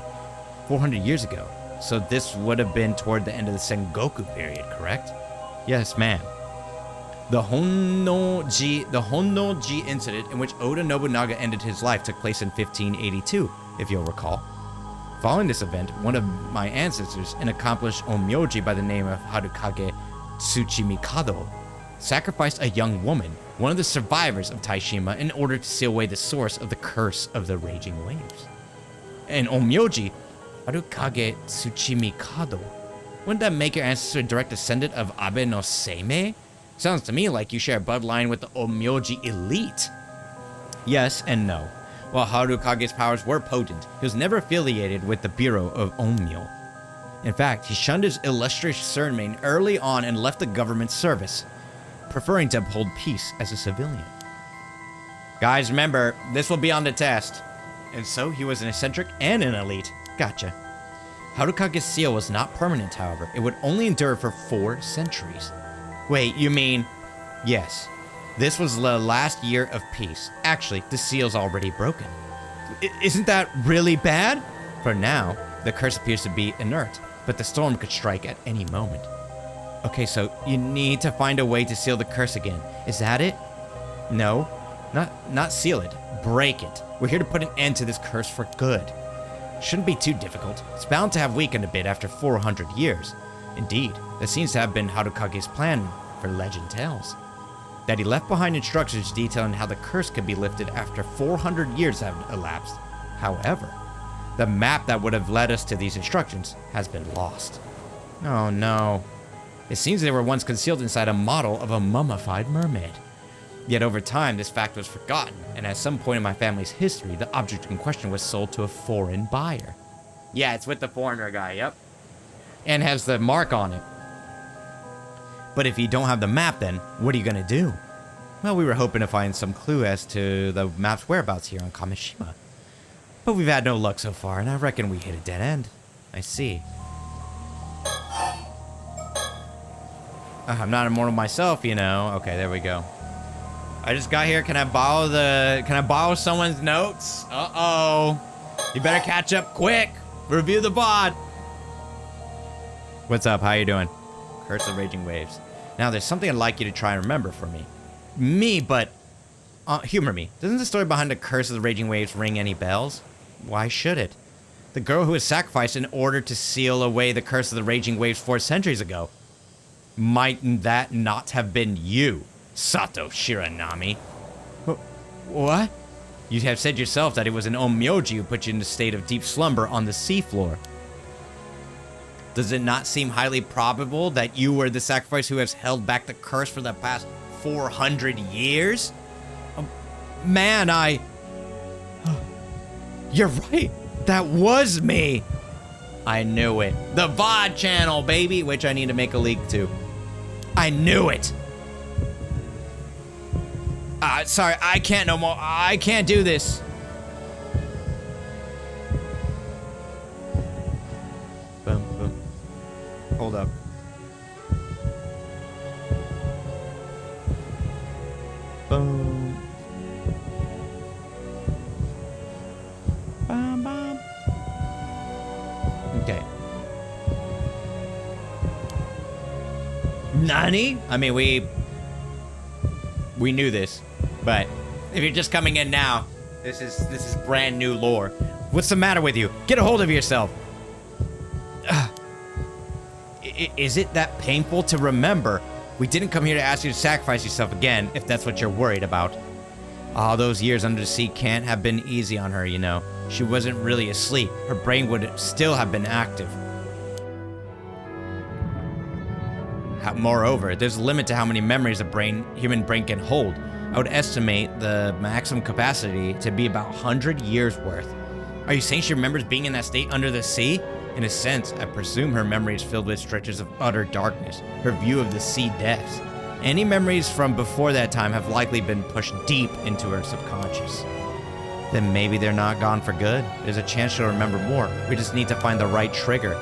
400 years ago. So this would have been toward the end of the Sengoku period, correct? Yes, ma'am. The Honnoji incident in which Oda Nobunaga ended his life took place in 1582, if you'll recall. Following this event, one of my ancestors, an accomplished onmyoji by the name of Harukage Tsuchimikado, sacrificed a young woman, one of the survivors of Taishima, in order to seal away the source of the curse of the raging waves. An onmyoji, Harukage Tsuchimikado, wouldn't that make your ancestor a direct descendant of Abe no Seimei? Sounds to me like you share a bloodline with the onmyoji elite. Yes and no. While Harukage's powers were potent, he was never affiliated with the Bureau of Onmyo. In fact, he shunned his illustrious surname early on and left the government service, preferring to uphold peace as a civilian. Guys, remember, this will be on the test. And so he was an eccentric and an elite. Gotcha. Harukage's seal was not permanent, however. It would only endure for 4 centuries. Wait, you mean... Yes. This was the last year of peace. Actually, the seal's already broken. Isn't that really bad? For now, the curse appears to be inert, but the storm could strike at any moment. Okay, so you need to find a way to seal the curse again. Is that it? No, not seal it. Break it. We're here to put an end to this curse for good. Shouldn't be too difficult. It's bound to have weakened a bit after 400 years. Indeed, that seems to have been Harukage's plan for legend tells. That he left behind instructions detailing how the curse could be lifted after 400 years have elapsed. However, the map that would have led us to these instructions has been lost. Oh no. It seems they were once concealed inside a model of a mummified mermaid. Yet over time, this fact was forgotten, and at some point in my family's history, the object in question was sold to a foreign buyer. Yeah, it's with the foreigner guy, yep. And has the mark on it. But if you don't have the map, then what are you gonna do? Well, we were hoping to find some clue as to the map's whereabouts here on Kamishima. But we've had no luck so far, and I reckon we hit a dead end. I see. I'm not immortal myself, you know. Okay, there we go. I just got here. Can I borrow someone's notes? Uh-oh. You better catch up quick. Review the VOD. What's up? How you doing? Curse of Raging Waves. Now, there's something I'd like you to try and remember for me. But humor me. Doesn't the story behind the Curse of the Raging Waves ring any bells? Why should it? The girl who was sacrificed in order to seal away the Curse of the Raging Waves 4 centuries ago. Might that not have been you, Sato Shiranami? What? You have said yourself that it was an onmyoji who put you in a state of deep slumber on the seafloor. Does it not seem highly probable that you were the sacrifice who has held back the curse for the past 400 years? Man, You're right. That was me. I knew it. The VOD channel, baby, which I need to make a leak to. I knew it. Sorry, I can't no more. I can't do this. Boom, boom. Hold up. Boom. Bam, bam. Okay. Nani? I mean, we knew this, but if you're just coming in now, this is brand new lore. What's the matter with you? Get a hold of yourself. Is it that painful to remember? We didn't come here to ask you to sacrifice yourself again, if that's what you're worried about. All those years under the sea can't have been easy on her, you know. She wasn't really asleep. Her brain would still have been active. Moreover, there's a limit to how many memories a human brain can hold. I would estimate the maximum capacity to be about 100 years worth. Are you saying she remembers being in that state under the sea? In a sense, I presume her memory is filled with stretches of utter darkness, her view of the sea depths. Any memories from before that time have likely been pushed deep into her subconscious. Then maybe they're not gone for good. There's a chance she'll remember more. We just need to find the right trigger.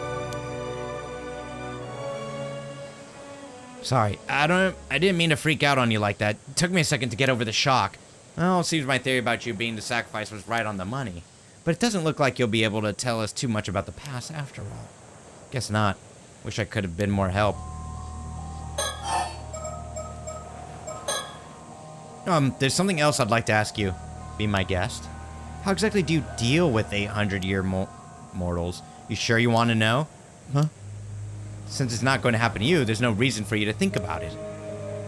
Sorry, I didn't mean to freak out on you like that. It took me a second to get over the shock. Well, it seems my theory about you being the sacrifice was right on the money. But it doesn't look like you'll be able to tell us too much about the past after all. Guess not. Wish I could have been more help. There's something else I'd like to ask you. Be my guest. How exactly do you deal with 800-year mortals. You sure you want to know? Huh? Since it's not going to happen to you, there's no reason for you to think about it.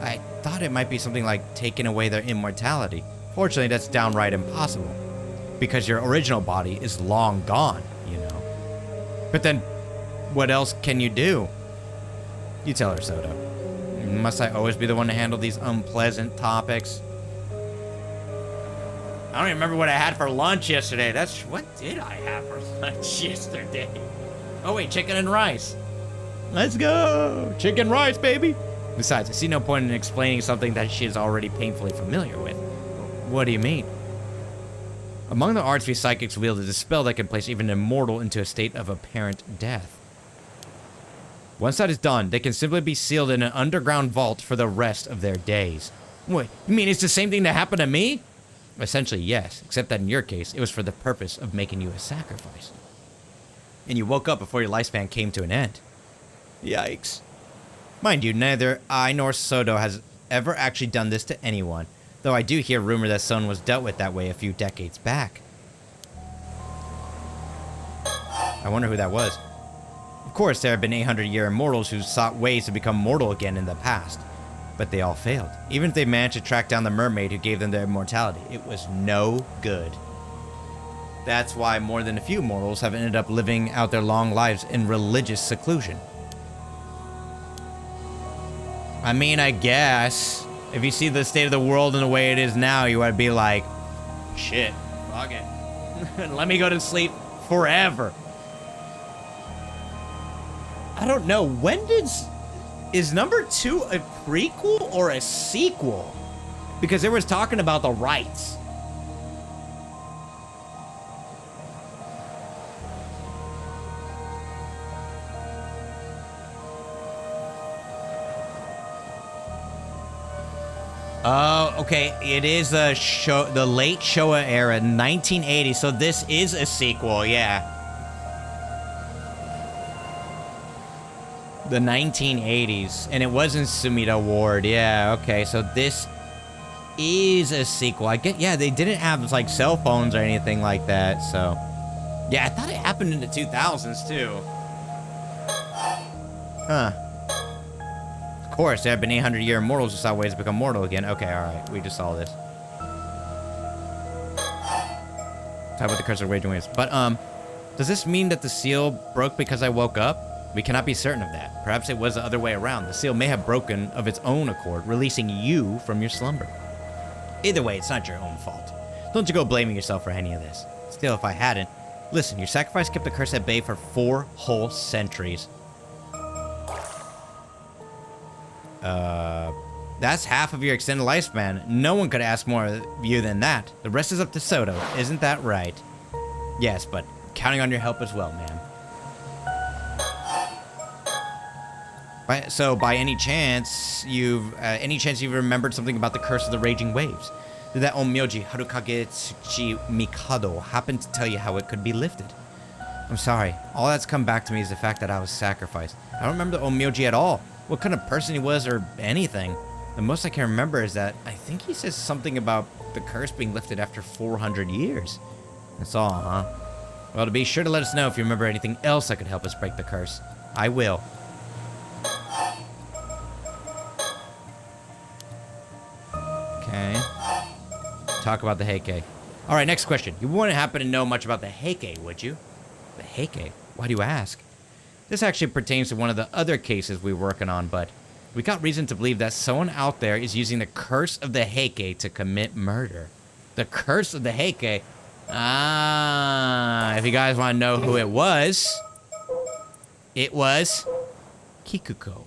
I thought it might be something like taking away their immortality. Fortunately, that's downright impossible. Because your original body is long gone, you know. But then, what else can you do? You tell her, Soto. Must I always be the one to handle these unpleasant topics? I don't even remember what I had for lunch yesterday. What did I have for lunch yesterday? Oh wait, chicken and rice. Let's go. Chicken rice, baby. Besides, I see no point in explaining something that she is already painfully familiar with. What do you mean? Among the arts we psychics wield is a spell that can place even an immortal into a state of apparent death. Once that is done, they can simply be sealed in an underground vault for the rest of their days. Wait, you mean it's the same thing that happened to me? Essentially, yes, except that in your case, it was for the purpose of making you a sacrifice. And you woke up before your lifespan came to an end. Yikes. Mind you, neither I nor Soto has ever actually done this to anyone, though I do hear rumor that someone was dealt with that way a few decades back. I wonder who that was. Of course, there have been 800-year immortals who sought ways to become mortal again in the past, but they all failed. Even if they managed to track down the mermaid who gave them their immortality, it was no good. That's why more than a few mortals have ended up living out their long lives in religious seclusion. I mean, I guess, if you see the state of the world and the way it is now, you would be like, shit, fuck it. Let me go to sleep forever. I don't know, is number 2 a prequel or a sequel? Because there was talking about the rights. Oh, okay. It is the late Showa era, 1980. So this is a sequel, yeah. The 1980s, and it wasn't Sumida Ward. Yeah, okay. So this is a sequel. I get. Yeah, they didn't have like cell phones or anything like that. So, yeah, I thought it happened in the 2000s too. Huh. Of course, there have been 800-year immortals who saw ways to become mortal again. Okay, all right. We just saw this. Talk about the curse of raging waves. But does this mean that the seal broke because I woke up? We cannot be certain of that. Perhaps it was the other way around. The seal may have broken of its own accord, releasing you from your slumber. Either way, it's not your own fault. Don't you go blaming yourself for any of this. Still, if I hadn't... Listen, your sacrifice kept the curse at bay for 4 whole centuries. That's half of your extended lifespan. No one could ask more of you than that. The rest is up to Soto, isn't that right? Yes, but counting on your help as well, ma'am. So, by any chance you've remembered something about the curse of the raging waves? Did that Onmyoji Harukage Tsuchi Mikado happen to tell you how it could be lifted? I'm sorry. All that's come back to me is the fact that I was sacrificed. I don't remember the Onmyoji at all. What kind of person he was or anything. The most I can remember is that I think he says something about the curse being lifted after 400 years. That's all, huh? Well, to be sure to let us know if you remember anything else that could help us break the curse. I will. Okay. Talk about the Heike. All right, next question. You wouldn't happen to know much about the Heike, would you? The Heike? Why do you ask? This actually pertains to one of the other cases we're working on, but we got reason to believe that someone out there is using the curse of the Heike to commit murder. The curse of the Heike? Ah, if you guys want to know who it was Kikuko.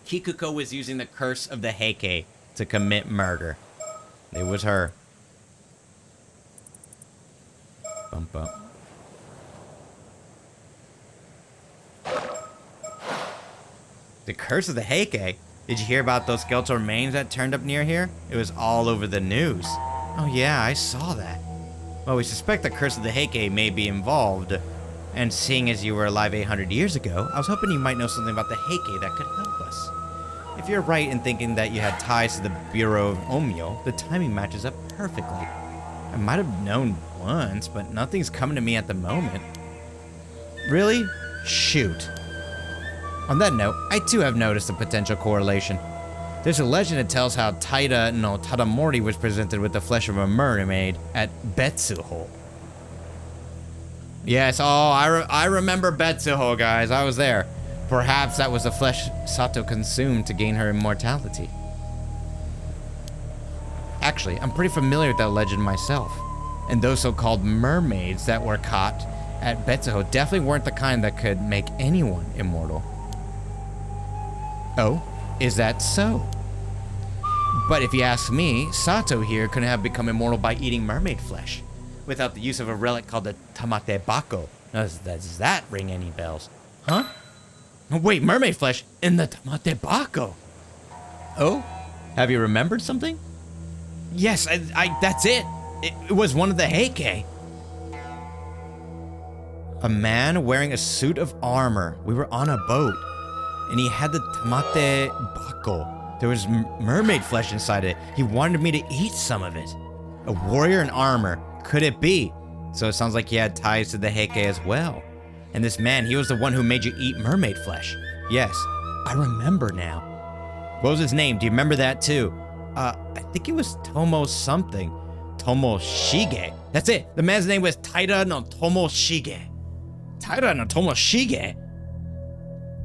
Kikuko was using the curse of the Heike to commit murder. It was her. Bump up. The curse of the Heike? Did you hear about those skeletal remains that turned up near here? It was all over the news. Oh yeah, I saw that. Well, we suspect the curse of the Heike may be involved. And seeing as you were alive 800 years ago, I was hoping you might know something about the Heike that could help us. If you're right in thinking that you had ties to the Bureau of Omyo, the timing matches up perfectly. I might have known once, but nothing's coming to me at the moment. Really? Shoot. On that note, I too have noticed a potential correlation. There's a legend that tells how Taira no Tadamori was presented with the flesh of a mermaid at Betsuho. Yes, oh, I remember Betsuho, guys. I was there. Perhaps that was the flesh Sato consumed to gain her immortality. Actually, I'm pretty familiar with that legend myself. And those so-called mermaids that were caught at Betsuho definitely weren't the kind that could make anyone immortal. Oh, is that so? But if you ask me, Sato here couldn't have become immortal by eating mermaid flesh without the use of a relic called the tamate bako. Does that ring any bells? Huh? Oh, wait, mermaid flesh in the tamate bako. Oh, have you remembered something? Yes, that's it. It was one of the heike. A man wearing a suit of armor. We were on a boat, and he had the tamate bako. There was mermaid flesh inside it. He wanted me to eat some of it. A warrior in armor. Could it be? So it sounds like he had ties to the heike as well. And this man, he was the one who made you eat mermaid flesh. Yes, I remember now. What was his name? Do you remember that too? I think it was Tomo something. Tomoshige. That's it. The man's name was Taira no Tomoshige. Taira no Tomoshige?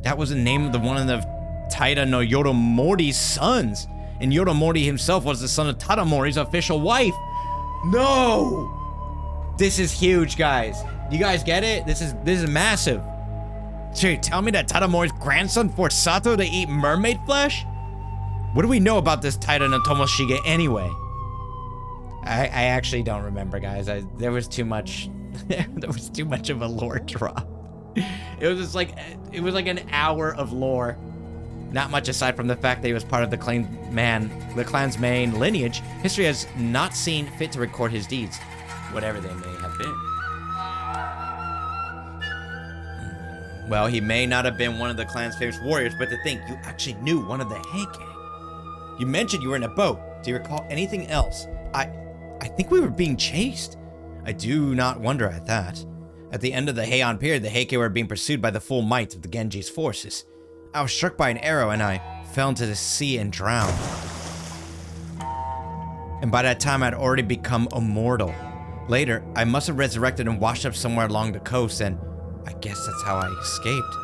That was the name of one of the Taira no Yoromori's sons. And Yoromori himself was the son of Tadamori's official wife. No! This is huge, guys. You guys get it? This is massive. So you tell me that Tadamori's grandson forced Sato to eat mermaid flesh? What do we know about this Taira no Tomoshige anyway? I actually don't remember, guys. There was too much. There was too much of a lore drop. It was just like an hour of lore. Not much aside from the fact that he was part of the clan's main lineage. History has not seen fit to record his deeds, whatever they may have been. Well, he may not have been one of the clan's famous warriors, but to think you actually knew one of the heike. You mentioned you were in a boat. Do you recall anything else? I think we were being chased. I do not wonder at that. At the end of the Heian period, the heike were being pursued by the full might of the Genji's forces. I was struck by an arrow and I fell into the sea and drowned. And by that time, I'd already become immortal. Later, I must have resurrected and washed up somewhere along the coast, and I guess that's how I escaped.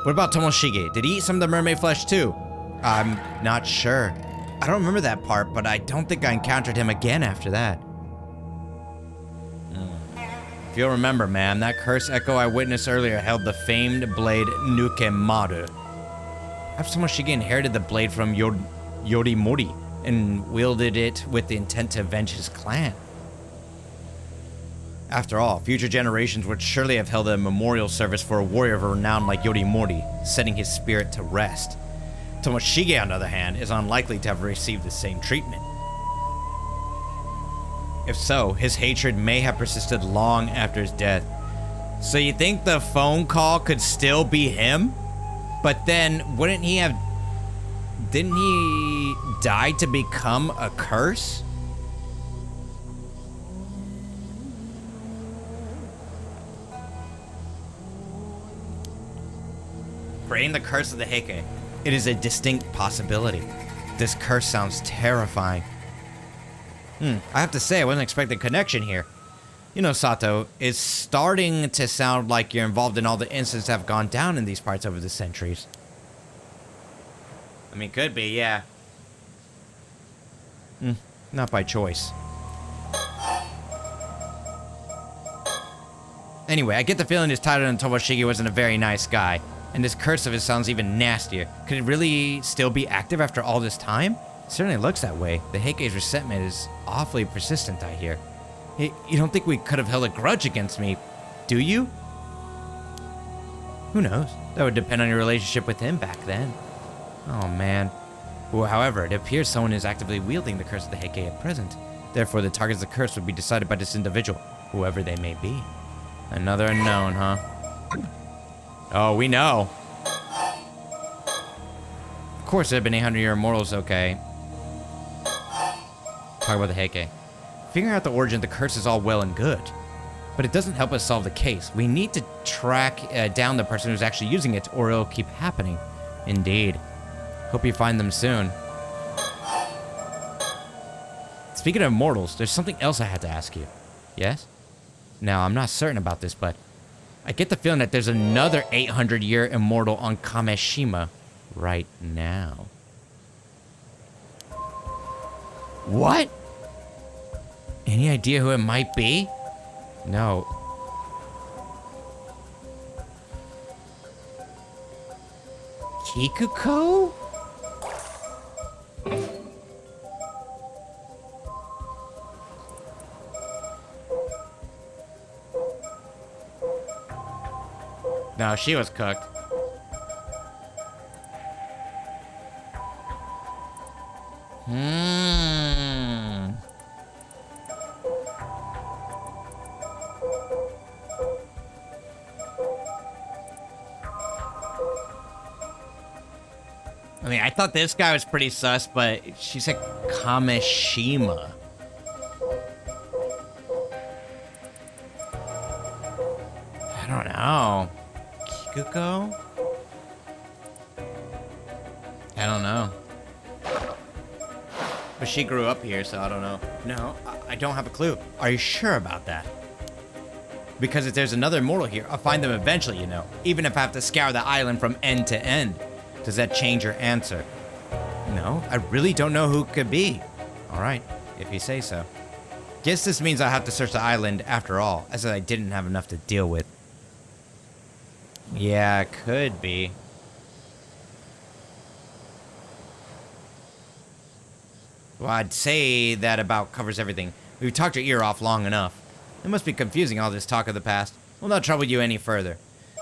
What about Tomoshige? Did he eat some of the mermaid flesh too? I'm not sure. I don't remember that part, but I don't think I encountered him again after that. If you'll remember, ma'am, that cursed echo I witnessed earlier held the famed blade Nukemaru. Perhaps Tomoshige inherited the blade from Yorimori and wielded it with the intent to avenge his clan. After all, future generations would surely have held a memorial service for a warrior of renown like Yorimori, setting his spirit to rest. Tomoshige, on the other hand, is unlikely to have received the same treatment. If so, his hatred may have persisted long after his death. So you think the phone call could still be him? But then, didn't he die to become a curse? Creating the curse of the heike. It is a distinct possibility. This curse sounds terrifying. I have to say, I wasn't expecting a connection here. You know, Sato, it's starting to sound like you're involved in all the incidents that have gone down in these parts over the centuries. I mean, could be, yeah. Not by choice. Anyway, I get the feeling this Taira no Tomoshige wasn't a very nice guy. And this curse of his sounds even nastier. Could it really still be active after all this time? It certainly looks that way. The heike's resentment is awfully persistent, I hear. You don't think we could have held a grudge against me, do you? Who knows? That would depend on your relationship with him back then. Oh, man. Well, however, it appears someone is actively wielding the curse of the heike at present. Therefore, the target of the curse would be decided by this individual, whoever they may be. Another unknown, huh? Oh, we know. Of course, there have been 800-year immortals, okay. Talk about the heike. Figuring out the origin of the curse is all well and good. but it doesn't help us solve the case. We need to track down the person who's actually using it, or it'll keep happening. Indeed. Hope you find them soon. Speaking of immortals, there's something else I had to ask you. Yes? Now, I'm not certain about this, but I get the feeling that there's another 800-year immortal on Kameshima right now. What? Any idea who it might be? No. Kikuko? No, she was cooked. I mean, I thought this guy was pretty sus, but she said Kameshima. I don't know. Kikuko? I don't know. But she grew up here, so I don't know. No, I don't have a clue. Are you sure about that? Because if there's another immortal here, I'll find them eventually, you know. Even if I have to scour the island from end to end. Does that change your answer? No, I really don't know who it could be. All right, if you say so. Guess this means I have to search the island after all, as I didn't have enough to deal with. Yeah, it could be. Well, I'd say that about covers everything. We've talked your ear off long enough. It must be confusing, all this talk of the past. We'll not trouble you any further.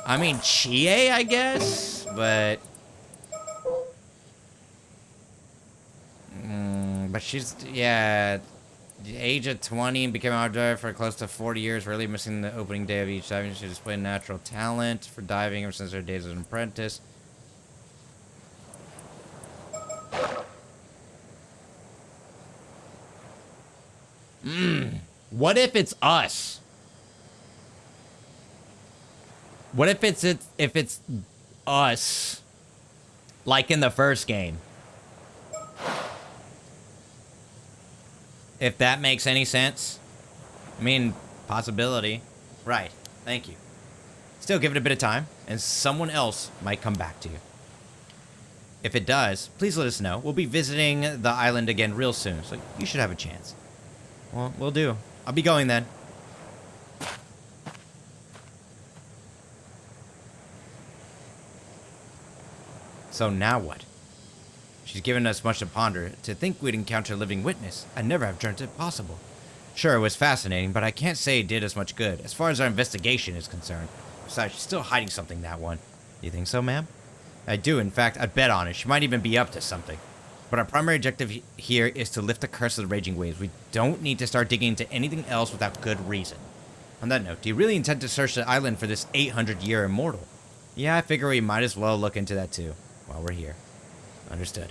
I mean, Chie, I guess, but... but she's, yeah, age of 20 and became an outdoor for close to 40 years, really missing the opening day of each diving. She displayed natural talent for diving ever since her days as an apprentice. What if it's us? What if it's us, like in the first game? If that makes any sense. I mean, possibility. Right. Thank you. Still, give it a bit of time, and someone else might come back to you. If it does, please let us know. We'll be visiting the island again real soon, so you should have a chance. Well, we'll do. I'll be going then. So now what? She's given us much to ponder. To think we'd encounter a living witness, I'd never have dreamt it possible. Sure, it was fascinating, but I can't say it did us much good, as far as our investigation is concerned. Besides, she's still hiding something, that one. You think so, ma'am? I do. In fact, I'd bet on it. She might even be up to something. But our primary objective here is to lift the curse of the raging waves. We don't need to start digging into anything else without good reason. On that note, do you really intend to search the island for this 800-year immortal? Yeah, I figure we might as well look into that too, while we're here. Understood.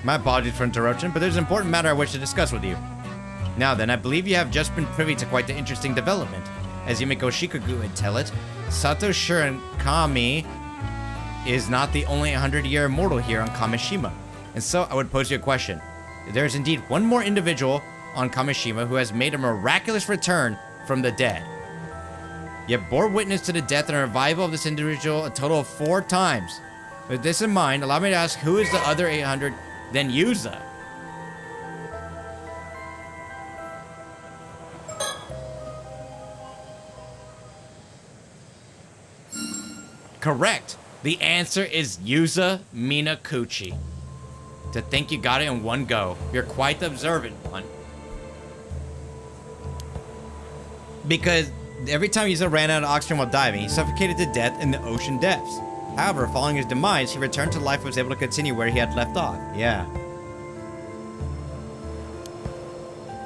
My apologies for interruption, but there's an important matter I wish to discuss with you. Now then, I believe you have just been privy to quite the interesting development. As Yumiko Shikagu would tell it, Sato Shirankami is not the only 100-year immortal here on Kameshima. And so I would pose you a question. There is indeed one more individual on Kameshima who has made a miraculous return from the dead. You have bore witness to the death and revival of this individual a total of 4 times. With this in mind, allow me to ask, who is the other 800, then Yuza? Correct. The answer is Yuza Minakuchi. To think you got it in one go. You're quite the observant one. Because every time Yuza ran out of oxygen while diving, he suffocated to death in the ocean depths. However, following his demise, he returned to life and was able to continue where he had left off. Yeah.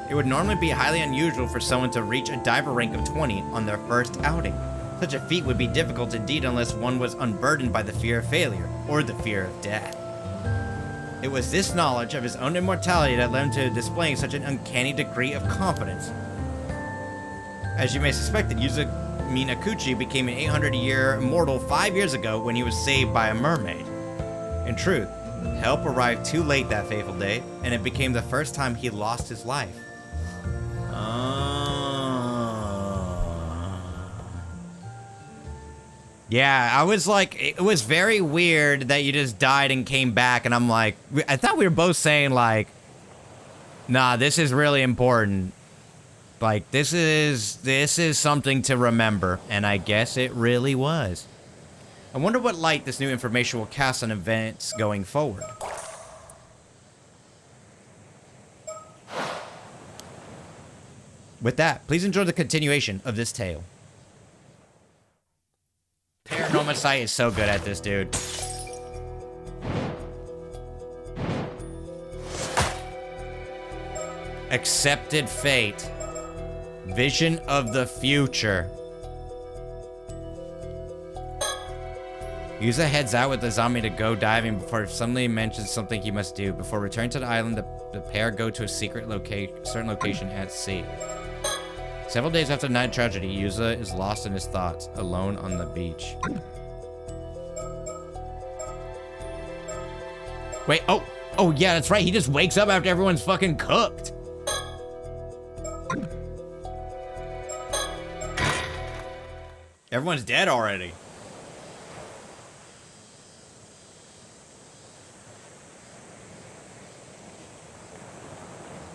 It would normally be highly unusual for someone to reach a diver rank of 20 on their first outing. Such a feat would be difficult indeed unless one was unburdened by the fear of failure, or the fear of death. It was this knowledge of his own immortality that led him to displaying such an uncanny degree of confidence. As you may suspect, Yuzo Minakuchi became an 800-year immortal 5 years ago when he was saved by a mermaid. In truth, help arrived too late that fateful day, and it became the first time he lost his life. Yeah, I was like, it was very weird that you just died and came back, and I'm like, I thought we were both saying like, nah, this is really important. Like, this is something to remember, and I guess it really was. I wonder what light this new information will cast on events going forward. With that, please enjoy the continuation of this tale. Paranormasight is so good at this, dude. Accepted fate. Vision of the future. Yuza heads out with the zombie to go diving before suddenly mentions something he must do. Before returning to the island, the pair go to a certain location at sea. Several days after the night tragedy, Yuza is lost in his thoughts, alone on the beach. Wait, oh yeah, that's right. He just wakes up after everyone's fucking cooked. Everyone's dead already.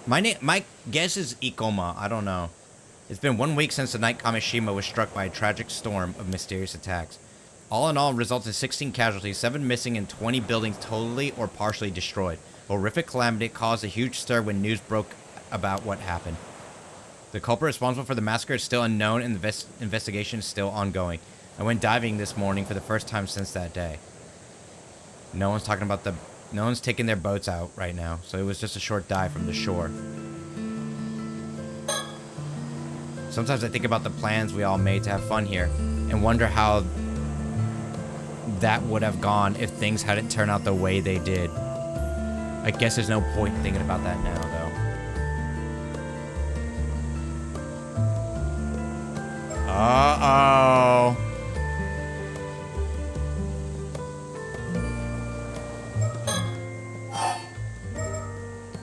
My guess is Ikoma. I don't know. It's been 1 week since the night Kamishima was struck by a tragic storm of mysterious attacks. All in all, resulted in 16 casualties, 7 missing, and 20 buildings totally or partially destroyed. A horrific calamity caused a huge stir when news broke about what happened. The culprit responsible for the massacre is still unknown, and the investigation is still ongoing. I went diving this morning for the first time since that day. No one's taking their boats out right now, so it was just a short dive from the shore. Sometimes I think about the plans we all made to have fun here, and wonder how that would have gone if things hadn't turned out the way they did. I guess there's no point thinking about that now, though. Uh-oh.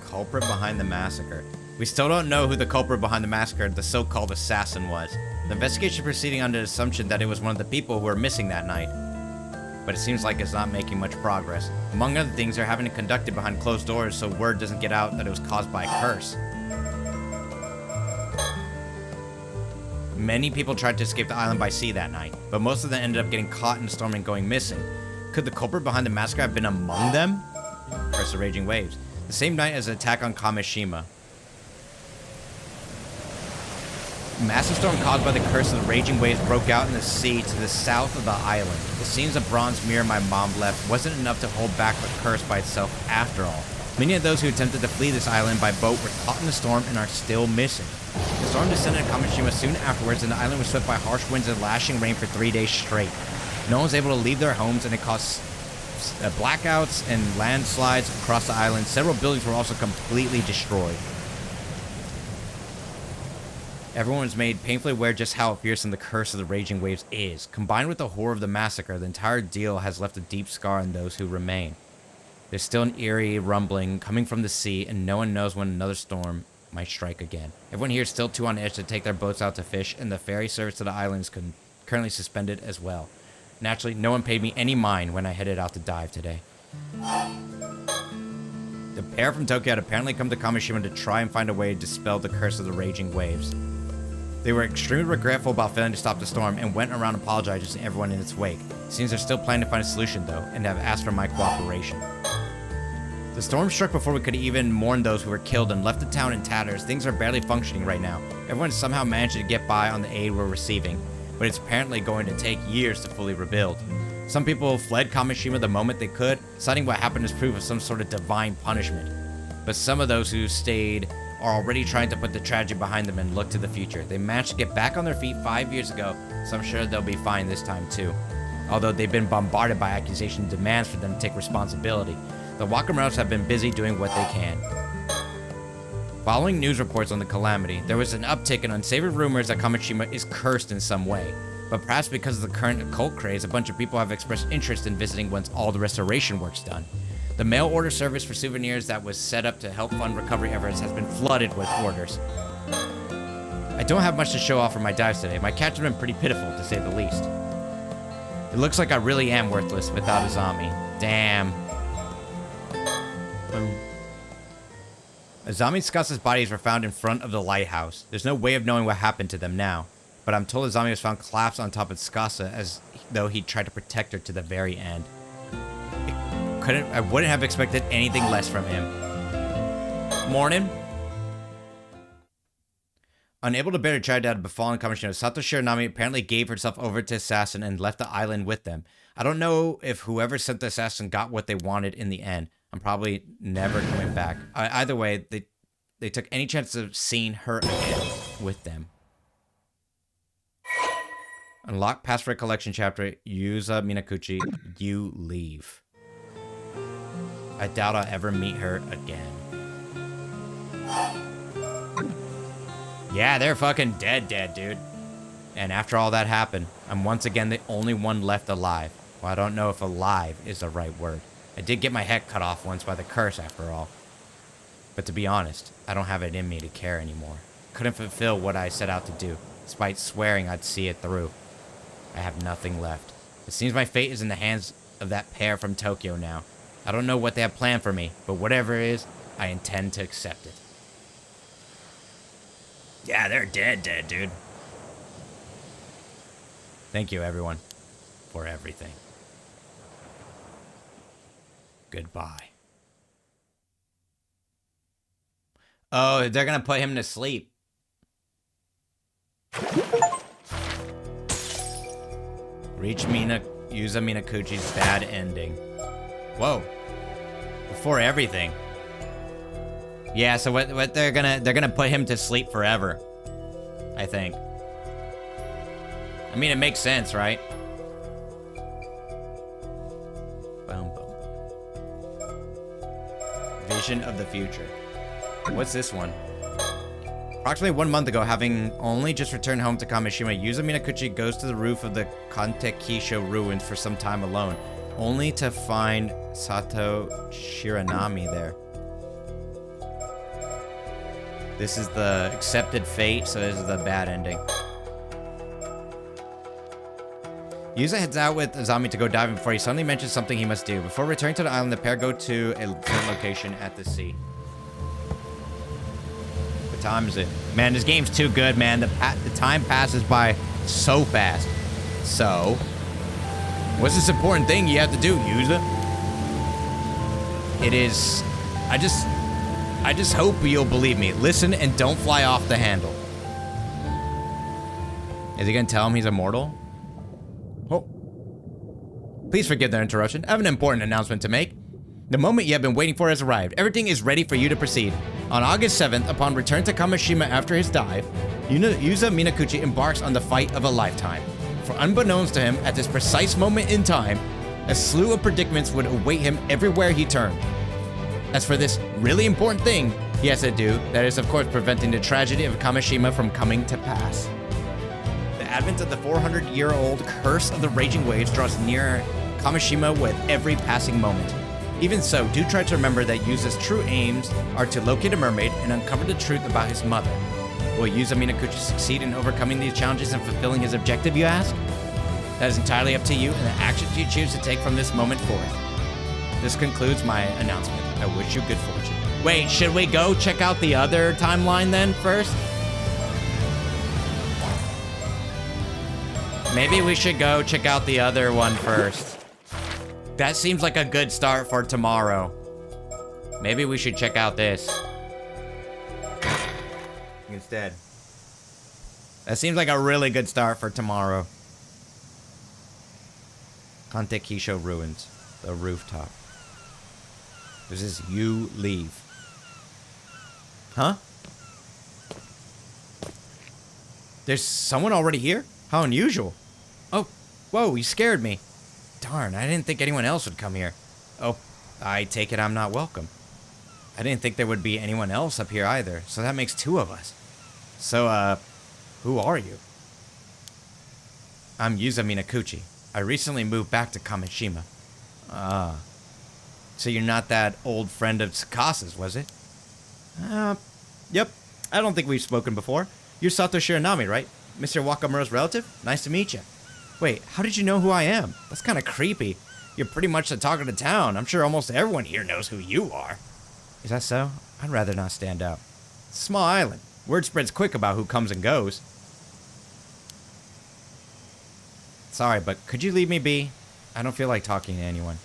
Culprit behind the massacre. We still don't know who the culprit behind the massacre, the so-called assassin, was. The investigation proceeding under the assumption that it was one of the people who were missing that night. But it seems like it's not making much progress. Among other things, they're having it conducted behind closed doors so word doesn't get out that it was caused by a curse. Many people tried to escape the island by sea that night, but most of them ended up getting caught in the storm and going missing. Could the culprit behind the massacre have been among them? Curse of Raging Waves. The same night as the attack on Kamishima. Massive storm caused by the curse of the raging waves broke out in the sea to the south of the island. It seems the bronze mirror my mom left wasn't enough to hold back the curse by itself after all. Many of those who attempted to flee this island by boat were caught in the storm and are still missing. The storm descended on Kamishima soon afterwards, and the island was swept by harsh winds and lashing rain for 3 days straight. No one was able to leave their homes, and it caused blackouts and landslides across the island. Several buildings were also completely destroyed. Everyone was made painfully aware just how fearsome the curse of the raging waves is. Combined with the horror of the massacre, the entire deal has left a deep scar on those who remain. There's still an eerie rumbling coming from the sea, and no one knows when another storm might strike again. Everyone here is still too on edge to take their boats out to fish, and the ferry service to the islands is currently suspended as well. Naturally, no one paid me any mind when I headed out to dive today. The pair from Tokyo had apparently come to Kamishima to try and find a way to dispel the curse of the raging waves. They were extremely regretful about failing to stop the storm and went around apologizing to everyone in its wake. It seems they're still planning to find a solution though, and have asked for my cooperation. The storm struck before we could even mourn those who were killed and left the town in tatters. Things are barely functioning right now. Everyone somehow managed to get by on the aid we're receiving, but it's apparently going to take years to fully rebuild. Some people fled Kamishima the moment they could, citing what happened as proof of some sort of divine punishment. But some of those who stayed are already trying to put the tragedy behind them and look to the future. They managed to get back on their feet 5 years ago, so I'm sure they'll be fine this time too. Although they've been bombarded by accusations and demands for them to take responsibility, the Wakamotos have been busy doing what they can. Following news reports on the calamity, there was an uptick in unsavory rumors that Kamishima is cursed in some way. But perhaps because of the current occult craze, a bunch of people have expressed interest in visiting once all the restoration work's done. The mail order service for souvenirs that was set up to help fund recovery efforts has been flooded with orders. I don't have much to show off for my dives today. My catch has been pretty pitiful, to say the least. It looks like I really am worthless without Azami. Damn. Boom. Azami and Skasa's bodies were found in front of the lighthouse. There's no way of knowing what happened to them now, but I'm told Azami was found collapsed on top of Skasa as though he tried to protect her to the very end. I wouldn't have expected anything less from him. Morning. Unable to bear the tragedy that had befallen Kamishima, Sato Shiranami apparently gave herself over to assassin and left the island with them. I don't know if whoever sent the assassin got what they wanted in the end. I'm probably never coming back. Either way, they took any chance of seeing her again with them. Unlock password collection chapter. Yuza Minakuchi. You leave. I doubt I'll ever meet her again. Yeah, they're fucking dead, dude. And after all that happened, I'm once again the only one left alive. Well, I don't know if alive is the right word. I did get my head cut off once by the curse, after all. But to be honest, I don't have it in me to care anymore. Couldn't fulfill what I set out to do, despite swearing I'd see it through. I have nothing left. It seems my fate is in the hands of that pair from Tokyo now. I don't know what they have planned for me, but whatever it is, I intend to accept it. Yeah, they're dead, dude. Thank you, everyone, for everything. Goodbye. Oh, they're gonna put him to sleep. Reach Yuza Minakuchi's bad ending. Whoa. Before everything. Yeah, so what they're gonna put him to sleep forever. I think. I mean, it makes sense, right? Boom, boom. Vision of the future. What's this one? Approximately 1 month ago, having only just returned home to Kamishima, Yuza Minakuchi goes to the roof of the Kantekisho ruins for some time alone, only to find Sato Shiranami there. This is the accepted fate, so this is the bad ending. Yuza heads out with Azami to go diving before he suddenly mentions something he must do. Before returning to the island, the pair go to a different location at the sea. What time is it? Man, this game's too good, man. The time passes by so fast. So, what's this important thing you have to do, Yuza? It is... I just hope you'll believe me. Listen and don't fly off the handle. Is he gonna tell him he's immortal? Oh. Please forgive the interruption. I have an important announcement to make. The moment you have been waiting for has arrived. Everything is ready for you to proceed. On August 7th, upon return to Kamishima after his dive, Yuza Minakuchi embarks on the fight of a lifetime. For unbeknownst to him, at this precise moment in time, a slew of predicaments would await him everywhere he turned. As for this really important thing he has to do, that is of course preventing the tragedy of Kamishima from coming to pass. The advent of the 400-year-old curse of the raging waves draws nearer Kamishima with every passing moment. Even so, do try to remember that Yuza's true aims are to locate a mermaid and uncover the truth about his mother. Will Yuza Minakuchi succeed in overcoming these challenges and fulfilling his objective, you ask? That is entirely up to you and the actions you choose to take from this moment forth. This concludes my announcement. I wish you good fortune. Wait, should we go check out the other timeline then first? Maybe we should go check out the other one first. That seems like a good start for tomorrow. Maybe we should check out this instead. That seems like a really good start for tomorrow. Kantekisho ruins. The rooftop. This is you leave. Huh? There's someone already here? How unusual. Oh, whoa, you scared me. Darn, I didn't think anyone else would come here. Oh, I take it I'm not welcome. I didn't think there would be anyone else up here either, so that makes 2 of us. So, who are you? I'm Yuza Minakuchi. I recently moved back to Kamishima. Ah. So you're not that old friend of Tsukas's, was it? Yep. I don't think we've spoken before. You're Sato Shiranami, right? Mr. Wakamura's relative? Nice to meet you. Wait, how did you know who I am? That's kind of creepy. You're pretty much the talk of the town. I'm sure almost everyone here knows who you are. Is that so? I'd rather not stand out. It's a small island. Word spreads quick about who comes and goes. Sorry, but could you leave me be? I don't feel like talking to anyone.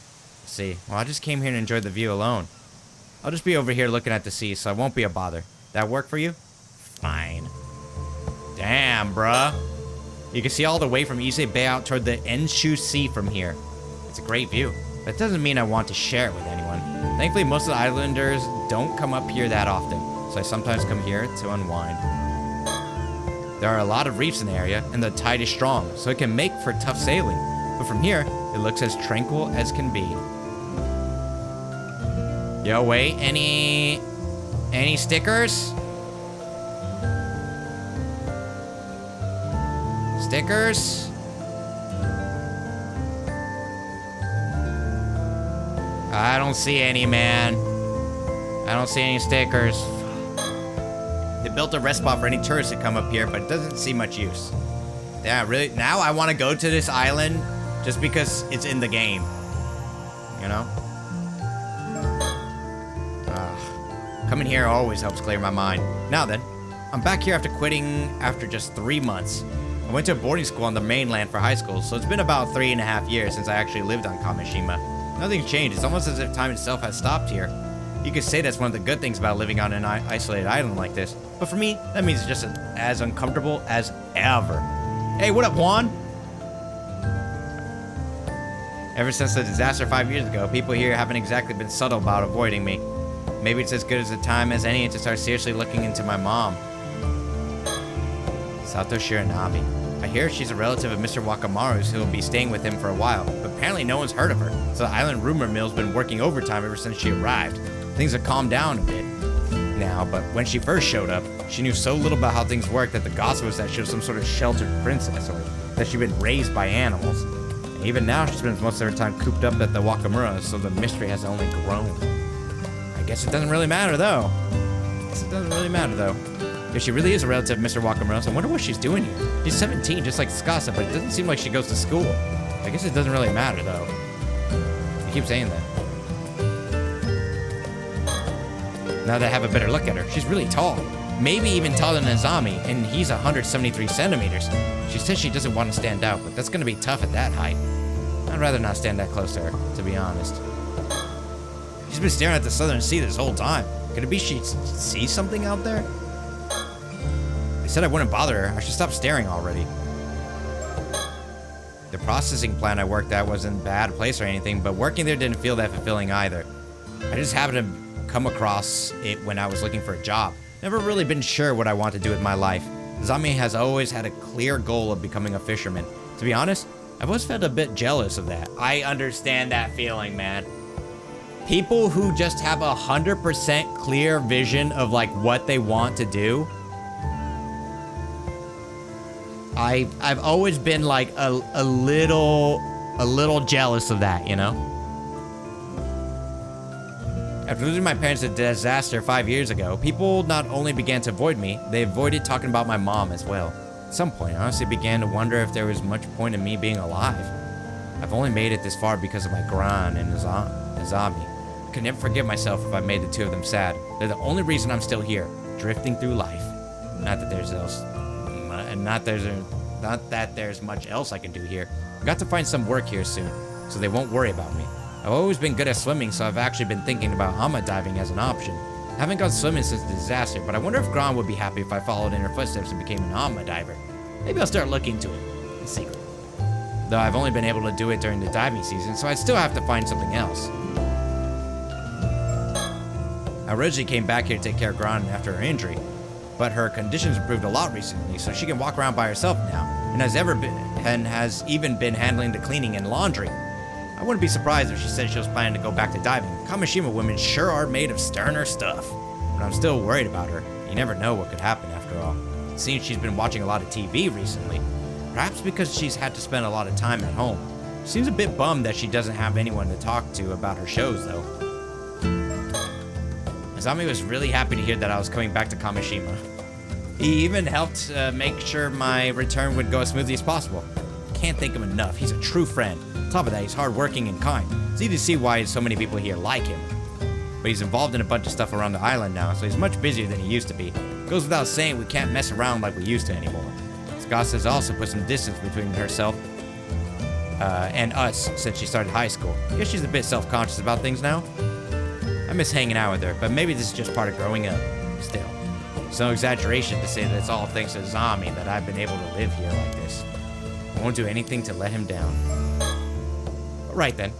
See, well, I just came here to enjoy the view alone. I'll just be over here looking at the sea, so I won't be a bother. That work for you? Fine. Damn, bruh. You can see all the way from Ise Bay out toward the Enshu Sea from here. It's a great view. That doesn't mean I want to share it with anyone. Thankfully, most of the islanders don't come up here that often, so I sometimes come here to unwind. There are a lot of reefs in the area, and the tide is strong, so it can make for tough sailing. But from here, it looks as tranquil as can be. Yo, wait, any stickers? Stickers? I don't see any, man. I don't see any stickers. They built a rest spot for any tourists that come up here, but it doesn't see much use. Yeah, really, now I want to go to this island just because it's in the game. You know? Coming here always helps clear my mind. Now then, I'm back here after quitting after just 3 months. I went to a boarding school on the mainland for high school, so it's been about 3.5 years since I actually lived on Kamishima. Nothing's changed. It's almost as if time itself has stopped here. You could say that's one of the good things about living on an isolated island like this. But for me, that means it's just as uncomfortable as ever. Hey, what up, Juan? Ever since the disaster 5 years ago, people here haven't exactly been subtle about avoiding me. Maybe it's as good as a time as any to start seriously looking into my mom. Sato Shiranami. I hear she's a relative of Mr. Wakamaru's who will be staying with him for a while, but apparently no one's heard of her, so the island rumor mill's been working overtime ever since she arrived. Things have calmed down a bit now, but when she first showed up, she knew so little about how things worked that the gossip was that she was some sort of sheltered princess, or that she'd been raised by animals. And even now, she spends most of her time cooped up at the Wakamura, so the mystery has only grown. I guess it doesn't really matter, though. If she really is a relative of Mr. Wakamura, I wonder what she's doing here. She's 17, just like Tsukasa, but it doesn't seem like she goes to school. I guess it doesn't really matter, though. You keep saying that. Now that I have a better look at her, she's really tall. Maybe even taller than Azami, and he's 173 centimeters. She says she doesn't want to stand out, but that's going to be tough at that height. I'd rather not stand that close to her, to be honest. She's been staring at the southern sea this whole time. Could it be she sees something out there? They said I wouldn't bother her. I should stop staring already. The processing plant I worked at wasn't a bad place or anything, but working there didn't feel that fulfilling either. I just happened to come across it when I was looking for a job. Never really been sure what I want to do with my life. Zami has always had a clear goal of becoming a fisherman. To be honest, I've always felt a bit jealous of that. I understand that feeling, man. People who just have 100% clear vision of like what they want to do. I've always been like a little jealous of that, you know? After losing my parents in a disaster 5 years ago, people not only began to avoid me, they avoided talking about my mom as well. At some point, I honestly began to wonder if there was much point in me being alive. I've only made it this far because of my Gran and Azami. I could never forgive myself if I made the two of them sad. They're the only reason I'm still here, drifting through life. Not that there's much else I can do here. I've got to find some work here soon, so they won't worry about me. I've always been good at swimming, so I've actually been thinking about ama diving as an option. I haven't gone swimming since the disaster, but I wonder if Gran would be happy if I followed in her footsteps and became an ama diver. Maybe I'll start looking into it in secret. Though I've only been able to do it during the diving season, so I'd still have to find something else. I originally came back here to take care of Gran after her injury, but her conditions improved a lot recently, so she can walk around by herself now, and has even been handling the cleaning and laundry. I wouldn't be surprised if she said she was planning to go back to diving. Kamishima women sure are made of sterner stuff, but I'm still worried about her. You never know what could happen after all. It seems she's been watching a lot of TV recently, perhaps because she's had to spend a lot of time at home. Seems a bit bummed that she doesn't have anyone to talk to about her shows, though. Azami was really happy to hear that I was coming back to Kamishima. He even helped make sure my return would go as smoothly as possible. Can't thank him enough. He's a true friend. On top of that, he's hardworking and kind. It's easy to see why so many people here like him. But he's involved in a bunch of stuff around the island now, so he's much busier than he used to be. Goes without saying we can't mess around like we used to anymore. Scott has also put some distance between herself and us since she started high school. I guess she's a bit self-conscious about things now. I miss hanging out with her, but maybe this is just part of growing up. Still, it's no exaggeration to say that it's all thanks to Zami that I've been able to live here like this. I won't do anything to let him down. Alright then.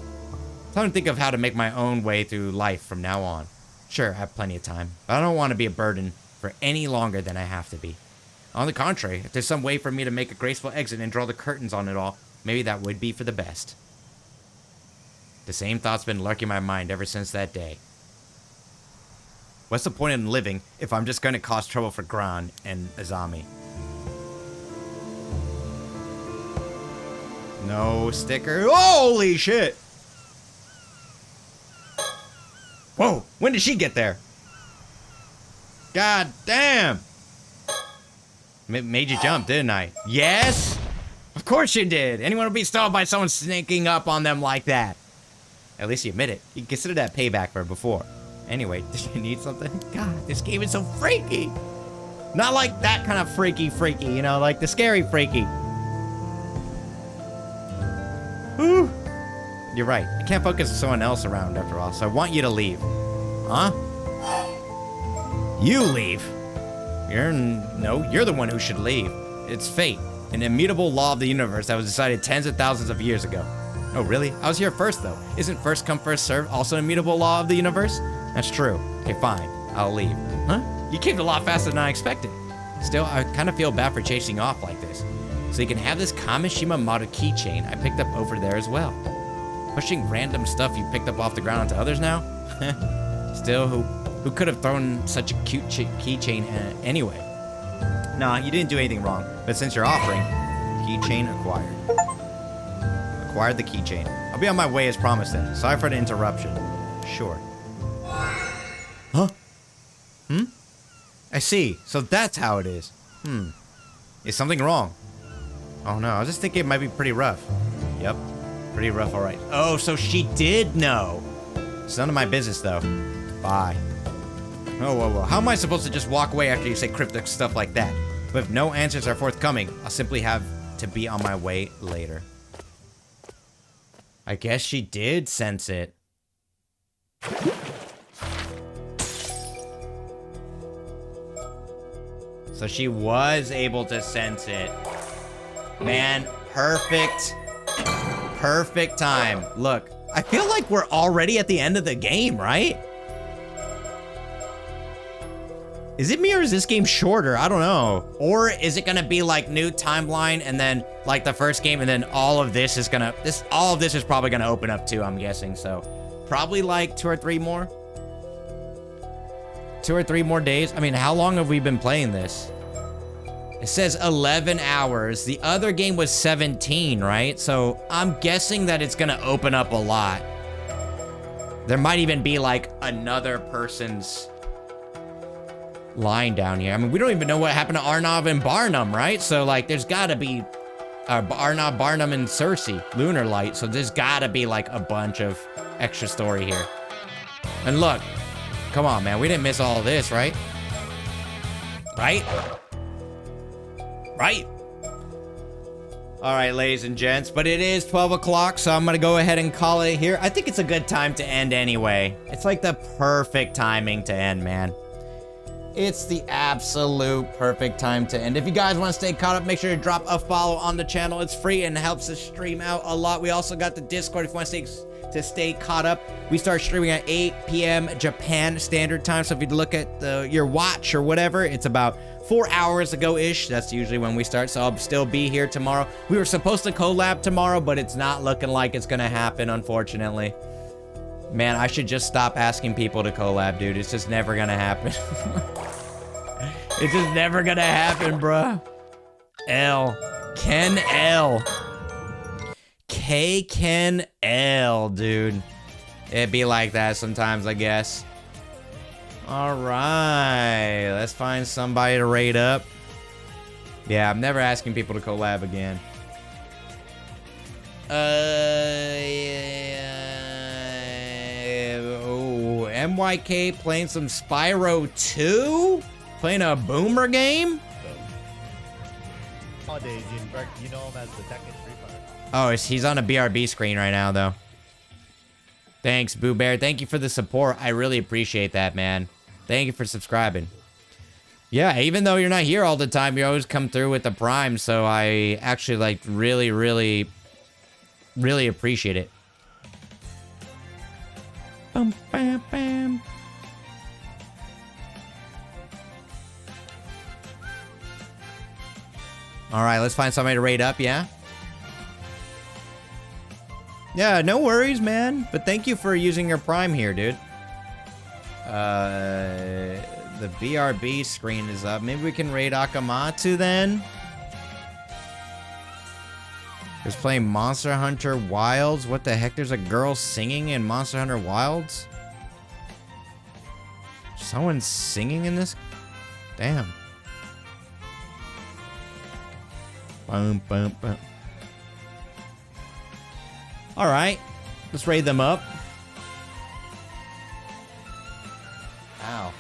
Time to think of how to make my own way through life from now on. Sure, I have plenty of time, but I don't want to be a burden for any longer than I have to be. On the contrary, if there's some way for me to make a graceful exit and draw the curtains on it all, maybe that would be for the best. The same thought's been lurking in my mind ever since that day. What's the point in living if I'm just going to cause trouble for Gran and Azami? No sticker. Holy shit! Whoa, when did she get there? God damn! Made you jump, didn't I? Yes? Of course you did. Anyone would be stalled by someone sneaking up on them like that. At least you admit it. You can consider that payback for before. Anyway, did you need something? God, this game is so freaky. Not like that kind of freaky, you know, like the scary freaky. Whew. You're right. I can't focus on someone else around after all, so I want you to leave. Huh? You leave? You're the one who should leave. It's fate, an immutable law of the universe that was decided tens of thousands of years ago. Oh, really? I was here first, though. Isn't first come, first served also an immutable law of the universe? That's true. Okay, fine. I'll leave. Huh? You caved a lot faster than I expected. Still, I kind of feel bad for chasing off like this. So you can have this Kamishima model keychain I picked up over there as well. Pushing random stuff you picked up off the ground onto others now? Still, who could have thrown such a cute keychain anyway? Nah, you didn't do anything wrong. But since you're offering, keychain acquired. Acquired the keychain. I'll be on my way as promised then. Sorry for the interruption. Sure. Huh? I see. So that's how it is. Is something wrong? Oh no, I was just thinking it might be pretty rough. Yep. Pretty rough, alright. Oh, so she did know. It's none of my business though. Bye. Oh, whoa. How am I supposed to just walk away after you say cryptic stuff like that? But if no answers are forthcoming, I'll simply have to be on my way later. I guess she did sense it. So she was able to sense it. Man, perfect time. Look, I feel like we're already at the end of the game, right? Is it me or is this game shorter? I don't know. Or is it gonna be like new timeline and then like the first game and then all of this is gonna, all of this is probably gonna open up too, I'm guessing. So probably like 2 or 3 more. 2 or 3 more days. I mean, how long have we been playing this? It says 11 hours. The other game was 17, right? So I'm guessing that it's gonna open up a lot. There might even be like another person's line down here. I mean, we don't even know what happened to Arnav and Barnum, right? So like there's gotta be Arnav, Barnum, and Cersei, Lunar Light. So there's gotta be like a bunch of extra story here. And look, come on, man. We didn't miss all of this, right? Right? Right? All right, ladies and gents, but it is 12 o'clock, so I'm gonna go ahead and call it here. I think it's a good time to end anyway. It's like the perfect timing to end, man. It's the absolute perfect time to end. If you guys want to stay caught up, make sure to drop a follow on the channel. It's free and helps us stream out a lot. We also got the Discord if you want to stay caught up. We start streaming at 8 p.m. Japan Standard Time. So if you look at your watch or whatever, it's about 4 hours ago-ish. That's usually when we start. So I'll still be here tomorrow. We were supposed to collab tomorrow, but it's not looking like it's gonna happen, unfortunately. Man, I should just stop asking people to collab, dude. It's just never gonna happen. It's just never gonna happen, bruh. L. Ken L. K Ken L, dude. It'd be like that sometimes, I guess. All right, let's find somebody to raid up. Yeah, I'm never asking people to collab again. Oh, MYK playing some Spyro 2? Playing a boomer game?
Nowadays, you know him as the second Free Fire.
Oh, he's on a BRB screen right now, though. Thanks, Boo Bear. Thank you for the support. I really appreciate that, man. Thank you for subscribing. Yeah, even though you're not here all the time, you always come through with the Prime, so I actually, like, really, really, really appreciate it. Bum, bam, bam. All right, let's find somebody to raid up, yeah? Yeah, no worries, man. But thank you for using your Prime here, dude. The BRB screen is up. Maybe we can raid Akamatsu then? He's playing Monster Hunter Wilds. What the heck? There's a girl singing in Monster Hunter Wilds? Someone's singing in this? Damn. Boom, boom, boom. All right, let's raid them up. Ow.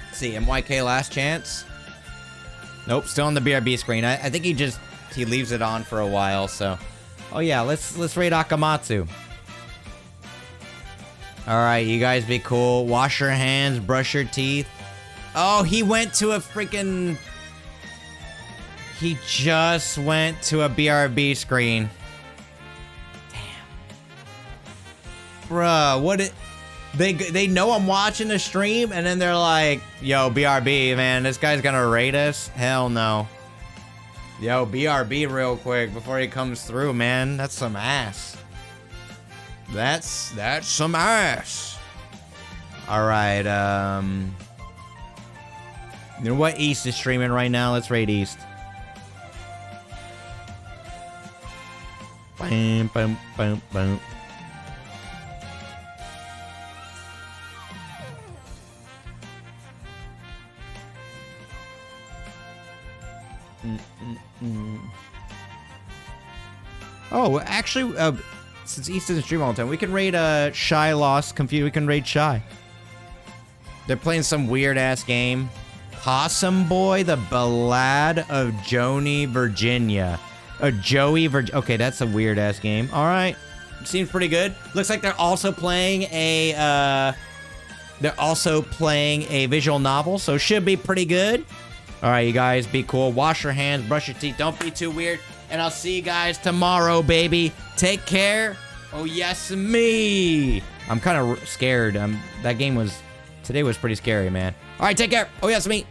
Let's see, MYK last chance. Nope, still on the BRB screen. I think he leaves it on for a while, so. Oh yeah, let's raid Akamatsu. All right, you guys be cool. Wash your hands, brush your teeth. Oh, he went to a freaking... He just went to a BRB screen. Bruh, what it... They know I'm watching the stream, and then they're like, yo, BRB, man, this guy's gonna raid us? Hell no. Yo, BRB real quick before he comes through, man. That's some ass. That's some ass. Alright, you know what? East is streaming right now. Let's raid East. Bam, bam, bam, bam. Oh, actually, since East doesn't stream all the time, we can raid Shy Lost Confused. We can raid Shy. They're playing some weird ass game. Possum Boy, the Ballad of Joni, Virginia. Okay, that's a weird ass game. All right, seems pretty good. Looks like they're also playing a visual novel, so should be pretty good. All right, you guys, be cool. Wash your hands, brush your teeth. Don't be too weird. And I'll see you guys tomorrow, baby. Take care. Oh, yes, me. I'm kind of scared. Today was pretty scary, man. All right, take care. Oh, yes, me.